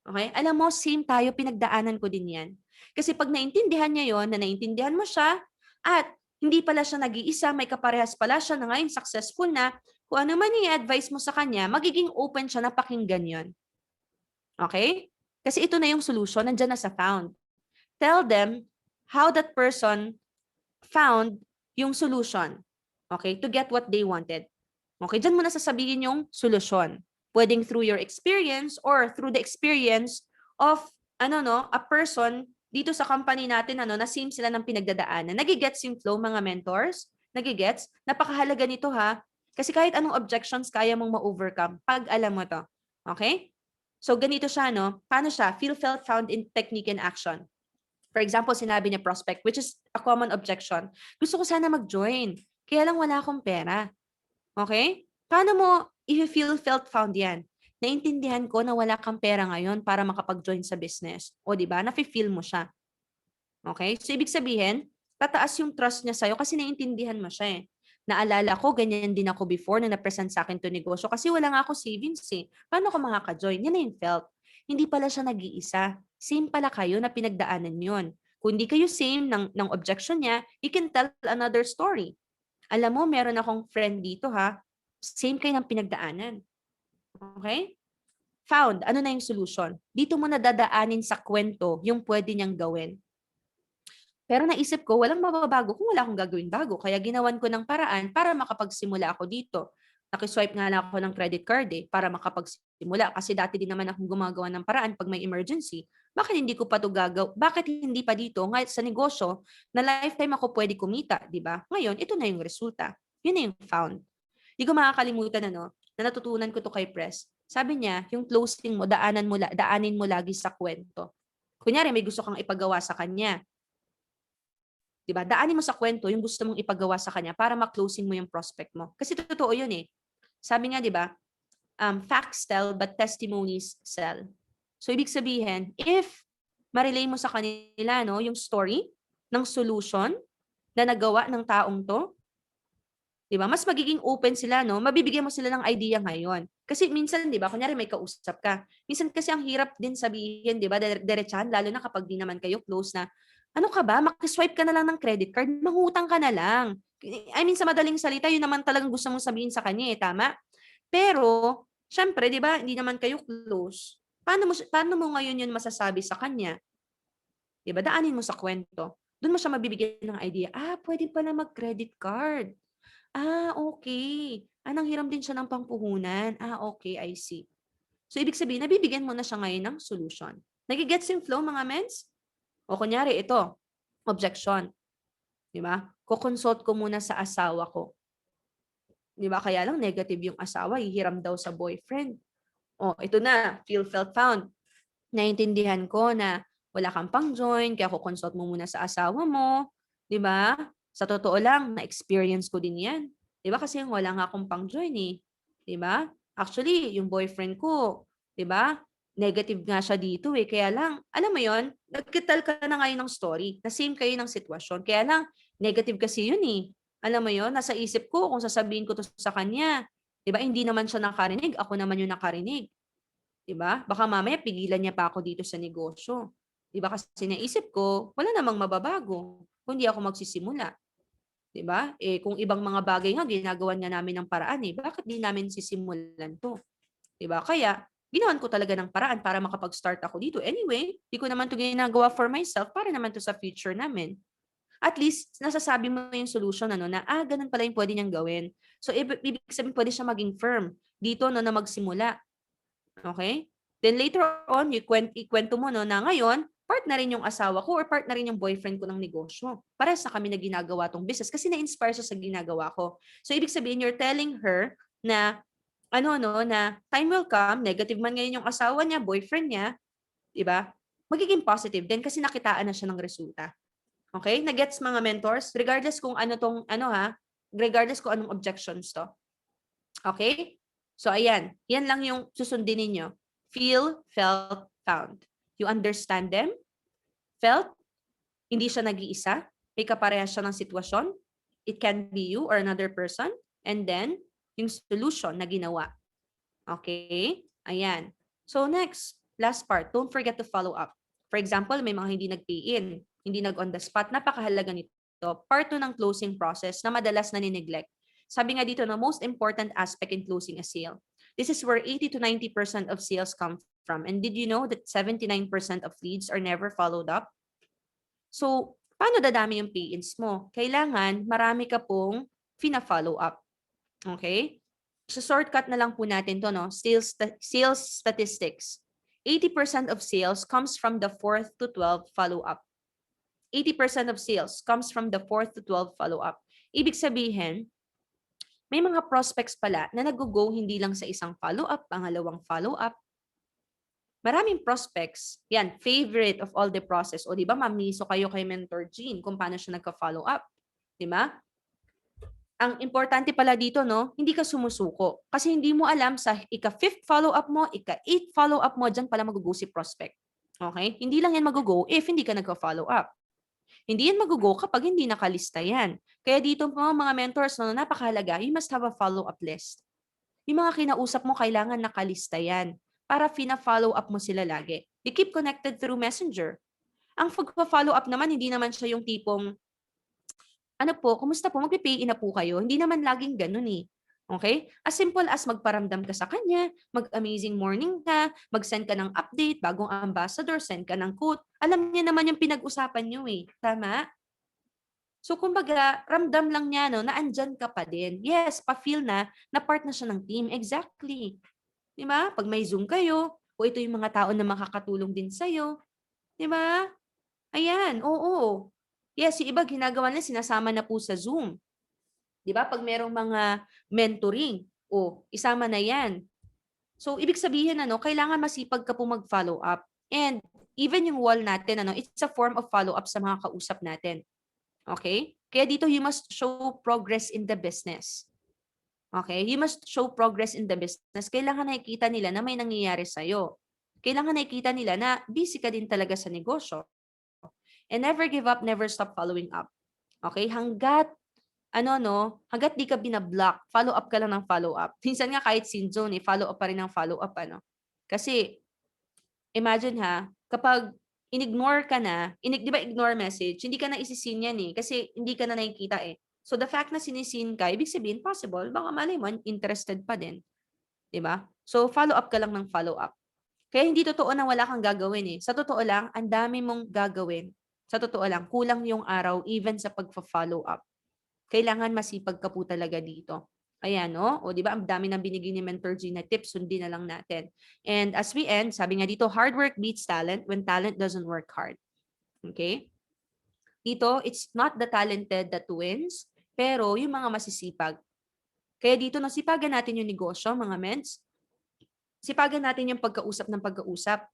Okay? Alam mo, same tayo, pinagdaanan ko din yan. Kasi pag naintindihan niya yon, na naintindihan mo siya, at hindi pala siya nag-iisa, may kaparehas pala siya na ngayon successful na, kung ano man i-advise mo sa kanya, magiging open siya na pakinggan yon. Okay? Kasi ito na yung solution, nandyan na sa found. Tell them how that person found yung solution. Okay? To get what they wanted. Okay? Diyan mo na sasabihin yung solution. Pwedeng through your experience or through the experience of a person dito sa company natin na same sila ng pinagdadaanan. Nagigets yung flow mga mentors? Nagigets? Napakahalaga nito kasi kahit anong objections kaya mong ma-overcome pag alam mo to. Okay? So ganito siya Paano siya? Feel, felt, found in technique and action. For example, sinabi niya prospect, which is a common objection. Gusto ko sana mag-join. Kaya lang wala akong pera. Okay? Paano mo i-feel felt found yan? Naintindihan ko na wala kang pera ngayon para makapag-join sa business. O di ba? Nafe-feel mo siya. Okay? So, ibig sabihin, tataas yung trust niya sa'yo kasi naiintindihan mo siya eh. Naalala ko, ganyan din ako before na na-present sa akin to negosyo kasi wala nga ako savings eh. Paano ko makaka-join? Yan na yung felt. Hindi pala siya nag-iisa. Same pala kayo na pinagdaanan yon. Kung hindi kayo same ng objection niya, you can tell another story. Alam mo, meron akong friend dito ha, same kayo ng pinagdaanan. Okay? Found, ano na yung solution? Dito mo na dadaanin sa kwento yung pwede niyang gawin. Pero naisip ko, walang mababago kung wala akong gagawin bago. Kaya ginawan ko ng paraan para makapagsimula ako dito. Nakiswipe nga lang ako ng credit card para makapagsimula. Kasi dati din naman akong gumagawa ng paraan pag may emergency. Bakit hindi ko pa to gagaw? Bakit hindi pa dito? Ngayon sa negosyo, na lifetime ako pwede kumita, di ba? Ngayon, ito na yung resulta. Yun na yung found. Hindi ko makakalimutan na natutunan ko to kay Press. Sabi niya, yung closing mo, daanin mo lagi sa kwento. Kunyari, may gusto kang ipagawa sa kanya. 'Di ba? Daanin mo sa kwento yung gusto mong ipagawa sa kanya para ma-closing mo yung prospect mo. Kasi totoo yun eh. Sabi nga 'di ba, facts tell but testimonies sell. So ibig sabihin, if ma-relay mo sa kanila yung story ng solution na nagawa ng taong 'to, 'di ba? Mas magiging open sila, mabibigyan mo sila ng idea ngayon. Kasi minsan 'di ba, kunyari may kausap ka. Minsan kasi ang hirap din sabihin, 'di ba, diretsahan lalo na kapag di naman kayo close na ano ka ba, maki-swipe ka na lang ng credit card, mangutang ka na lang. I mean sa madaling salita, yun naman talagang gusto mong sabihin sa kanya tama? Pero syempre 'di ba, hindi naman kayo close. Paano mo ngayon yun masasabi sa kanya? 'Di ba? Daanin mo sa kwento. Doon mo siya mabibigyan ng idea. Pwede pala mag-credit card. Okay. Nanghiram din siya ng pampuhunan. Okay, I see. So, ibig sabihin, nabibigyan mo na siya ngayon ng solution. Nagigets yung flow, mga mens? O kunyari, ito, objection. Di ba? Kukonsult ko muna sa asawa ko. Di ba? Kaya lang negative yung asawa, hihiram daw sa boyfriend. Ito na, feel, felt, found. Naintindihan ko na wala kang pang-join, kaya kukonsult mo muna sa asawa mo. Di ba? Sa totoo lang, na-experience ko din yan. Di ba? Kasi wala nga akong pang-join eh. Di ba? Actually, yung boyfriend ko, di ba? Negative nga siya dito eh. Kaya lang, alam mo yon, nagkital ka na ngayon ng story, na same kayo ng sitwasyon. Kaya lang, negative kasi yun eh. Alam mo yon, nasa isip ko kung sasabihin ko to sa kanya. Di ba? Hindi naman siya nakarinig, ako naman yung nakarinig. 'Di ba? Baka mamaya pigilan niya pa ako dito sa negosyo. 'Di ba? Kasi naisip ko, wala namang mababago kung hindi ako magsisimula. 'Di ba? Kung ibang mga bagay nga ginagawan nga namin ng paraan bakit di namin sisimulan 'to? 'Di ba? Kaya ginawan ko talaga ng paraan para makapag-start ako dito. Anyway, di ko naman 'to ginagawa for myself, para naman 'to sa future namin. At least nasasabi mo yung solution na ganun pala yung pwede niyang gawin. So ibig sabihin pwede siya maging firm dito na magsimula. Okay? Then later on, ikwento mo na ngayon, part na rin yung asawa ko or part na rin yung boyfriend ko ng negosyo. Parehas na kami na ginagawa tong business kasi na-inspire siya sa ginagawa ko. So ibig sabihin, you're telling her na na time will come, negative man ngayon yung asawa niya, boyfriend niya, 'di ba? Magiging positive din kasi nakitaan na siya ng resulta. Okay? Na-gets mga mentors, regardless kung regardless kung anong objections to. Okay? So ayan, yan lang yung susundin ninyo. Feel, felt, found. You understand them, felt, hindi siya nag-iisa, may kaparehas siya ng sitwasyon. It can be you or another person. And then, yung solution na ginawa. Okay? Ayan. So next, last part, don't forget to follow up. For example, may mga hindi nag-pay in, hindi nag-on the spot, napakahalaga nito. Part 2 ng closing process na madalas na nineglect. Sabi nga dito, most important aspect in closing a sale. This is where 80 to 90% of sales come from. And did you know that 79% of leads are never followed up? So, paano dadami yung pay-ins mo? Kailangan marami ka pong fina-follow up. Okay? So, shortcut na lang po natin to, sales statistics. 80% of sales comes from the 4th to 12 follow-up. 80% of sales comes from the 4th to 12 follow-up. Ibig sabihin, may mga prospects pala na nag-go hindi lang sa isang follow-up, pangalawang follow-up. Maraming prospects, yan, favorite of all the process. O di ba, mamiso kayo kay Mentor Jean kung paano siya nagka-follow up. Di ba? ang importante pala dito, no, hindi ka sumusuko. Kasi hindi mo alam sa ika-5th follow-up mo, ika-8th follow-up mo, dyan pala mag-go si prospect. Okay? Hindi lang yan mag-go if hindi ka nagka-follow up. Hindi yan mag-go kapag hindi nakalista yan. Kaya dito po mga mentors, no, napakahalaga, you must have a follow-up list. Yung mga kinausap mo, kailangan nakalista yan para fina-follow up mo sila lagi. You keep connected through Messenger. Ang pagpa-follow up naman, hindi naman siya yung tipong ano po, kumusta po, magpi-pay in na po kayo. Hindi naman laging gano'n eh. Okay? As simple as magparamdam ka sa kanya, mag-amazing morning ka, mag-send ka ng update, bagong ambassador, send ka ng quote. Alam niya naman yung pinag-usapan niyo eh. Tama? So kumbaga, ramdam lang niya no, na andyan ka pa din. Yes, pa-feel na part na siya ng team. Exactly. Di ba? Pag may Zoom kayo, o ito yung mga tao na makakatulong din sa'yo. Di ba? Ayan, oo. Yes, yung iba ginagawa nila, sinasama na po sa Zoom. 'Di ba? Pag merong mga mentoring, o isama na 'yan. So ibig sabihin ano, kailangan masipag ka po mag-follow up. And even yung wall natin ano, it's a form of follow up sa mga kausap natin. Okay? Kaya dito you must show progress in the business. Okay? You must show progress in the business. Kailangan nakikita nila na may nangyayari sa'yo. Kailangan nakikita nila na busy ka din talaga sa negosyo. And never give up, never stop following up. Okay? Hanggat di ka binablock, follow up ka lang ng follow up. Minsan nga kahit sin zone, follow up pa rin ng follow up, ano. Kasi, imagine ha, kapag in-ignore ka na, di ba ignore message, hindi ka na isisin yan kasi hindi ka na nakikita So the fact na sinisin ka, ibig sabihin possible, baka malay mo, interested pa din. Di ba? So follow up ka lang ng follow up. Kaya hindi totoo na wala kang gagawin Sa totoo lang, ang dami mong gagawin. Sa totoo lang, kulang yung araw even sa pagfa-follow up. Kailangan masipag ka po talaga dito. Ayan, no? O, di ba? Ang dami nang binigay ni Mentor G na tips, sundin na lang natin. And as we end, sabi nga dito, hard work beats talent when talent doesn't work hard. Okay? Dito, it's not the talented that wins, pero yung mga masisipag. Kaya dito, nasipagan natin yung negosyo, mga mens. Sipagan natin yung pagkausap ng pagkausap.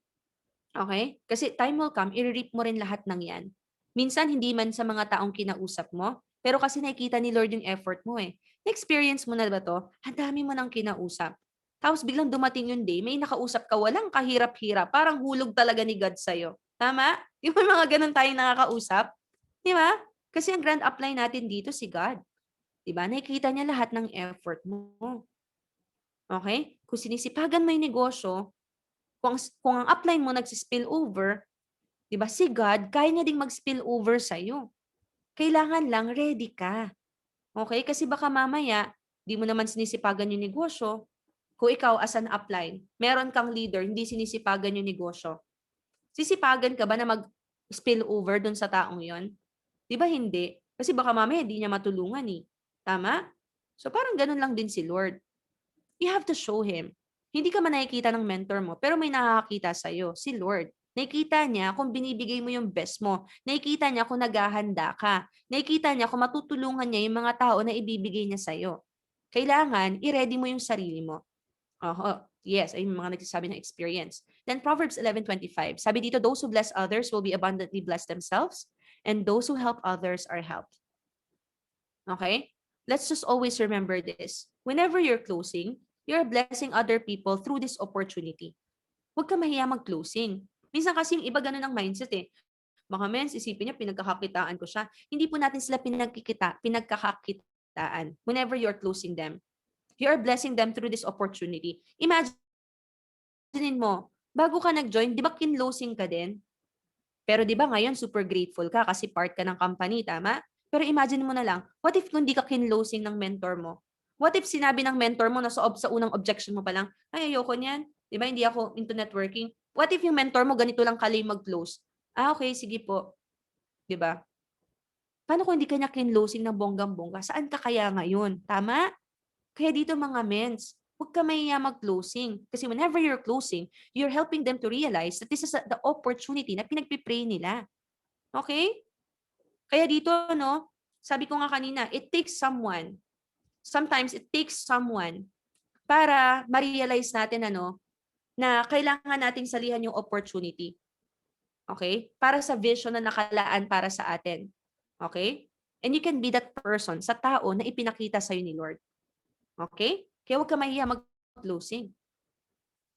Okay? Kasi time will come, i-reap mo rin lahat ng yan. Minsan, hindi man sa mga taong kinausap mo, pero kasi nakikita ni Lord yung effort mo Na-experience mo na ba to? Ang dami mo nang kinausap. Tapos biglang dumating yung day, may nakausap ka, walang kahirap-hirap, parang hulog talaga ni God sa'yo. Tama? Yung may mga ganun tayong nakakausap. Di ba? Kasi ang grand upline natin dito si God. Di ba? Nakikita niya lahat ng effort mo. Okay? Kung sinisipagan mo yung negosyo, kung ang upline mo nagsispill over, 'di ba? Si God, kaya niya ding mag-spill over sa iyo. Kailangan lang ready ka. Okay? Kasi baka mamaya, di mo naman sinisipagan yung negosyo. Kung ikaw as an upline, meron kang leader, hindi sinisipagan yung negosyo. Sisipagan ka ba na mag-spill over dun sa taong yon? Di ba hindi? Kasi baka mamaya hindi niya matulungan Tama? So parang ganun lang din si Lord. You have to show Him. Hindi ka man nakikita ng mentor mo, pero may nakakakita sa'yo, si Lord. Nakikita niya kung binibigay mo yung best mo. Nakikita niya kung naghahanda ka. Nakikita niya kung matutulungan niya yung mga tao na ibibigay niya sa'yo. Kailangan, i-ready mo yung sarili mo. Yes, ay yung mga nagsasabi ng experience. Then Proverbs 11:25, sabi dito, those who bless others will be abundantly blessed themselves, and those who help others are helped. Okay? Let's just always remember this. Whenever you're closing, you're blessing other people through this opportunity. Huwag ka mahiya mag-closing. Minsan kasi yung iba ganun ang mindset Baka mens, isipin niya, pinagkakakitaan ko siya. Hindi po natin sila pinagkakakitaan whenever you're closing them. You are blessing them through this opportunity. Imagine mo, bago ka nag-join, di ba kinlosing ka din? Pero di ba ngayon super grateful ka kasi part ka ng company, tama? Pero imagine mo na lang, what if kung di ka kinlosing ng mentor mo? What if sinabi ng mentor mo na sa unang objection mo pa lang, ay ayoko niyan, di ba hindi ako into networking? What if yung mentor mo ganito lang kalay mag-close? Okay, sige po. Di ba? Paano kung hindi kanya kinlosing ng bonggang-bongga? Saan ka kaya ngayon? Tama? Kaya dito mga mens, huwag ka mahiya mag-closing. Kasi whenever you're closing, you're helping them to realize that this is the opportunity na pinagpipray nila. Okay? Kaya dito, no, sabi ko nga kanina, it takes someone. Sometimes it takes someone para ma-realize natin na kailangan nating salihan yung opportunity. Okay? Para sa vision na nakalaan para sa atin. Okay? And you can be that person sa tao na ipinakita sa'yo ni Lord. Okay? Kaya huwag ka mahiya mag-closing.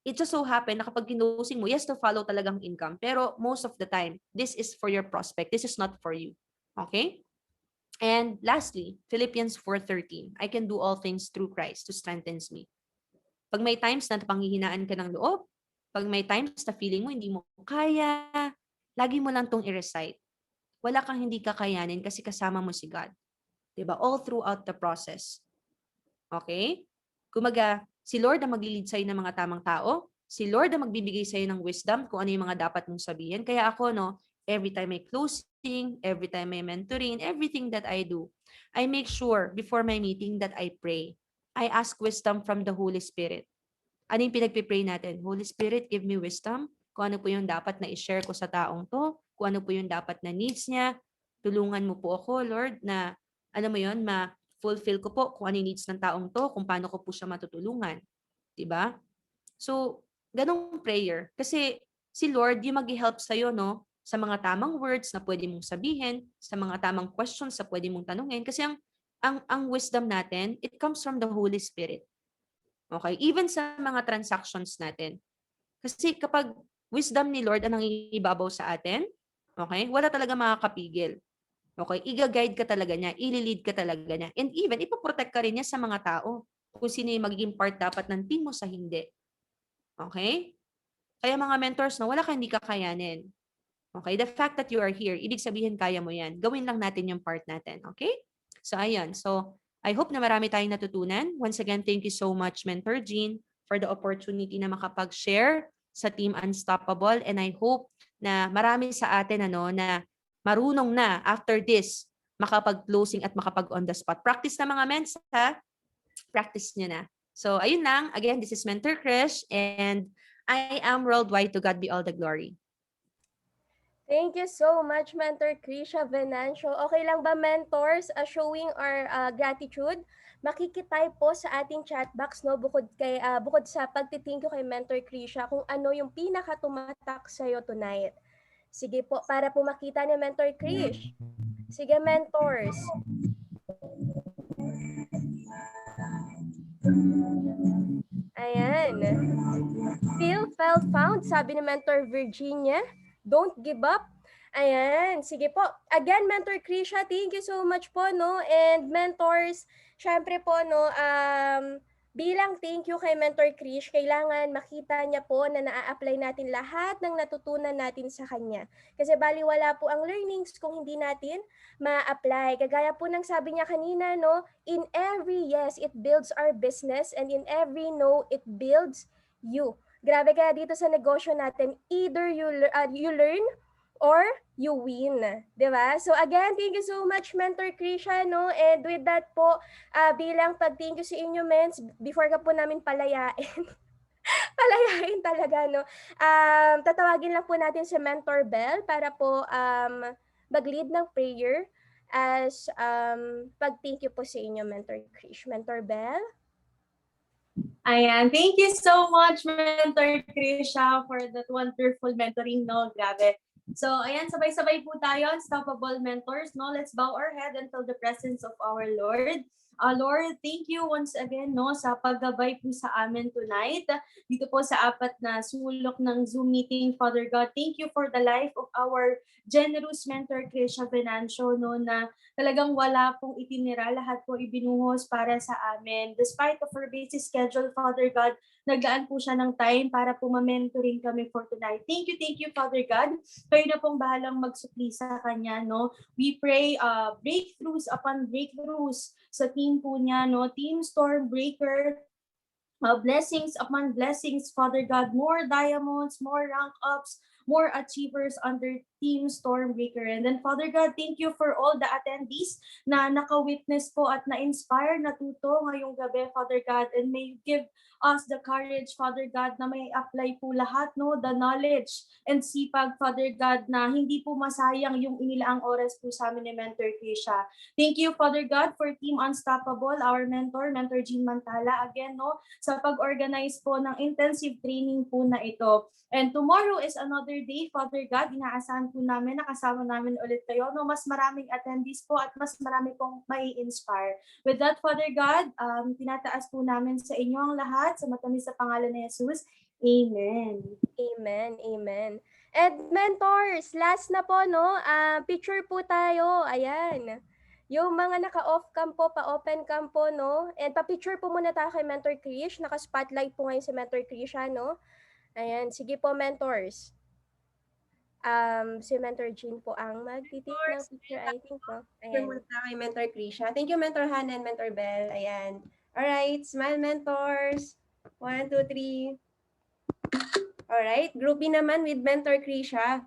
It just so happen na kapag closing mo, yes, to follow talagang income. Pero most of the time, this is for your prospect. This is not for you. Okay? And lastly, Philippians 4:13, I can do all things through Christ who strengthens me. Pag may times na panghihinaan ka ng loob, pag may times na feeling mo hindi mo kaya, lagi mo lang tong i-recite. Wala kang hindi kakayanin kasi kasama mo si God. 'Di ba? All throughout the process. Okay? Kumaga, si Lord ang maglilid sa'yo ng mga tamang tao. Si Lord ang magbibigay sa'yo ng wisdom kung ano yung mga dapat mong sabihin. Kaya ako, every time may closing, every time may mentoring, everything that I do, I make sure before my meeting that I pray. I ask wisdom from the Holy Spirit. Ano yung pinagpipray natin? Holy Spirit, give me wisdom. Kung ano po yung dapat na i-share ko sa taong to. Kung ano po yung dapat na needs niya. Tulungan mo po ako, Lord, na ma-fulfill ko po kung ano yung needs ng taong to, kung paano ko po siya matutulungan. Diba? So, ganong prayer. Kasi si Lord yung mag-help sa'yo, sa mga tamang words na pwede mong sabihin, sa mga tamang questions na pwede mong tanungin. Kasi ang wisdom natin, it comes from the Holy Spirit. Okay? Even sa mga transactions natin. Kasi kapag wisdom ni Lord ang nangibabaw sa atin, okay, wala talaga makakapigil. Okay? Iga-guide ka talaga niya, ililid ka talaga niya. And even, ipoprotect ka rin niya sa mga tao. Kung sino yung magiging part dapat ng team mo sa hindi. Okay? Kaya mga mentors, wala kang hindi kakayanin. Okay? The fact that you are here, ibig sabihin kaya mo yan. Gawin lang natin yung part natin. Okay? So, ayun. So, I hope na marami tayong natutunan. Once again, thank you so much, Mentor Jean, for the opportunity na makapag-share sa Team Unstoppable. And I hope na marami sa atin na marunong na after this makapag-closing at makapag-on the spot. Practice na mga mens, ha? Practice nyo na. So, ayun lang. Again, this is Mentor Krish and I am worldwide. To God be all the glory. Thank you so much, Mentor Krisha Venancio. Okay lang ba, mentors, showing our gratitude? Makikitay po sa ating chat box, no, bukod sa pagti-thank you kay Mentor Krisha, kung ano yung pinaka-tumatak sa'yo tonight. Sige po, para po makita ni Mentor Krish. Sige, mentors. Ayan. Feel, felt, found, sabi ni Mentor Virginia. Don't give up. Ayan, sige po. Again, Mentor Krisha, thank you so much po, no? And mentors, syempre po, no, bilang thank you kay Mentor Krish, kailangan makita niya po na naa-apply natin lahat ng natutunan natin sa kanya. Kasi baliwala po ang learnings kung hindi natin ma-apply. Kagaya po ng sabi niya kanina, no, in every yes, it builds our business, and in every no, it builds you. Grabe, kaya dito sa negosyo natin, either you learn or you win. Diba? So again, thank you so much, Mentor Krisha, no? And with that po, bilang pag-thank you sa inyo, mens, before ka po namin palayain, palayain talaga, no? Tatawagin lang po natin si Mentor Bell para po mag-lead ng prayer as pag-thank you po sa inyo, Mentor Krish. Mentor Bell? Ayan, thank you so much, Mentor Krisha, for that wonderful mentoring, no? Grabe. So, ayan, sabay-sabay po tayo, Unstoppable Mentors, no? Let's bow our head and feel the presence of our Lord. Lord, thank you once again, no, sa paggabay po sa amin tonight. Dito po sa apat na sulok ng Zoom meeting, Father God. Thank you for the life of our generous mentor, Krisha Venancio, no, na talagang wala pong itinira, lahat po ibinuhos para sa amin. Despite of her busy schedule, Father God, naglaan po siya ng time para po ma-mentoring kami for tonight. Thank you, Father God. Kayo na pong bahalang magsupli sa kanya, no. We pray breakthroughs upon breakthroughs sa team po niya, no. Team Stormbreaker, blessings upon blessings, Father God. More diamonds, more rank ups, more achievers under Team Stormbreaker. And then, Father God, thank you for all the attendees na naka-witness po at na-inspire, natuto ngayong gabi, Father God. And may you give us the courage, Father God, na may apply po lahat, no, the knowledge and sipag, Father God, na hindi po masayang yung inilaang oras po sa amin ni Mentor Krisha. Thank you, Father God, for Team Unstoppable, our mentor, Mentor Jean Mantala, again, no, sa pag-organize po ng intensive training po na ito. And tomorrow is another day, Father God, inaasahan po namin, nakasama namin ulit kayo. No, mas maraming attendees po at mas marami pong mai inspire. With that, Father God, tinataas po namin sa inyo ang lahat sa matamis sa pangalan ni Jesus. Amen. Amen, amen. And mentors, last na po, no? Picture po tayo. Ayan. Yung mga naka-off cam po, pa-open cam po, no? And pa-picture po muna tayo kay Mentor Krish. Naka-spotlight po ngayon si Mentor Krish, no? Ayan. Sige po, mentors. Si Mentor Jean po ang magtitake ng picture, I think, no? Ayan. Pumunta kay Mentor Krisha. Thank you, Mentor Hannah and Mentor Bell. Ayan. Alright, smile mentors. 1, 2, 3. Alright, groupie naman with Mentor Krisha.